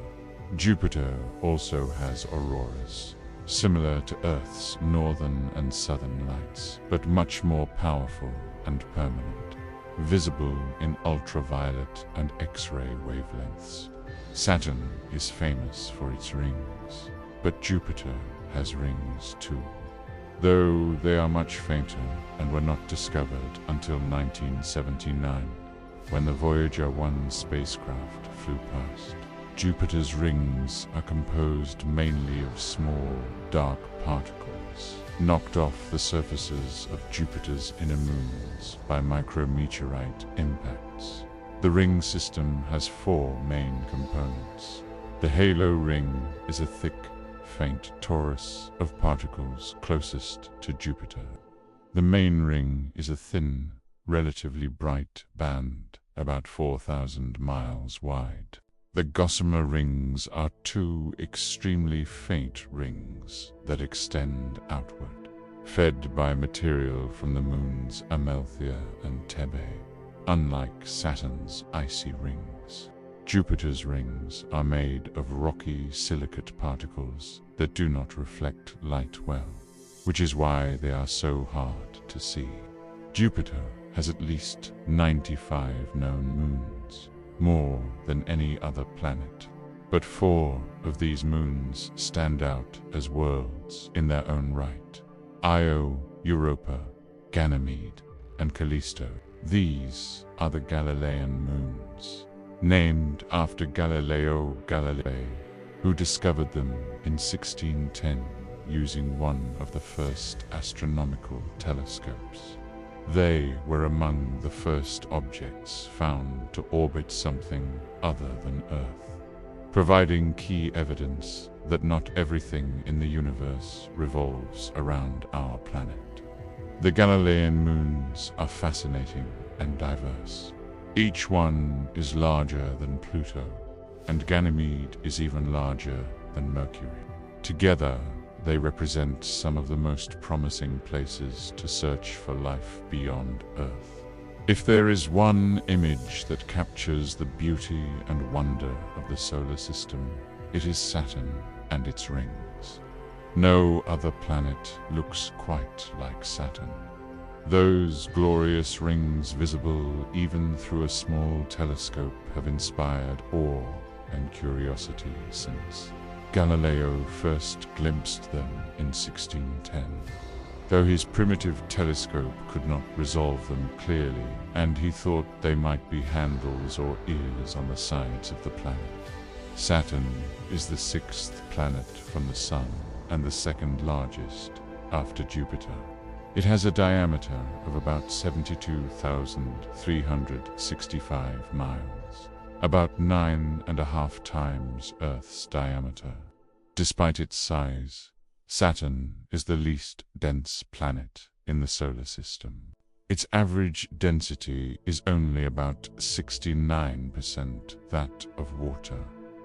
Speaker 1: Jupiter also has auroras, similar to Earth's northern and southern lights, but much more powerful and permanent, visible in ultraviolet and X-ray wavelengths. Saturn is famous for its rings, but Jupiter has rings too, though they are much fainter and were not discovered until 1979, when the Voyager 1 spacecraft flew past. Jupiter's rings are composed mainly of small, dark particles knocked off the surfaces of Jupiter's inner moons by micrometeorite impacts. The ring system has 4 main components. The halo ring is a thick, faint torus of particles closest to Jupiter. The main ring is a thin, relatively bright band, about 4,000 miles wide. The gossamer rings are 2 extremely faint rings that extend outward, fed by material from the moons Amalthea and Thebe. Unlike Saturn's icy rings, Jupiter's rings are made of rocky silicate particles that do not reflect light well, which is why they are so hard to see. Jupiter has at least 95 known moons, more than any other planet. But 4 of these moons stand out as worlds in their own right: Io, Europa, Ganymede, and Callisto. These are the Galilean moons, named after Galileo Galilei, who discovered them in 1610 using one of the first astronomical telescopes. They were among the first objects found to orbit something other than Earth, providing key evidence that not everything in the universe revolves around our planet. The Galilean moons are fascinating and diverse. Each one is larger than Pluto, and Ganymede is even larger than Mercury. Together, they represent some of the most promising places to search for life beyond Earth. If there is one image that captures the beauty and wonder of the solar system, it is Saturn and its rings. No other planet looks quite like Saturn. Those glorious rings, visible even through a small telescope, have inspired awe and curiosity since Galileo first glimpsed them in 1610. Though his primitive telescope could not resolve them clearly, and he thought they might be handles or ears on the sides of the planet. Saturn is the sixth planet from the Sun and the second largest after Jupiter. It has a diameter of about 72,365 miles, about 9.5 times Earth's diameter. Despite its size, Saturn is the least dense planet in the solar system. Its average density is only about 69% that of water,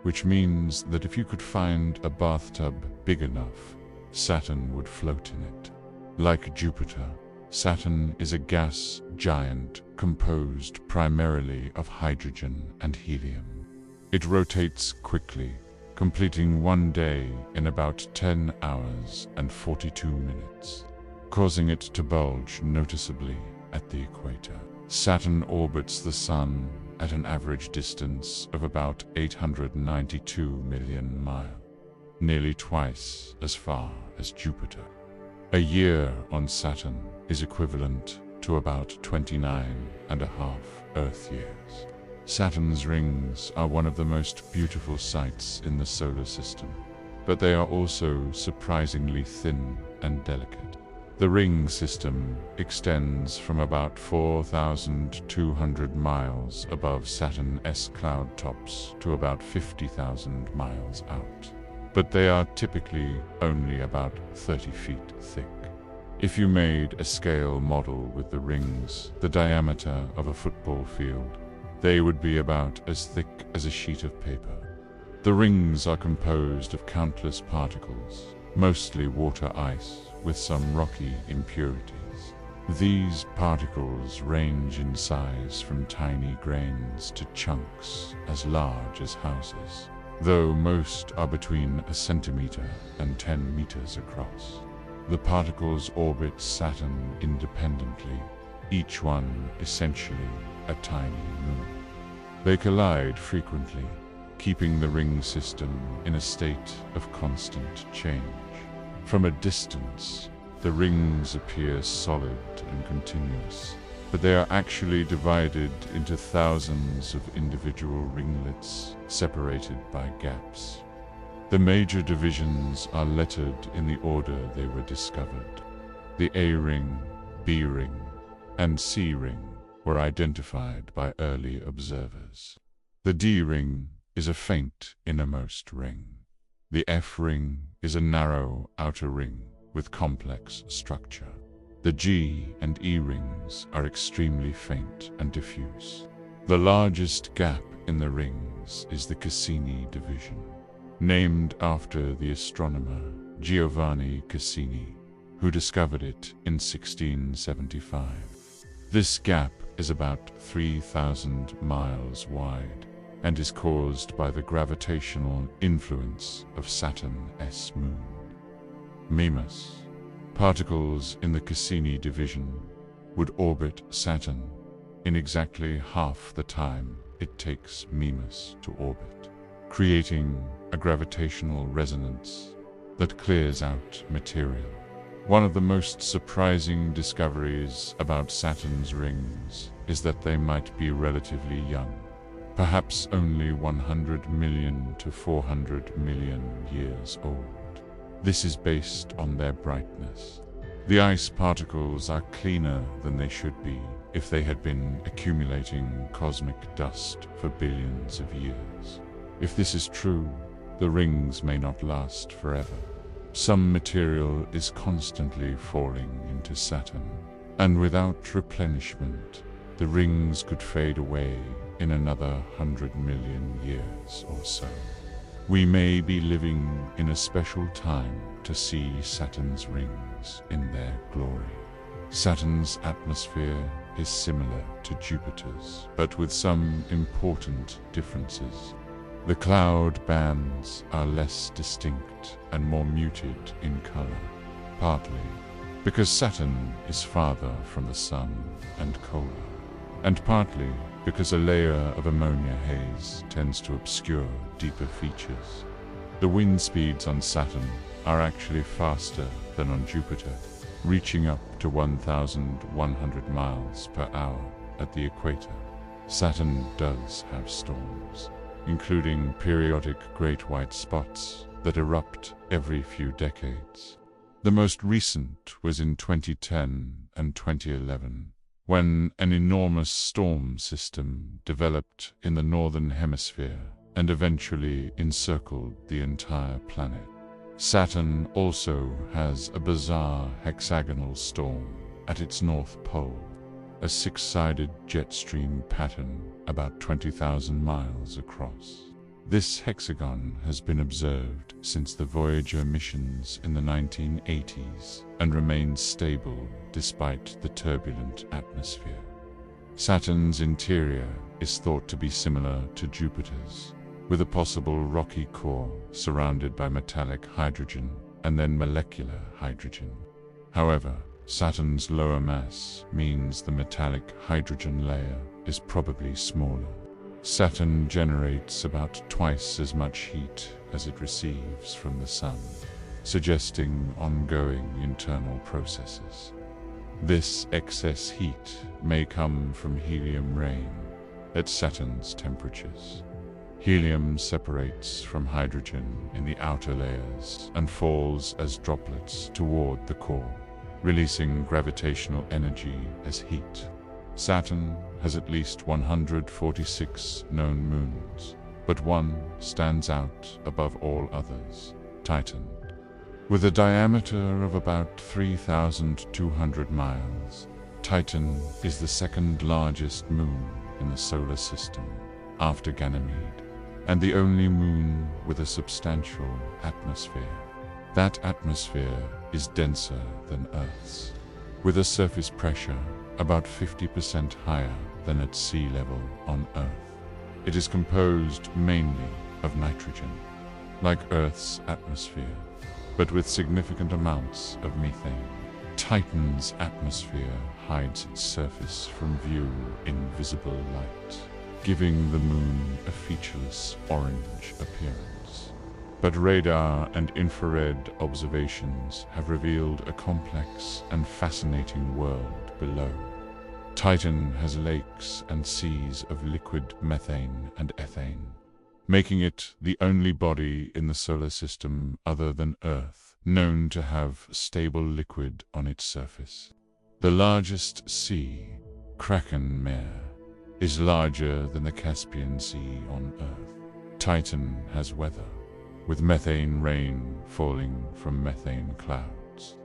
Speaker 1: which means that if you could find a bathtub big enough, Saturn would float in it. Like Jupiter, Saturn is a gas giant composed primarily of hydrogen and helium. It rotates quickly, completing one day in about 10 hours and 42 minutes, causing it to bulge noticeably at the equator. Saturn orbits the Sun at an average distance of about 892 million miles, nearly twice as far as Jupiter. A year on Saturn is equivalent to about 29.5 Earth years. Saturn's rings are one of the most beautiful sights in the solar system, but they are also surprisingly thin and delicate. The ring system extends from about 4,200 miles above Saturn's cloud tops to about 50,000 miles out, but they are typically only about 30 feet thick. If you made a scale model with the rings the diameter of a football field, they would be about as thick as a sheet of paper. The rings are composed of countless particles, mostly water ice with some rocky impurities. These particles range in size from tiny grains to chunks as large as houses, though most are between a centimeter and 10 meters across. The particles orbit Saturn independently, each one essentially a tiny moon. They collide frequently, keeping the ring system in a state of constant change. From a distance, the rings appear solid and continuous, but they are actually divided into thousands of individual ringlets separated by gaps. The major divisions are lettered in the order they were discovered. The A ring, B ring, and C ring were identified by early observers. The D ring is a faint innermost ring. The F ring is a narrow outer ring with complex structure. The G and E rings are extremely faint and diffuse. The largest gap in the rings is the Cassini division, named after the astronomer Giovanni Cassini, who discovered it in 1675. This gap is about 3,000 miles wide and is caused by the gravitational influence of Saturn's moon. Mimas. Particles in the Cassini division would orbit Saturn in exactly half the time it takes Mimas to orbit, creating a gravitational resonance that clears out material. One of the most surprising discoveries about Saturn's rings is that they might be relatively young, perhaps only 100 million to 400 million years old. This is based on their brightness. The ice particles are cleaner than they should be if they had been accumulating cosmic dust for billions of years. If this is true, the rings may not last forever. Some material is constantly falling into Saturn, and without replenishment, the rings could fade away in another 100 million years or so. We may be living in a special time to see Saturn's rings in their glory. Saturn's atmosphere is similar to Jupiter's, but with some important differences. The cloud bands are less distinct and more muted in color, partly because Saturn is farther from the Sun and colder, and partly because a layer of ammonia haze tends to obscure deeper features. The wind speeds on Saturn are actually faster than on Jupiter, reaching up to 1,100 miles per hour at the equator. Saturn does have storms, including periodic great white spots that erupt every few decades. The most recent was in 2010 and 2011, when an enormous storm system developed in the northern hemisphere and eventually encircled the entire planet. Saturn also has a bizarre hexagonal storm at its north pole, a six-sided jet stream pattern about 20,000 miles across. This hexagon has been observed since the Voyager missions in the 1980s and remains stable despite the turbulent atmosphere. Saturn's interior is thought to be similar to Jupiter's, with a possible rocky core surrounded by metallic hydrogen and then molecular hydrogen. However, Saturn's lower mass means the metallic hydrogen layer is probably smaller. Saturn generates about twice as much heat as it receives from the Sun, suggesting ongoing internal processes. This excess heat may come from helium rain at Saturn's temperatures. Helium separates from hydrogen in the outer layers and falls as droplets toward the core, releasing gravitational energy as heat. Saturn has at least 146 known moons, but one stands out above all others, Titan. With a diameter of about 3,200 miles, Titan is the second largest moon in the solar system, after Ganymede, and the only moon with a substantial atmosphere. That atmosphere is denser than Earth's, with a surface pressure about 50% higher than at sea level on Earth. It is composed mainly of nitrogen, like Earth's atmosphere, but with significant amounts of methane. Titan's atmosphere hides its surface from view in visible light, giving the moon a featureless orange appearance. But radar and infrared observations have revealed a complex and fascinating world below. Titan has lakes and seas of liquid methane and ethane, making it the only body in the solar system other than Earth known to have stable liquid on its surface. The largest sea, Kraken Mare, is larger than the Caspian Sea on Earth. Titan has weather, with methane rain falling from methane clouds.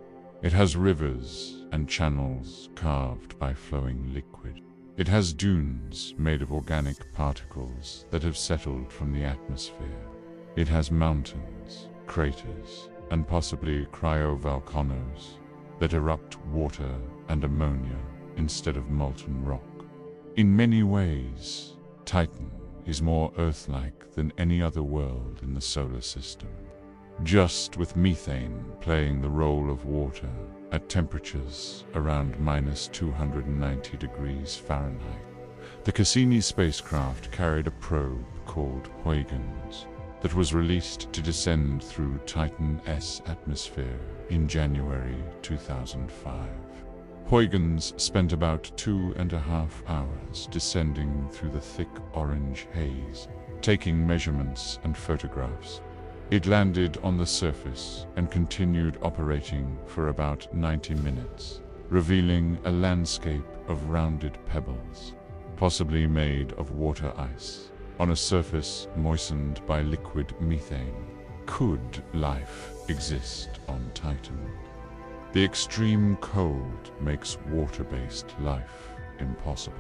Speaker 1: It has rivers and channels carved by flowing liquid. It has dunes made of organic particles that have settled from the atmosphere. It has mountains, craters, and possibly cryovolcanoes that erupt water and ammonia instead of molten rock. In many ways, Titan is more Earth-like than any other world in the solar system, just with methane playing the role of water at temperatures around -290 degrees Fahrenheit. The Cassini spacecraft carried a probe called Huygens that was released to descend through Titan's atmosphere in January 2005. Huygens spent about 2.5 hours descending through the thick orange haze, taking measurements and photographs. It landed on the surface and continued operating for about 90 minutes, revealing a landscape of rounded pebbles, possibly made of water ice, on a surface moistened by liquid methane. Could life exist on Titan? The extreme cold makes water-based life impossible.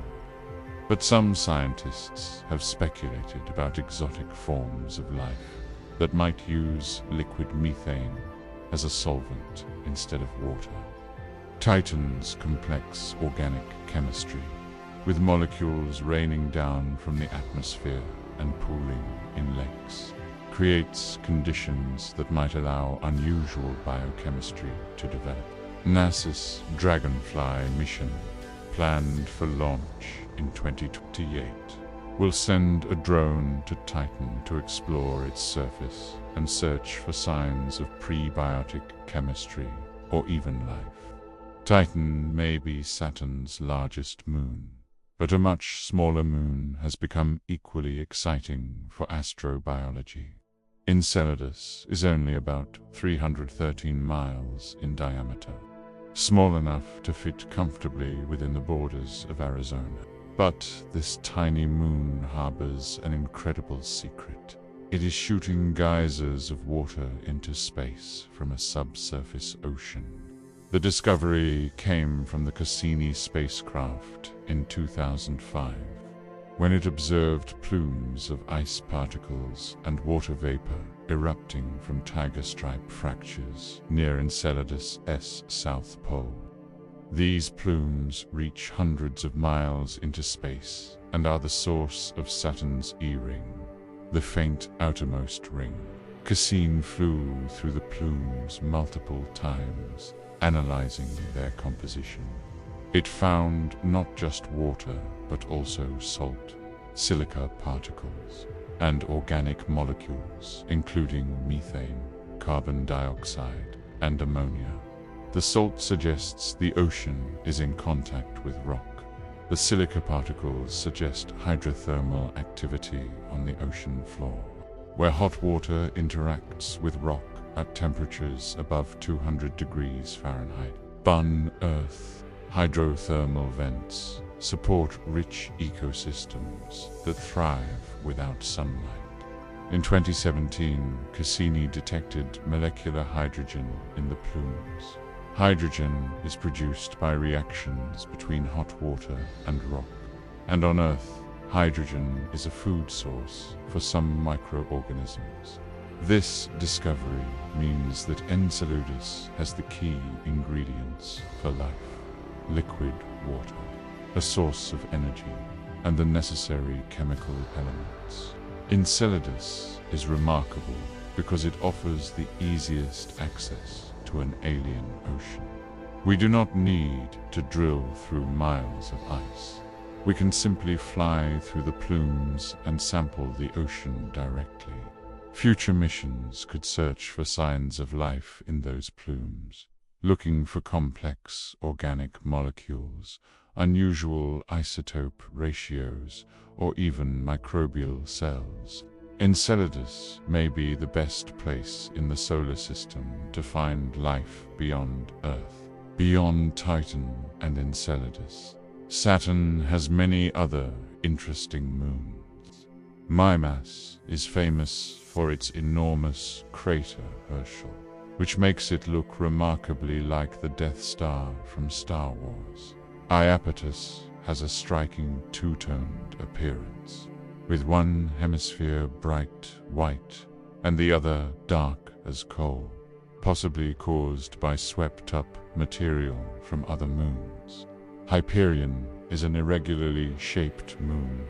Speaker 1: But some scientists have speculated about exotic forms of life that might use liquid methane as a solvent instead of water. Titan's complex organic chemistry, with molecules raining down from the atmosphere and pooling in lakes, creates conditions that might allow unusual biochemistry to develop. NASA's Dragonfly mission, planned for launch in 2028, will send a drone to Titan to explore its surface and search for signs of prebiotic chemistry or even life. Titan may be Saturn's largest moon, but a much smaller moon has become equally exciting for astrobiology. Enceladus is only about 313 miles in diameter, small enough to fit comfortably within the borders of Arizona. But this tiny moon harbors an incredible secret. It is shooting geysers of water into space from a subsurface ocean. The discovery came from the Cassini spacecraft in 2005, when it observed plumes of ice particles and water vapor erupting from tiger stripe fractures near Enceladus' south pole. These plumes reach hundreds of miles into space and are the source of Saturn's E-ring, the faint outermost ring. Cassini flew through the plumes multiple times, analyzing their composition. It found not just water, but also salt, silica particles, and organic molecules, including methane, carbon dioxide, and ammonia. The salt suggests the ocean is in contact with rock. The silica particles suggest hydrothermal activity on the ocean floor, where hot water interacts with rock at temperatures above 200 degrees Fahrenheit. Earth hydrothermal vents support rich ecosystems that thrive without sunlight. In 2017, Cassini detected molecular hydrogen in the plumes. Hydrogen is produced by reactions between hot water and rock, and on Earth, hydrogen is a food source for some microorganisms. This discovery means that Enceladus has the key ingredients for life: liquid water, a source of energy, and the necessary chemical elements. Enceladus is remarkable because it offers the easiest access to an alien ocean. We do not need to drill through miles of ice. We can simply fly through the plumes and sample the ocean directly. Future missions could search for signs of life in those plumes, looking for complex organic molecules, unusual isotope ratios, or even microbial cells. Enceladus may be the best place in the solar system to find life beyond Earth, beyond Titan and Enceladus. Saturn has many other interesting moons. Mimas is famous for its enormous crater Herschel, which makes it look remarkably like the Death Star from Star Wars. Iapetus has a striking two-toned appearance, with one hemisphere bright white and the other dark as coal, possibly caused by swept-up material from other moons. Hyperion is an irregularly shaped moon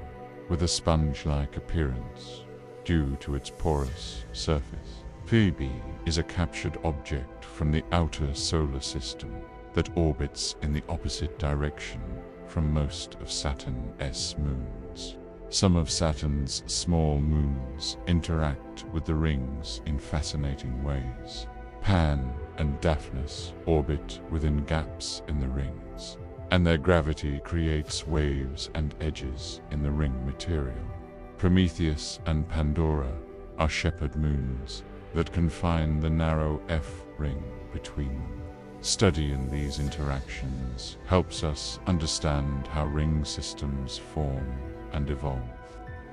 Speaker 1: with a sponge-like appearance due to its porous surface. Phoebe is a captured object from the outer solar system that orbits in the opposite direction from most of Saturn's moons. Some of Saturn's small moons interact with the rings in fascinating ways. Pan and Daphnis orbit within gaps in the rings, and their gravity creates waves and edges in the ring material. Prometheus and Pandora are shepherd moons that confine the narrow F-ring between them. Studying these interactions helps us understand how ring systems form and evolve.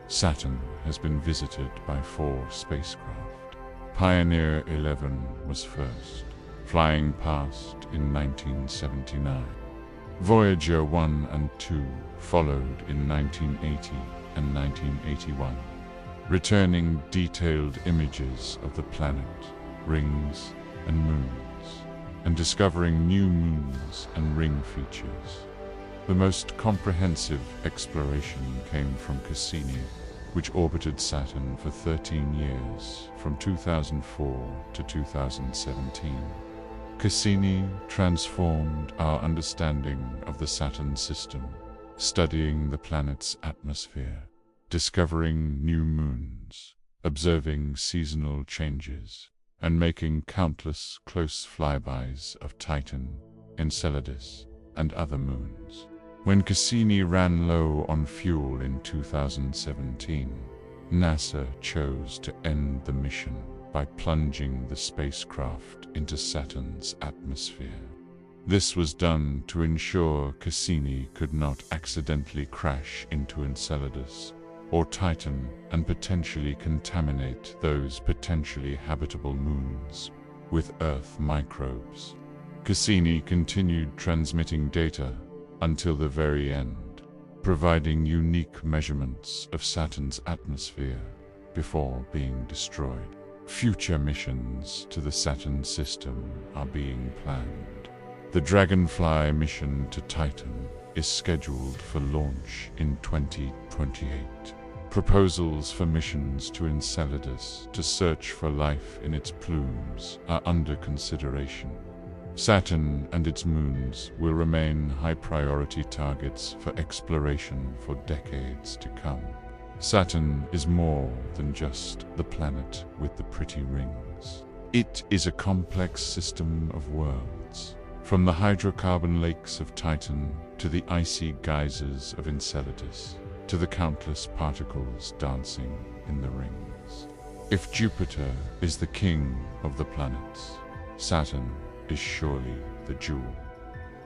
Speaker 1: Saturn has been visited by 4 spacecraft. Pioneer 11 was first, flying past in 1979. Voyager 1 and 2 followed in 1980 and 1981, returning detailed images of the planet, rings, and moons, and discovering new moons and ring features. The most comprehensive exploration came from Cassini, which orbited Saturn for 13 years, from 2004 to 2017. Cassini transformed our understanding of the Saturn system, studying the planet's atmosphere, discovering new moons, observing seasonal changes, and making countless close flybys of Titan, Enceladus, and other moons. When Cassini ran low on fuel in 2017, NASA chose to end the mission by plunging the spacecraft into Saturn's atmosphere. This was done to ensure Cassini could not accidentally crash into Enceladus or Titan and potentially contaminate those potentially habitable moons with Earth microbes. Cassini continued transmitting data until the very end, providing unique measurements of Saturn's atmosphere before being destroyed. Future missions to the Saturn system are being planned. The Dragonfly mission to Titan is scheduled for launch in 2028. Proposals for missions to Enceladus to search for life in its plumes are under consideration. Saturn and its moons will remain high-priority targets for exploration for decades to come. Saturn is more than just the planet with the pretty rings. It is a complex system of worlds, from the hydrocarbon lakes of Titan to the icy geysers of Enceladus, to the countless particles dancing in the rings. If Jupiter is the king of the planets, Saturn is surely the jewel.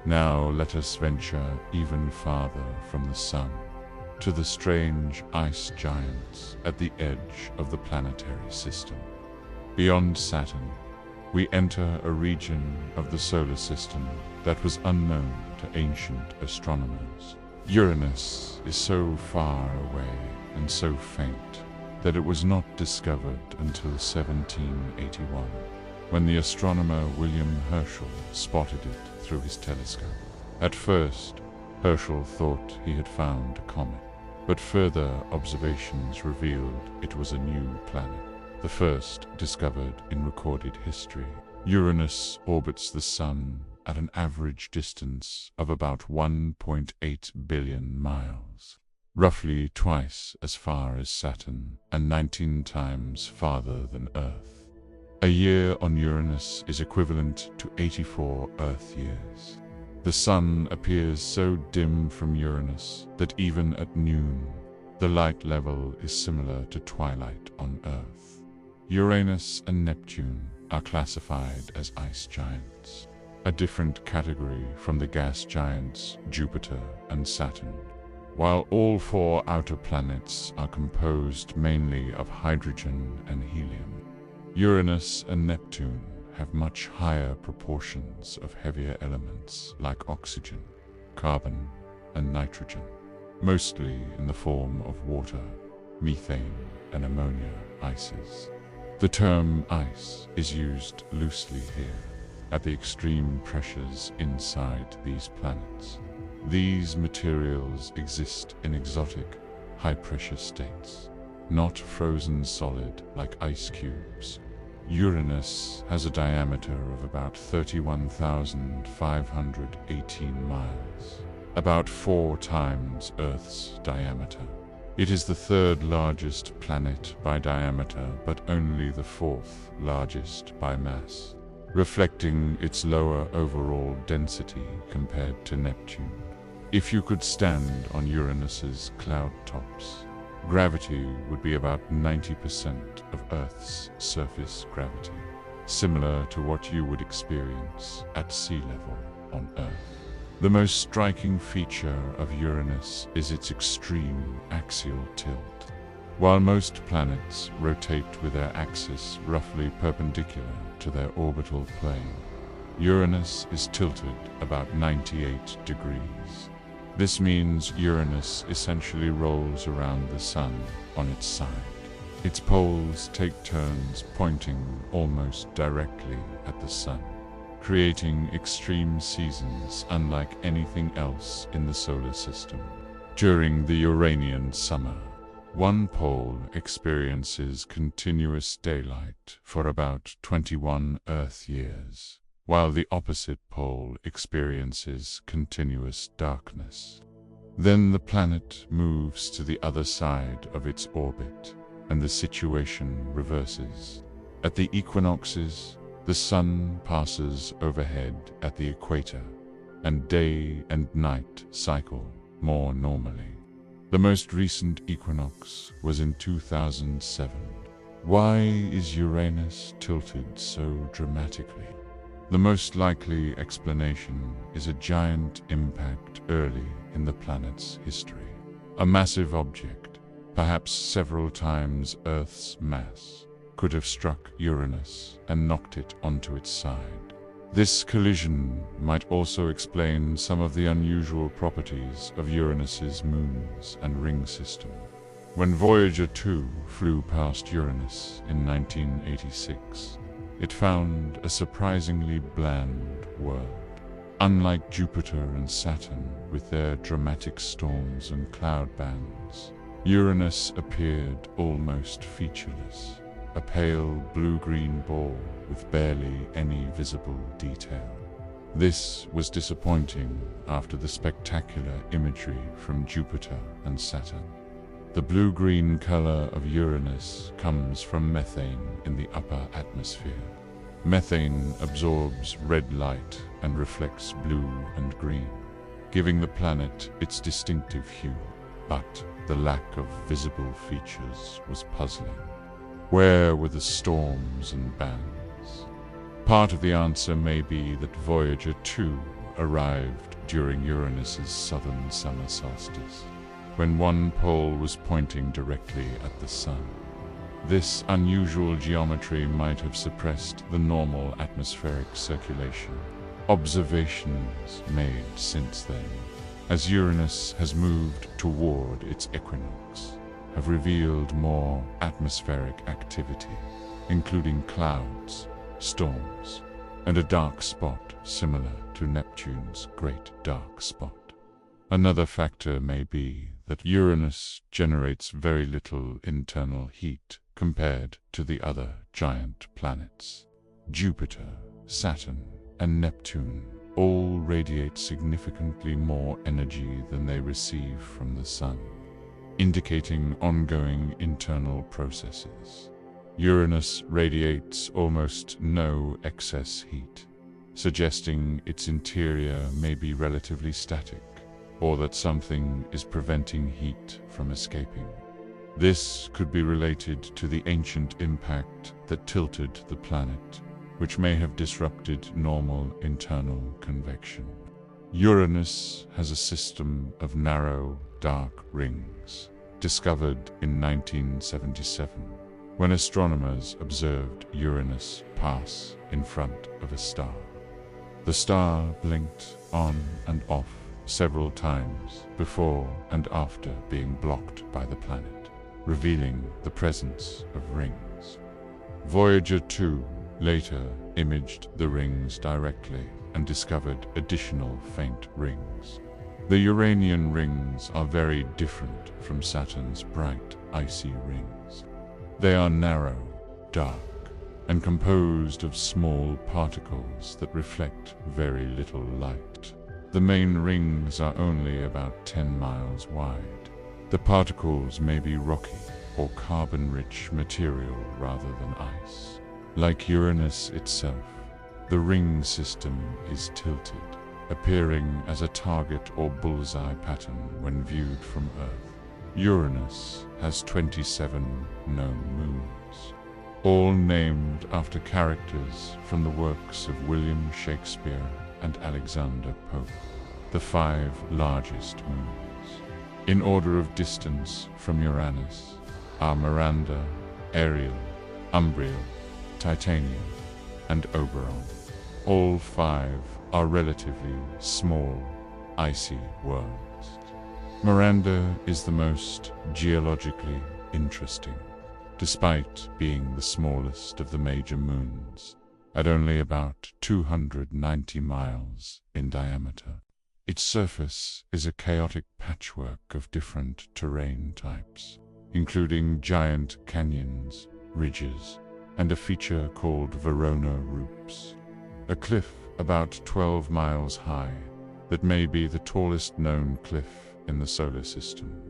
Speaker 1: Now let us venture even farther from the Sun, to the strange ice giants at the edge of the planetary system. Beyond Saturn, we enter a region of the solar system that was unknown to ancient astronomers. Uranus is so far away and so faint that it was not discovered until 1781, when the astronomer William Herschel spotted it through his telescope. At first, Herschel thought he had found a comet, but further observations revealed it was a new planet, the first discovered in recorded history. Uranus orbits the Sun at an average distance of about 1.8 billion miles, roughly twice as far as Saturn and 19 times farther than Earth. A year on Uranus is equivalent to 84 Earth years. The Sun appears so dim from Uranus that even at noon, the light level is similar to twilight on Earth. Uranus and Neptune are classified as ice giants, a different category from the gas giants Jupiter and Saturn. While all four outer planets are composed mainly of hydrogen and helium, Uranus and Neptune have much higher proportions of heavier elements like oxygen, carbon, and nitrogen, mostly in the form of water, methane, and ammonia ices. The term ice is used loosely here, at the extreme pressures inside these planets. These materials exist in exotic, high-pressure states, not frozen solid like ice cubes. Uranus has a diameter of about 31,518 miles, about 4 times Earth's diameter. It is the third largest planet by diameter, but only the fourth largest by mass, reflecting its lower overall density compared to Neptune. If you could stand on Uranus's cloud tops, gravity would be about 90% of Earth's surface gravity, similar to what you would experience at sea level on Earth. The most striking feature of Uranus is its extreme axial tilt. While most planets rotate with their axis roughly perpendicular to their orbital plane, Uranus is tilted about 98 degrees. This means Uranus essentially rolls around the Sun on its side. Its poles take turns pointing almost directly at the Sun, creating extreme seasons unlike anything else in the solar system. During the Uranian summer, One pole experiences continuous daylight for about 21 Earth years, while the opposite pole experiences continuous darkness. Then the planet moves to the other side of its orbit, and the situation reverses. At the equinoxes, the sun passes overhead at the equator, and day and night cycle more normally. The most recent equinox was in 2007. Why is Uranus tilted so dramatically? The most likely explanation is a giant impact early in the planet's history. A massive object, perhaps several times Earth's mass, could have struck Uranus and knocked it onto its side. This collision might also explain some of the unusual properties of Uranus's moons and ring system. When Voyager 2 flew past Uranus in 1986, it found a surprisingly bland world. Unlike Jupiter and Saturn with their dramatic storms and cloud bands, Uranus appeared almost featureless. A pale blue-green ball with barely any visible detail. This was disappointing after the spectacular imagery from Jupiter and Saturn. The blue-green color of Uranus comes from methane in the upper atmosphere. Methane absorbs red light and reflects blue and green, giving the planet its distinctive hue. But the lack of visible features was puzzling. Where were the storms and bands? Part of the answer may be that Voyager 2 arrived during Uranus's southern summer solstice, when one pole was pointing directly at the sun. This unusual geometry might have suppressed the normal atmospheric circulation. Observations made since then, as Uranus has moved toward its equinox, have revealed more atmospheric activity, including clouds, storms, and a dark spot similar to Neptune's Great Dark Spot. Another factor may be that Uranus generates very little internal heat compared to the other giant planets. Jupiter, Saturn, and Neptune all radiate significantly more energy than they receive from the Sun, indicating ongoing internal processes. Uranus radiates almost no excess heat, suggesting its interior may be relatively static, or that something is preventing heat from escaping. This could be related to the ancient impact that tilted the planet, which may have disrupted normal internal convection. Uranus has a system of narrow, dark rings, discovered in 1977, when astronomers observed Uranus pass in front of a star. The star blinked on and off several times before and after being blocked by the planet, revealing the presence of rings. Voyager 2 later imaged the rings directly and discovered additional faint rings. The Uranian rings are very different from Saturn's bright, icy rings. They are narrow, dark, and composed of small particles that reflect very little light. The main rings are only about 10 miles wide. The particles may be rocky or carbon-rich material rather than ice. Like Uranus itself, the ring system is tilted, appearing as a target or bullseye pattern when viewed from Earth. Uranus has 27 known moons, all named after characters from the works of William Shakespeare and Alexander Pope, the 5 largest moons. In order of distance from Uranus are Miranda, Ariel, Umbriel, Titanium, and Oberon. All 5 are relatively small, icy worlds. Miranda is the most geologically interesting, despite being the smallest of the major moons, at only about 290 miles in diameter. Its surface is a chaotic patchwork of different terrain types. including giant canyons, ridges, and a feature called Verona Roops, a cliff about 12 miles high that may be the tallest known cliff in the solar system.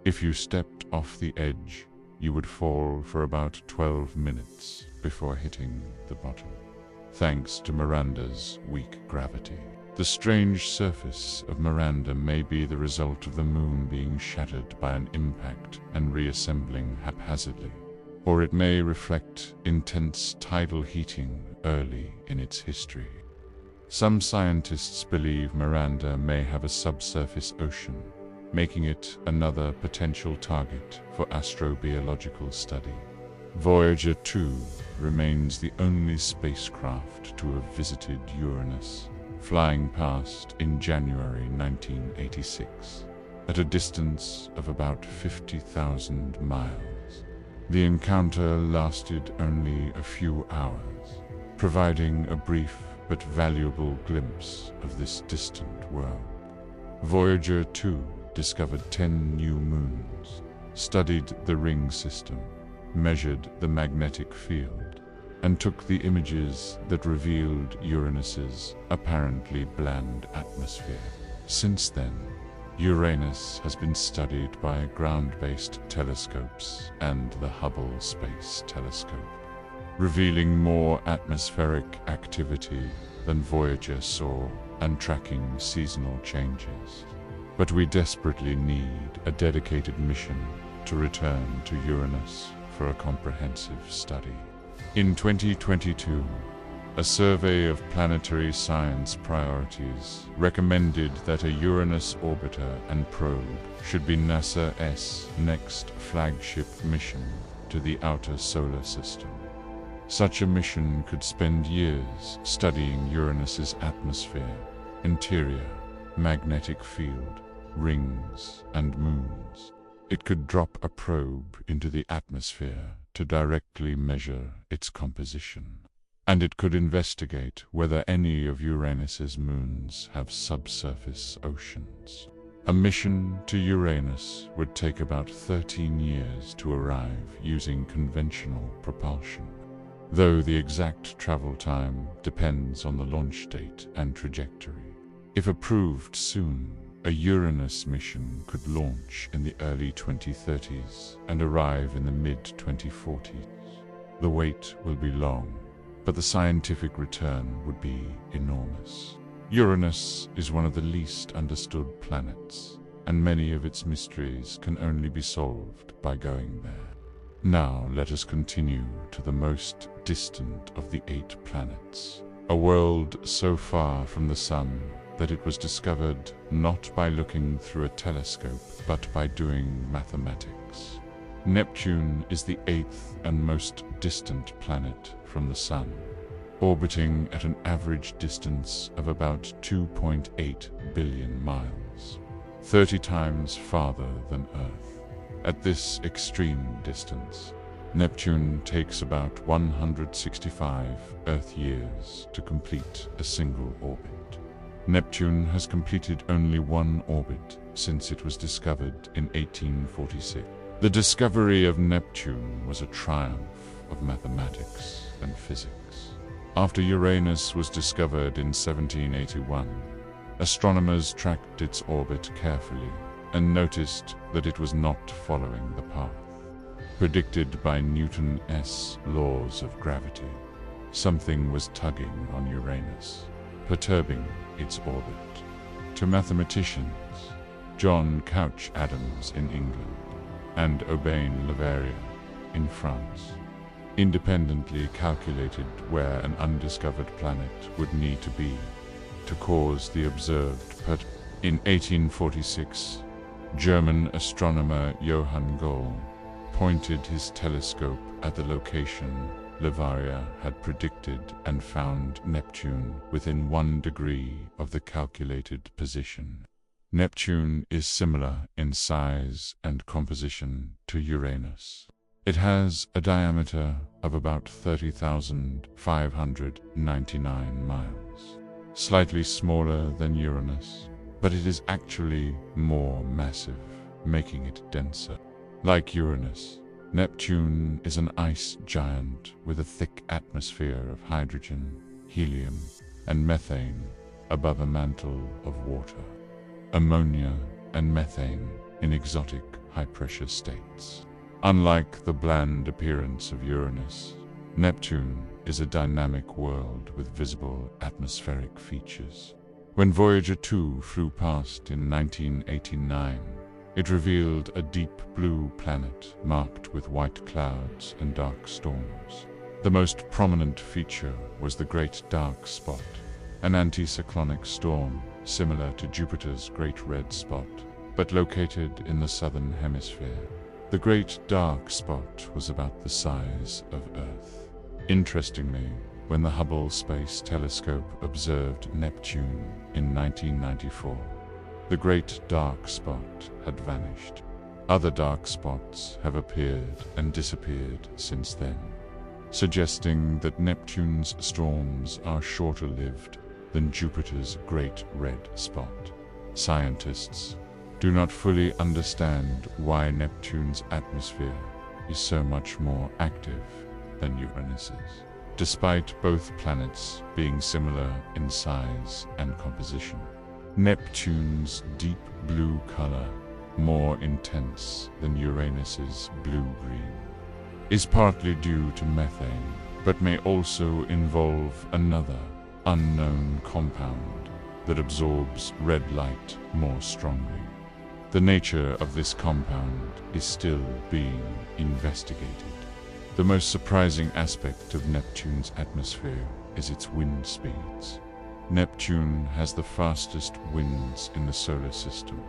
Speaker 1: If you stepped off the edge, you would fall for about 12 minutes before hitting the bottom, thanks to Miranda's weak gravity. The strange surface of Miranda may be the result of the moon being shattered by an impact and reassembling haphazardly, or it may reflect intense tidal heating early in its history. Some scientists believe Miranda may have a subsurface ocean, making it another potential target for astrobiological study. Voyager 2 remains the only spacecraft to have visited Uranus, flying past in January 1986, at a distance of about 50,000 miles. The encounter lasted only a few hours, providing a brief but valuable glimpse of this distant world. Voyager 2 discovered 10 new moons, studied the ring system, measured the magnetic field, and took the images that revealed Uranus's apparently bland atmosphere. Since then, Uranus has been studied by ground-based telescopes and the Hubble Space Telescope, revealing more atmospheric activity than Voyager saw and tracking seasonal changes. But we desperately need a dedicated mission to return to Uranus for a comprehensive study. In 2022, a survey of planetary science priorities recommended that a Uranus orbiter and probe should be NASA's next flagship mission to the outer solar system. Such a mission could spend years studying Uranus's atmosphere, interior, magnetic field, rings, and moons. It could drop a probe into the atmosphere to directly measure its composition, and it could investigate whether any of Uranus's moons have subsurface oceans. A mission to Uranus would take about 13 years to arrive using conventional propulsion, though the exact travel time depends on the launch date and trajectory. If approved soon, a Uranus mission could launch in the early 2030s and arrive in the mid-2040s. The wait will be long, but the scientific return would be enormous. Uranus is one of the least understood planets, and many of its mysteries can only be solved by going there. Now let us continue to the most distant of the 8 planets, a world so far from the Sun that it was discovered not by looking through a telescope, but by doing mathematics. Neptune is the 8th and most distant planet from the Sun, orbiting at an average distance of about 2.8 billion miles, 30 times farther than Earth. At this extreme distance, Neptune takes about 165 Earth years to complete a single orbit. Neptune has completed only one orbit since it was discovered in 1846. The discovery of Neptune was a triumph of mathematics and physics. After Uranus was discovered in 1781, astronomers tracked its orbit carefully and noticed that it was not following the path predicted by Newton's laws of gravity. Something was tugging on Uranus, perturbing its orbit. To mathematicians, John Couch Adams in England and Urbain Le Verrier in France independently calculated where an undiscovered planet would need to be to cause the observed perturbation. In 1846, German astronomer Johann Galle pointed his telescope at the location Le Verrier had predicted and found Neptune within 1 degree of the calculated position. Neptune is similar in size and composition to Uranus. It has a diameter of about 30,599 miles, slightly smaller than Uranus, but it is actually more massive, making it denser. Like Uranus, Neptune is an ice giant with a thick atmosphere of hydrogen, helium, and methane above a mantle of water. Ammonia and methane in exotic high-pressure states. Unlike the bland appearance of Uranus, Neptune is a dynamic world with visible atmospheric features. When Voyager 2 flew past in 1989, it revealed a deep blue planet marked with white clouds and dark storms. The most prominent feature was the Great Dark Spot, an anticyclonic storm similar to Jupiter's Great Red Spot, but located in the southern hemisphere. The Great Dark Spot was about the size of Earth. Interestingly, when the Hubble Space Telescope observed Neptune in 1994, the Great Dark Spot had vanished. Other dark spots have appeared and disappeared since then, suggesting that Neptune's storms are shorter-lived than Jupiter's Great Red Spot. Scientists do not fully understand why Neptune's atmosphere is so much more active than Uranus's, despite both planets being similar in size and composition. Neptune's deep blue color, more intense than Uranus's blue-green, is partly due to methane, but may also involve another, unknown compound that absorbs red light more strongly. The nature of this compound is still being investigated. The most surprising aspect of Neptune's atmosphere is its wind speeds. Neptune has the fastest winds in the solar system,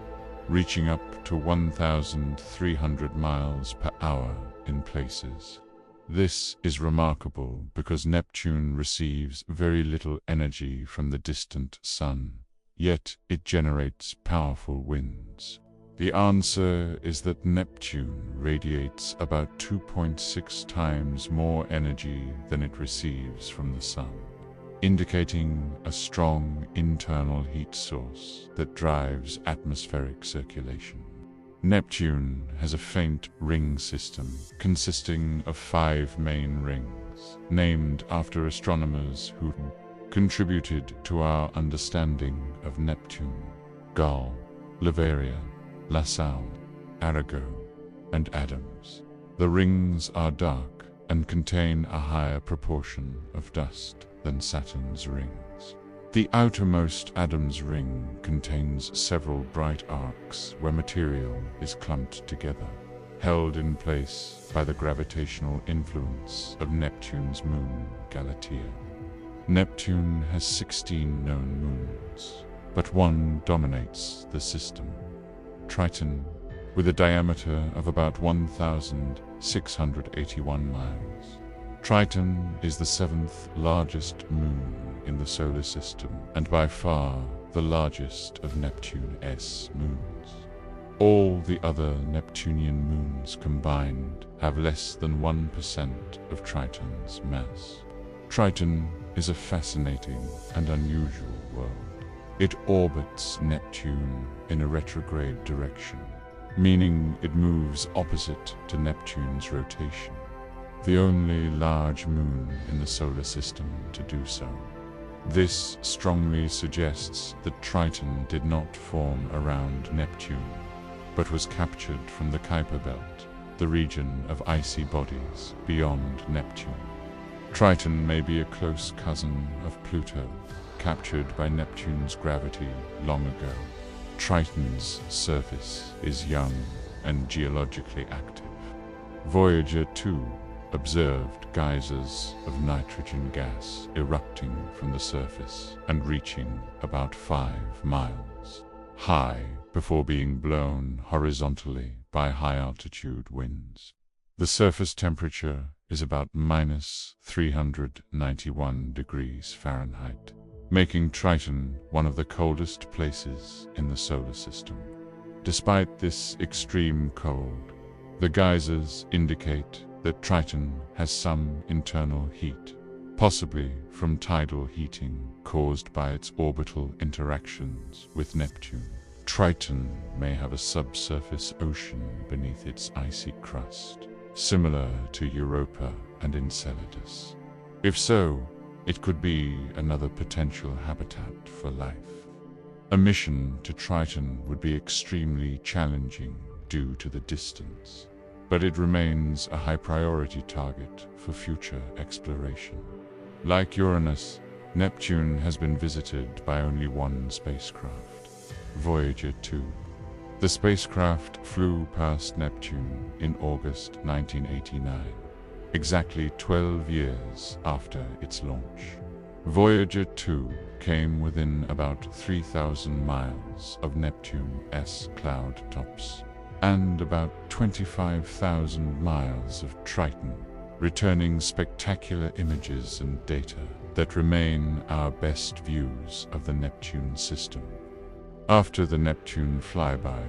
Speaker 1: reaching up to 1,300 miles per hour in places. This is remarkable because Neptune receives very little energy from the distant sun, yet it generates powerful winds. The answer is that Neptune radiates about 2.6 times more energy than it receives from the sun, indicating a strong internal heat source that drives atmospheric circulation. Neptune has a faint ring system consisting of 5 main rings, named after astronomers who contributed to our understanding of Neptune: Gall, Leverrier, Lasalle, Arago, and Adams. The rings are dark and contain a higher proportion of dust than Saturn's rings. The outermost Adams ring contains several bright arcs where material is clumped together, held in place by the gravitational influence of Neptune's moon, Galatea. Neptune has 16 known moons, but one dominates the system: Triton, with a diameter of about 1,681 miles. Triton is the 7th largest moon in the solar system and by far the largest of Neptune's moons. All the other Neptunian moons combined have less than 1% of Triton's mass. Triton is a fascinating and unusual world. It orbits Neptune in a retrograde direction, meaning it moves opposite to Neptune's rotation, the only large moon in the solar system to do so. This strongly suggests that Triton did not form around Neptune, but was captured from the Kuiper Belt, the region of icy bodies beyond Neptune. Triton may be a close cousin of Pluto, captured by Neptune's gravity long ago. Triton's surface is young and geologically active. Voyager 2 observed geysers of nitrogen gas erupting from the surface and reaching about 5 miles high before being blown horizontally by high-altitude winds. The surface temperature is about -391 degrees Fahrenheit, making Triton one of the coldest places in the solar system. Despite this extreme cold, the geysers indicate that Triton has some internal heat, possibly from tidal heating caused by its orbital interactions with Neptune. Triton may have a subsurface ocean beneath its icy crust, similar to Europa and Enceladus. If so, it could be another potential habitat for life. A mission to Triton would be extremely challenging due to the distance, but it remains a high-priority target for future exploration. Like Uranus, Neptune has been visited by only one spacecraft, Voyager 2. The spacecraft flew past Neptune in August 1989, exactly 12 years after its launch. Voyager 2 came within about 3,000 miles of Neptune's cloud tops and about 25,000 miles of Triton, returning spectacular images and data that remain our best views of the Neptune system. After the Neptune flyby,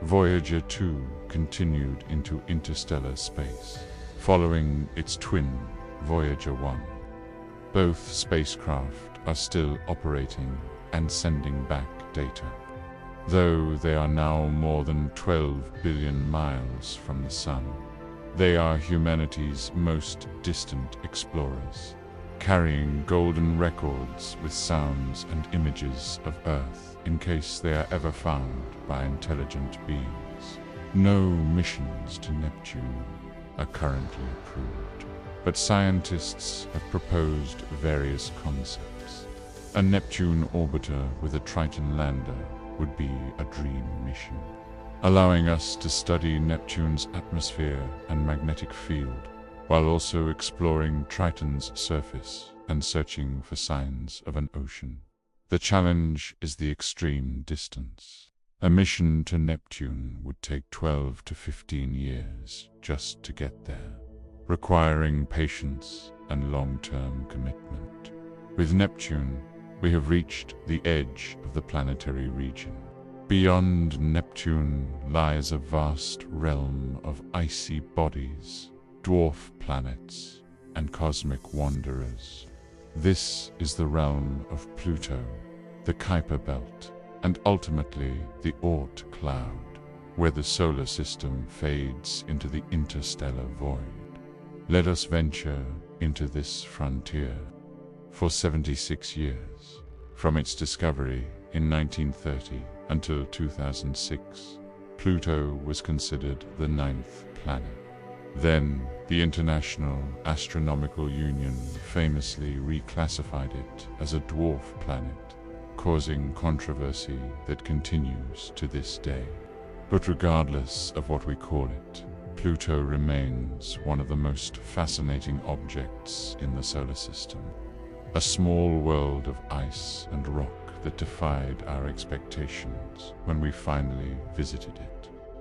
Speaker 1: Voyager 2 continued into interstellar space, following its twin, Voyager 1. Both spacecraft are still operating and sending back data, though they are now more than 12 billion miles from the Sun. They are humanity's most distant explorers, carrying golden records with sounds and images of Earth in case they are ever found by intelligent beings. No missions to Neptune are currently approved, but scientists have proposed various concepts. A Neptune orbiter with a Triton lander would be a dream mission, allowing us to study Neptune's atmosphere and magnetic field, while also exploring Triton's surface and searching for signs of an ocean. The challenge is the extreme distance. A mission to Neptune would take 12 to 15 years just to get there, requiring patience and long-term commitment. With Neptune, we have reached the edge of the planetary region. Beyond Neptune lies a vast realm of icy bodies, dwarf planets, and cosmic wanderers. This is the realm of Pluto, the Kuiper Belt, and ultimately the Oort cloud, where the solar system fades into the interstellar void. Let us venture into this frontier. For 76 years, from its discovery in 1930 until 2006, Pluto was considered the ninth planet. Then, the International Astronomical Union famously reclassified it as a dwarf planet, causing controversy that continues to this day. But regardless of what we call it, Pluto remains one of the most fascinating objects in the solar system. A small world of ice and rock that defied our expectations when we finally visited it.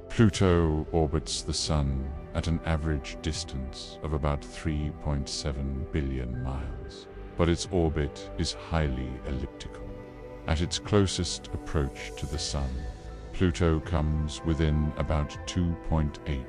Speaker 1: Pluto orbits the Sun at an average distance of about 3.7 billion miles, but its orbit is highly elliptical. At its closest approach to the Sun, Pluto comes within about 2.8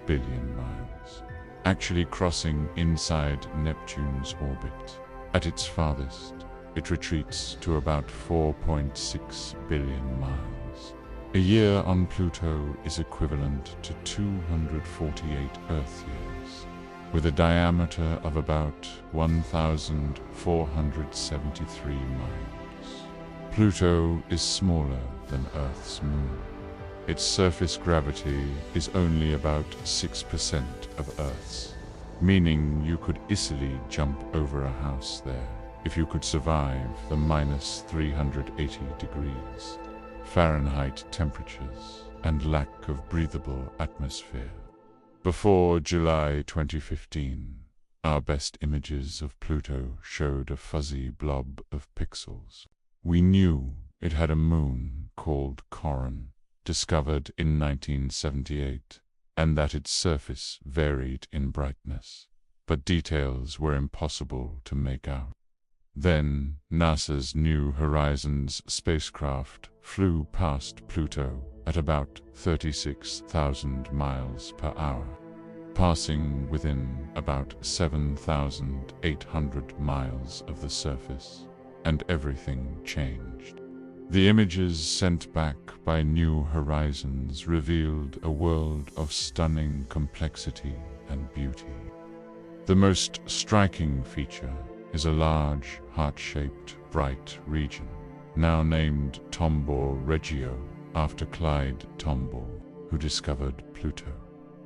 Speaker 1: billion miles, actually crossing inside Neptune's orbit. At its farthest, it retreats to about 4.6 billion miles. A year on Pluto is equivalent to 248 Earth years, with a diameter of about 1,473 miles. Pluto is smaller than Earth's moon. Its surface gravity is only about 6% of Earth's, meaning you could easily jump over a house there if you could survive the minus 380 degrees Fahrenheit temperatures and lack of breathable atmosphere. Before July 2015, our best images of Pluto showed a fuzzy blob of pixels. We knew it had a moon called Charon, discovered in 1978, and that its surface varied in brightness, but details were impossible to make out. Then, NASA's New Horizons spacecraft flew past Pluto at about 36,000 miles per hour, passing within about 7,800 miles of the surface, and everything changed. The images sent back by New Horizons revealed a world of stunning complexity and beauty. The most striking feature is a large, heart-shaped, bright region, now named Tombor Regio, after Clyde Tombaugh, who discovered Pluto.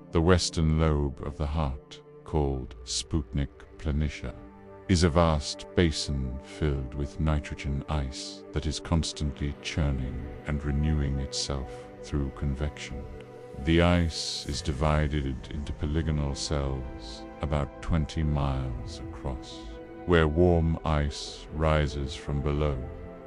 Speaker 1: The western lobe of the heart, called Sputnik Planitia, is a vast basin filled with nitrogen ice that is constantly churning and renewing itself through convection. The ice is divided into polygonal cells about 20 miles across, where warm ice rises from below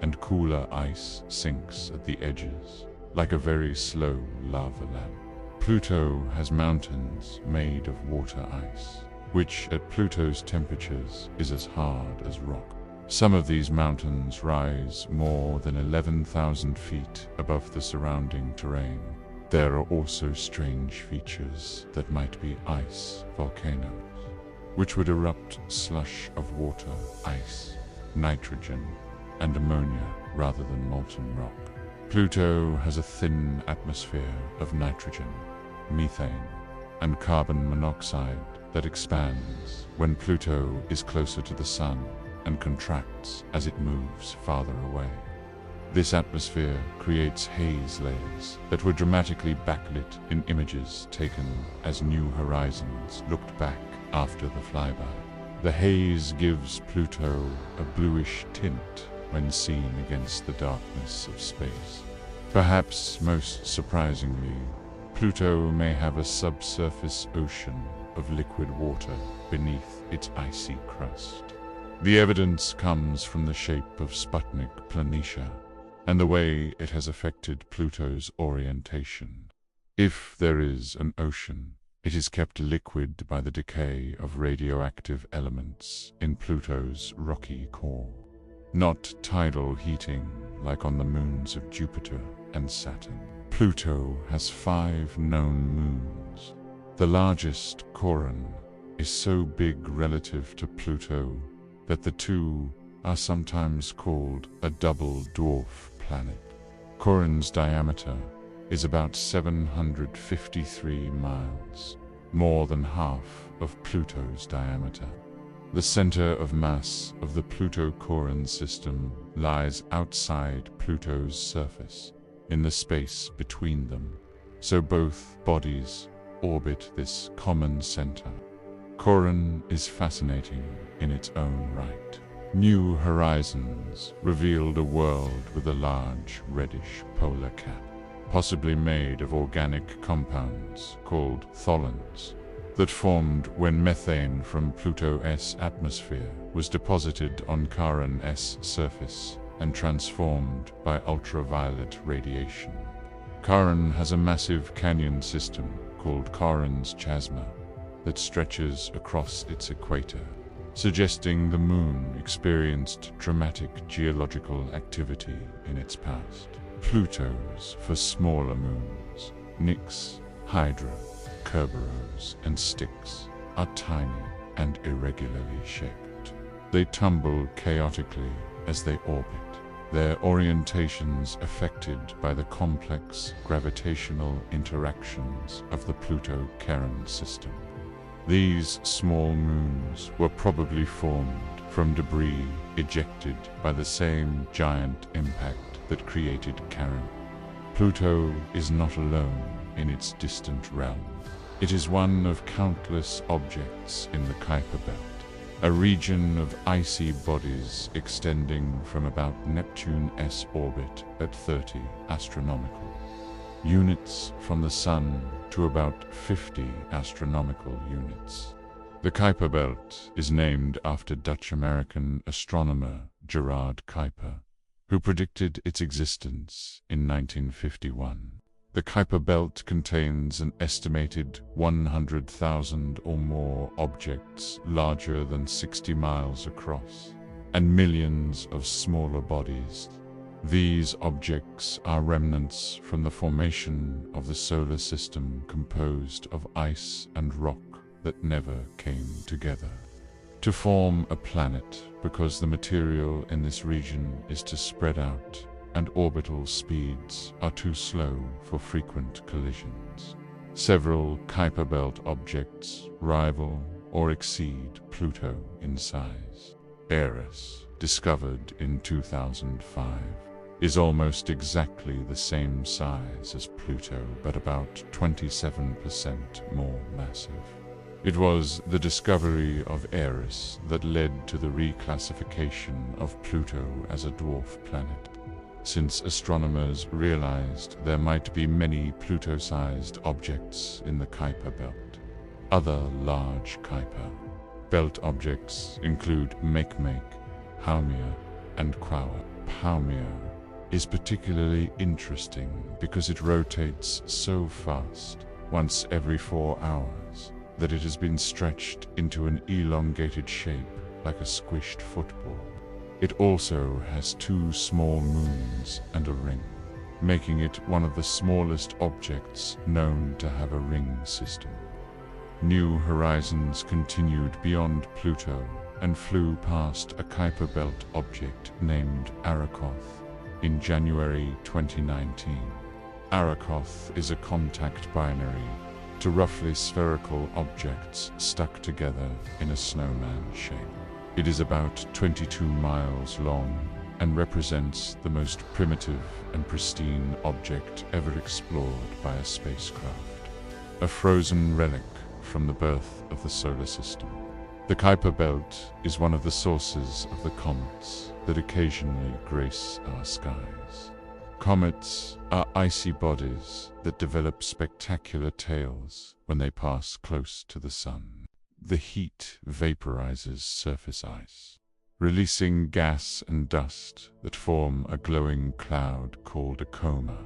Speaker 1: and cooler ice sinks at the edges, like a very slow lava lamp. Pluto has mountains made of water ice, which at Pluto's temperatures is as hard as rock. Some of these mountains rise more than 11,000 feet above the surrounding terrain. There are also strange features that might be ice volcanoes, which would erupt slush of water, ice, nitrogen, and ammonia rather than molten rock. Pluto has a thin atmosphere of nitrogen, methane, and carbon monoxide that expands when Pluto is closer to the Sun and contracts as it moves farther away. This atmosphere creates haze layers that were dramatically backlit in images taken as New Horizons looked back after the flyby. The haze gives Pluto a bluish tint when seen against the darkness of space. Perhaps most surprisingly, Pluto may have a subsurface ocean of liquid water beneath its icy crust. The evidence comes from the shape of Sputnik Planitia and the way it has affected Pluto's orientation. If there is an ocean, it is kept liquid by the decay of radioactive elements in Pluto's rocky core, not tidal heating like on the moons of Jupiter and Saturn. Pluto has 5 known moons. The largest, Charon, is so big relative to Pluto that the two are sometimes called a double dwarf planet. Charon's diameter is about 753 miles, more than half of Pluto's diameter. The center of mass of the Pluto-Charon system lies outside Pluto's surface, in the space between them, so both bodies orbit this common center. Charon is fascinating in its own right. New Horizons revealed a world with a large reddish polar cap, possibly made of organic compounds called tholins, that formed when methane from Pluto's atmosphere was deposited on Charon's surface and transformed by ultraviolet radiation. Charon has a massive canyon system called Charon's Chasma that stretches across its equator, suggesting the Moon experienced dramatic geological activity in its past. Plutos for smaller moons, Nix, Hydra, Kerberos, and Styx, are tiny and irregularly shaped. They tumble chaotically as they orbit, their orientations affected by the complex gravitational interactions of the Pluto-Charon system. These small moons were probably formed from debris ejected by the same giant impact that created Charon. Pluto is not alone in its distant realm. It is one of countless objects in the Kuiper Belt, a region of icy bodies extending from about Neptune's orbit at 30 astronomical units from the Sun to about 50 astronomical units. The Kuiper Belt is named after Dutch-American astronomer Gerard Kuiper, who predicted its existence in 1951. The Kuiper Belt contains an estimated 100,000 or more objects larger than 60 miles across, and millions of smaller bodies. These objects are remnants from the formation of the solar system composed of ice and rock that never came together to form a planet, because the material in this region is to spread out and orbital speeds are too slow for frequent collisions. Several Kuiper Belt objects rival or exceed Pluto in size. Eris, discovered in 2005, is almost exactly the same size as Pluto, but about 27% more massive. It was the discovery of Eris that led to the reclassification of Pluto as a dwarf planet, since astronomers realized there might be many Pluto-sized objects in the Kuiper Belt. Other large Kuiper Belt objects include Makemake, Haumea, and Quaoar. Haumea is particularly interesting because it rotates so fast, once every 4 hours, that it has been stretched into an elongated shape like a squished football. It also has 2 small moons and a ring, making it one of the smallest objects known to have a ring system. New Horizons continued beyond Pluto and flew past a Kuiper Belt object named Arakoth in January 2019. Arakoth is a contact binary to roughly spherical objects stuck together in a snowman shape. It is about 22 miles long and represents the most primitive and pristine object ever explored by a spacecraft, a frozen relic from the birth of the solar system. The Kuiper Belt is one of the sources of the comets that occasionally grace our skies. Comets are icy bodies that develop spectacular tails when they pass close to the sun. The heat vaporizes surface ice, releasing gas and dust that form a glowing cloud called a coma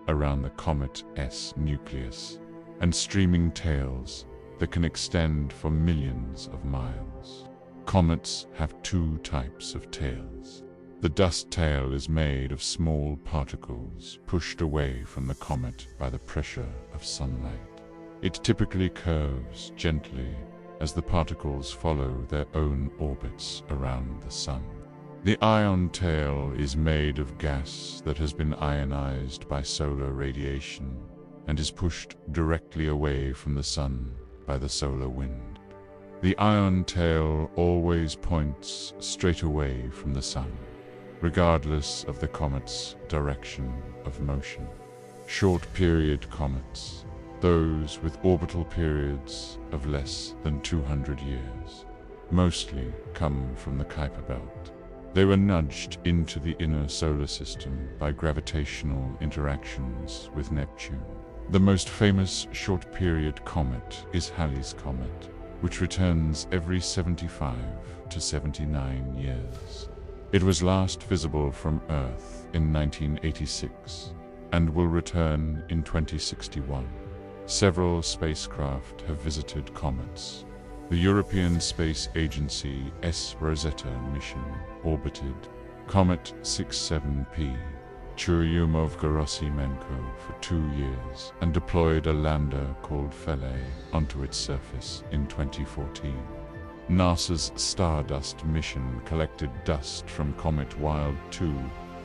Speaker 1: around the comet's nucleus, and streaming tails that can extend for millions of miles. Comets have 2 types of tails. The dust tail is made of small particles pushed away from the comet by the pressure of sunlight. It typically curves gently as the particles follow their own orbits around the sun. The ion tail is made of gas that has been ionized by solar radiation and is pushed directly away from the sun by the solar wind. The ion tail always points straight away from the sun, regardless of the comet's direction of motion. Short-period comets, those with orbital periods of less than 200 years, mostly come from the Kuiper Belt. They were nudged into the inner solar system by gravitational interactions with Neptune. The most famous short-period comet is Halley's Comet, which returns every 75 to 79 years. It was last visible from Earth in 1986 and will return in 2061. Several spacecraft have visited comets. The European Space Agency's Rosetta mission orbited Comet 67P Churyumov-Gerasimenko for 2 years and deployed a lander called Philae onto its surface in 2014. NASA's Stardust mission collected dust from Comet Wild 2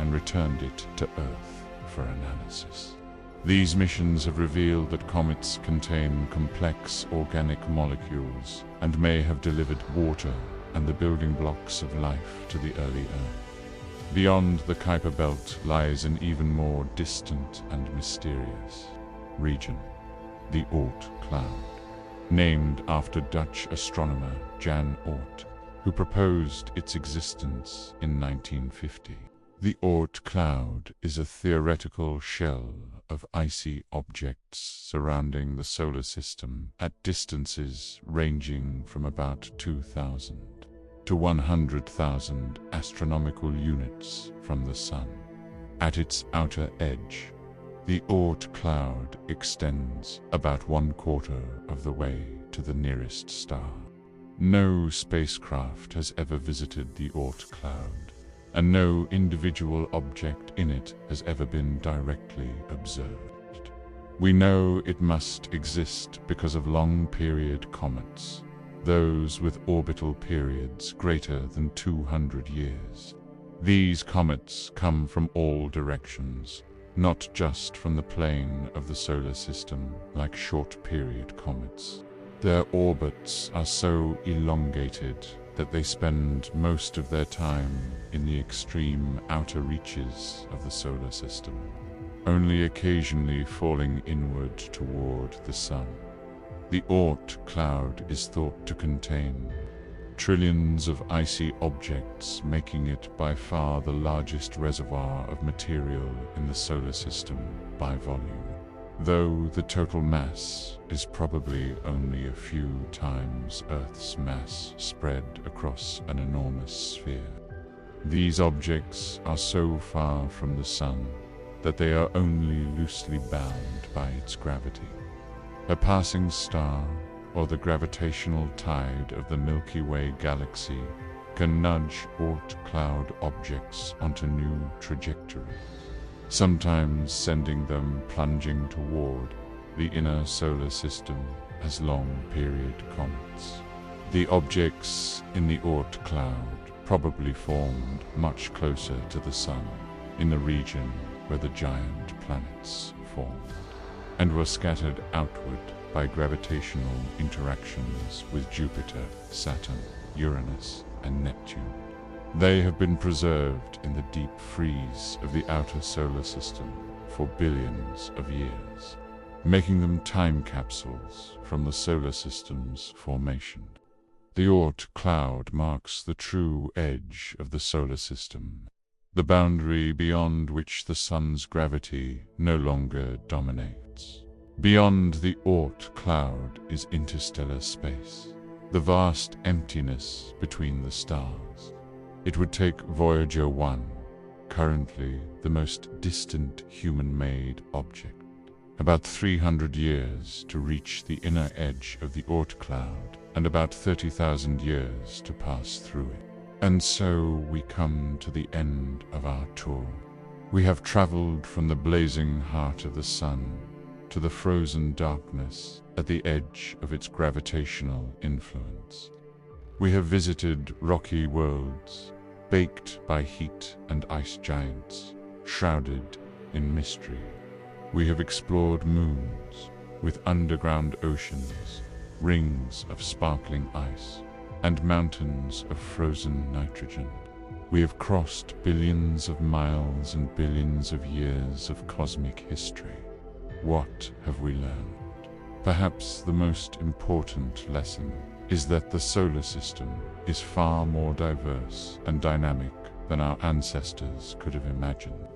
Speaker 1: and returned it to Earth for analysis. These missions have revealed that comets contain complex organic molecules and may have delivered water and the building blocks of life to the early Earth. Beyond the Kuiper Belt lies an even more distant and mysterious region, the Oort cloud, named after Dutch astronomer Jan Oort, who proposed its existence in 1950. The Oort cloud is a theoretical shell of icy objects surrounding the solar system at distances ranging from about 2,000 to 100,000 astronomical units from the Sun. At its outer edge, the Oort cloud extends about 1/4 of the way to the nearest star. No spacecraft has ever visited the Oort cloud, and no individual object in it has ever been directly observed. We know it must exist because of long-period comets, those with orbital periods greater than 200 years. These comets come from all directions, not just from the plane of the solar system like short-period comets. Their orbits are so elongated that they spend most of their time in the extreme outer reaches of the solar system, only occasionally falling inward toward the Sun. The Oort cloud is thought to contain trillions of icy objects, making it by far the largest reservoir of material in the solar system by volume, though the total mass is probably only a few times Earth's mass spread across an enormous sphere. These objects are so far from the Sun that they are only loosely bound by its gravity. A passing star, or the gravitational tide of the Milky Way galaxy, can nudge Oort cloud objects onto new trajectories, sometimes sending them plunging toward the inner solar system as long-period comets. The objects in the Oort cloud probably formed much closer to the Sun, in the region where the giant planets formed, and were scattered outward by gravitational interactions with Jupiter, Saturn, Uranus, and Neptune. They have been preserved in the deep freeze of the outer solar system for billions of years, making them time capsules from the solar system's formation. The Oort cloud marks the true edge of the solar system, the boundary beyond which the Sun's gravity no longer dominates. Beyond the Oort cloud is interstellar space, the vast emptiness between the stars. It would take Voyager 1, currently the most distant human-made object, about 300 years to reach the inner edge of the Oort cloud, and about 30,000 years to pass through it. And so we come to the end of our tour. We have traveled from the blazing heart of the Sun to the frozen darkness at the edge of its gravitational influence. We have visited rocky worlds, baked by heat and ice giants, shrouded in mystery. We have explored moons with underground oceans, rings of sparkling ice, and mountains of frozen nitrogen. We have crossed billions of miles and billions of years of cosmic history. What have we learned? Perhaps the most important lesson is that the solar system is far more diverse and dynamic than our ancestors could have imagined.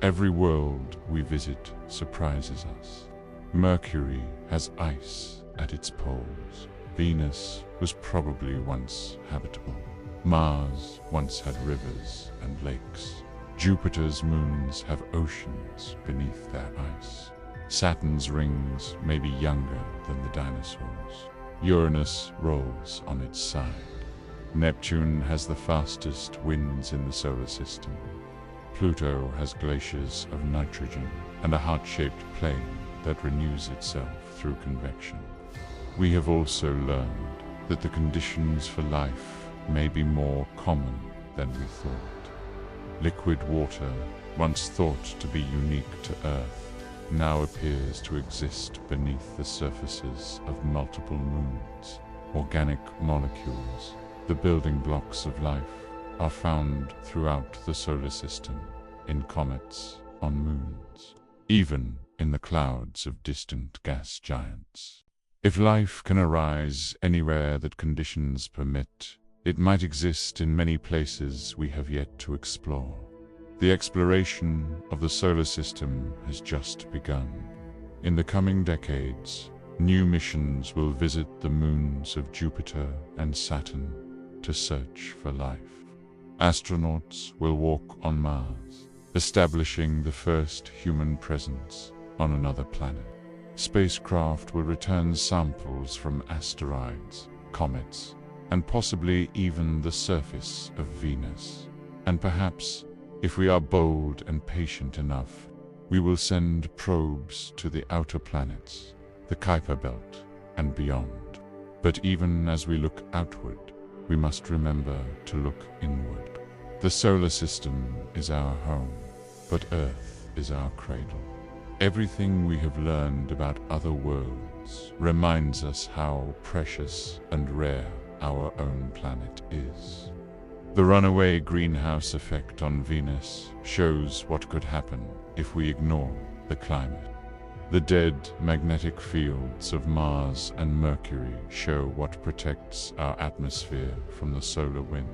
Speaker 1: Every world we visit surprises us. Mercury has ice at its poles. Venus was probably once habitable. Mars once had rivers and lakes. Jupiter's moons have oceans beneath their ice. Saturn's rings may be younger than the dinosaurs. Uranus rolls on its side. Neptune has the fastest winds in the solar system. Pluto has glaciers of nitrogen and a heart-shaped plane that renews itself through convection. We have also learned that the conditions for life may be more common than we thought. Liquid water, once thought to be unique to Earth, now appears to exist beneath the surfaces of multiple moons. Organic molecules, the building blocks of life, are found throughout the solar system, in comets, on moons, even in the clouds of distant gas giants. If life can arise anywhere that conditions permit, it might exist in many places we have yet to explore. The exploration of the solar system has just begun. In the coming decades, new missions will visit the moons of Jupiter and Saturn to search for life. Astronauts will walk on Mars, establishing the first human presence on another planet. Spacecraft will return samples from asteroids, comets, and possibly even the surface of Venus. And perhaps, if we are bold and patient enough, we will send probes to the outer planets, the Kuiper Belt, and beyond. But even as we look outward, we must remember to look inward. The solar system is our home, but Earth is our cradle. Everything we have learned about other worlds reminds us how precious and rare our own planet is. The runaway greenhouse effect on Venus shows what could happen if we ignore the climate. The dead magnetic fields of Mars and Mercury show what protects our atmosphere from the solar wind.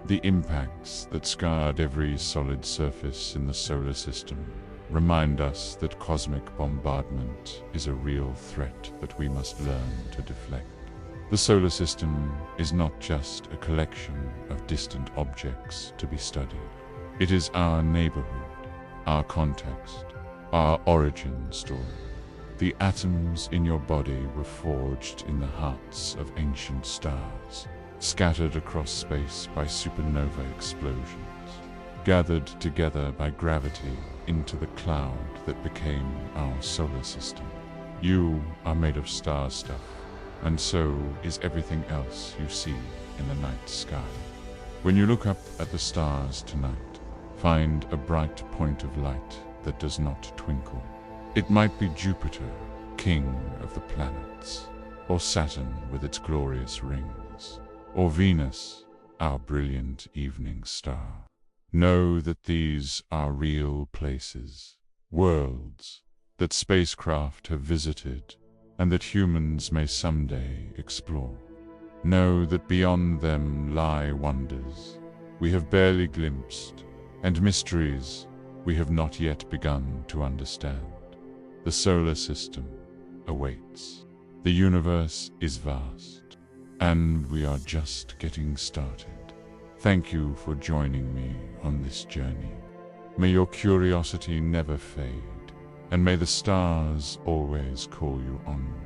Speaker 1: The impacts that scarred every solid surface in the solar system remind us that cosmic bombardment is a real threat that we must learn to deflect. The solar system is not just a collection of distant objects to be studied. It is our neighborhood, our context, our origin story. The atoms in your body were forged in the hearts of ancient stars, scattered across space by supernova explosions, gathered together by gravity into the cloud that became our solar system. You are made of star stuff, and so is everything else you see in the night sky. When you look up at the stars tonight, find a bright point of light that does not twinkle. It might be Jupiter, king of the planets, or Saturn with its glorious rings, or Venus, our brilliant evening star. Know that these are real places, worlds that spacecraft have visited and that humans may someday explore. Know that beyond them lie wonders we have barely glimpsed and mysteries we have not yet begun to understand. The solar system awaits. The universe is vast, and we are just getting started. Thank you for joining me on this journey. May your curiosity never fade, and may the stars always call you onward.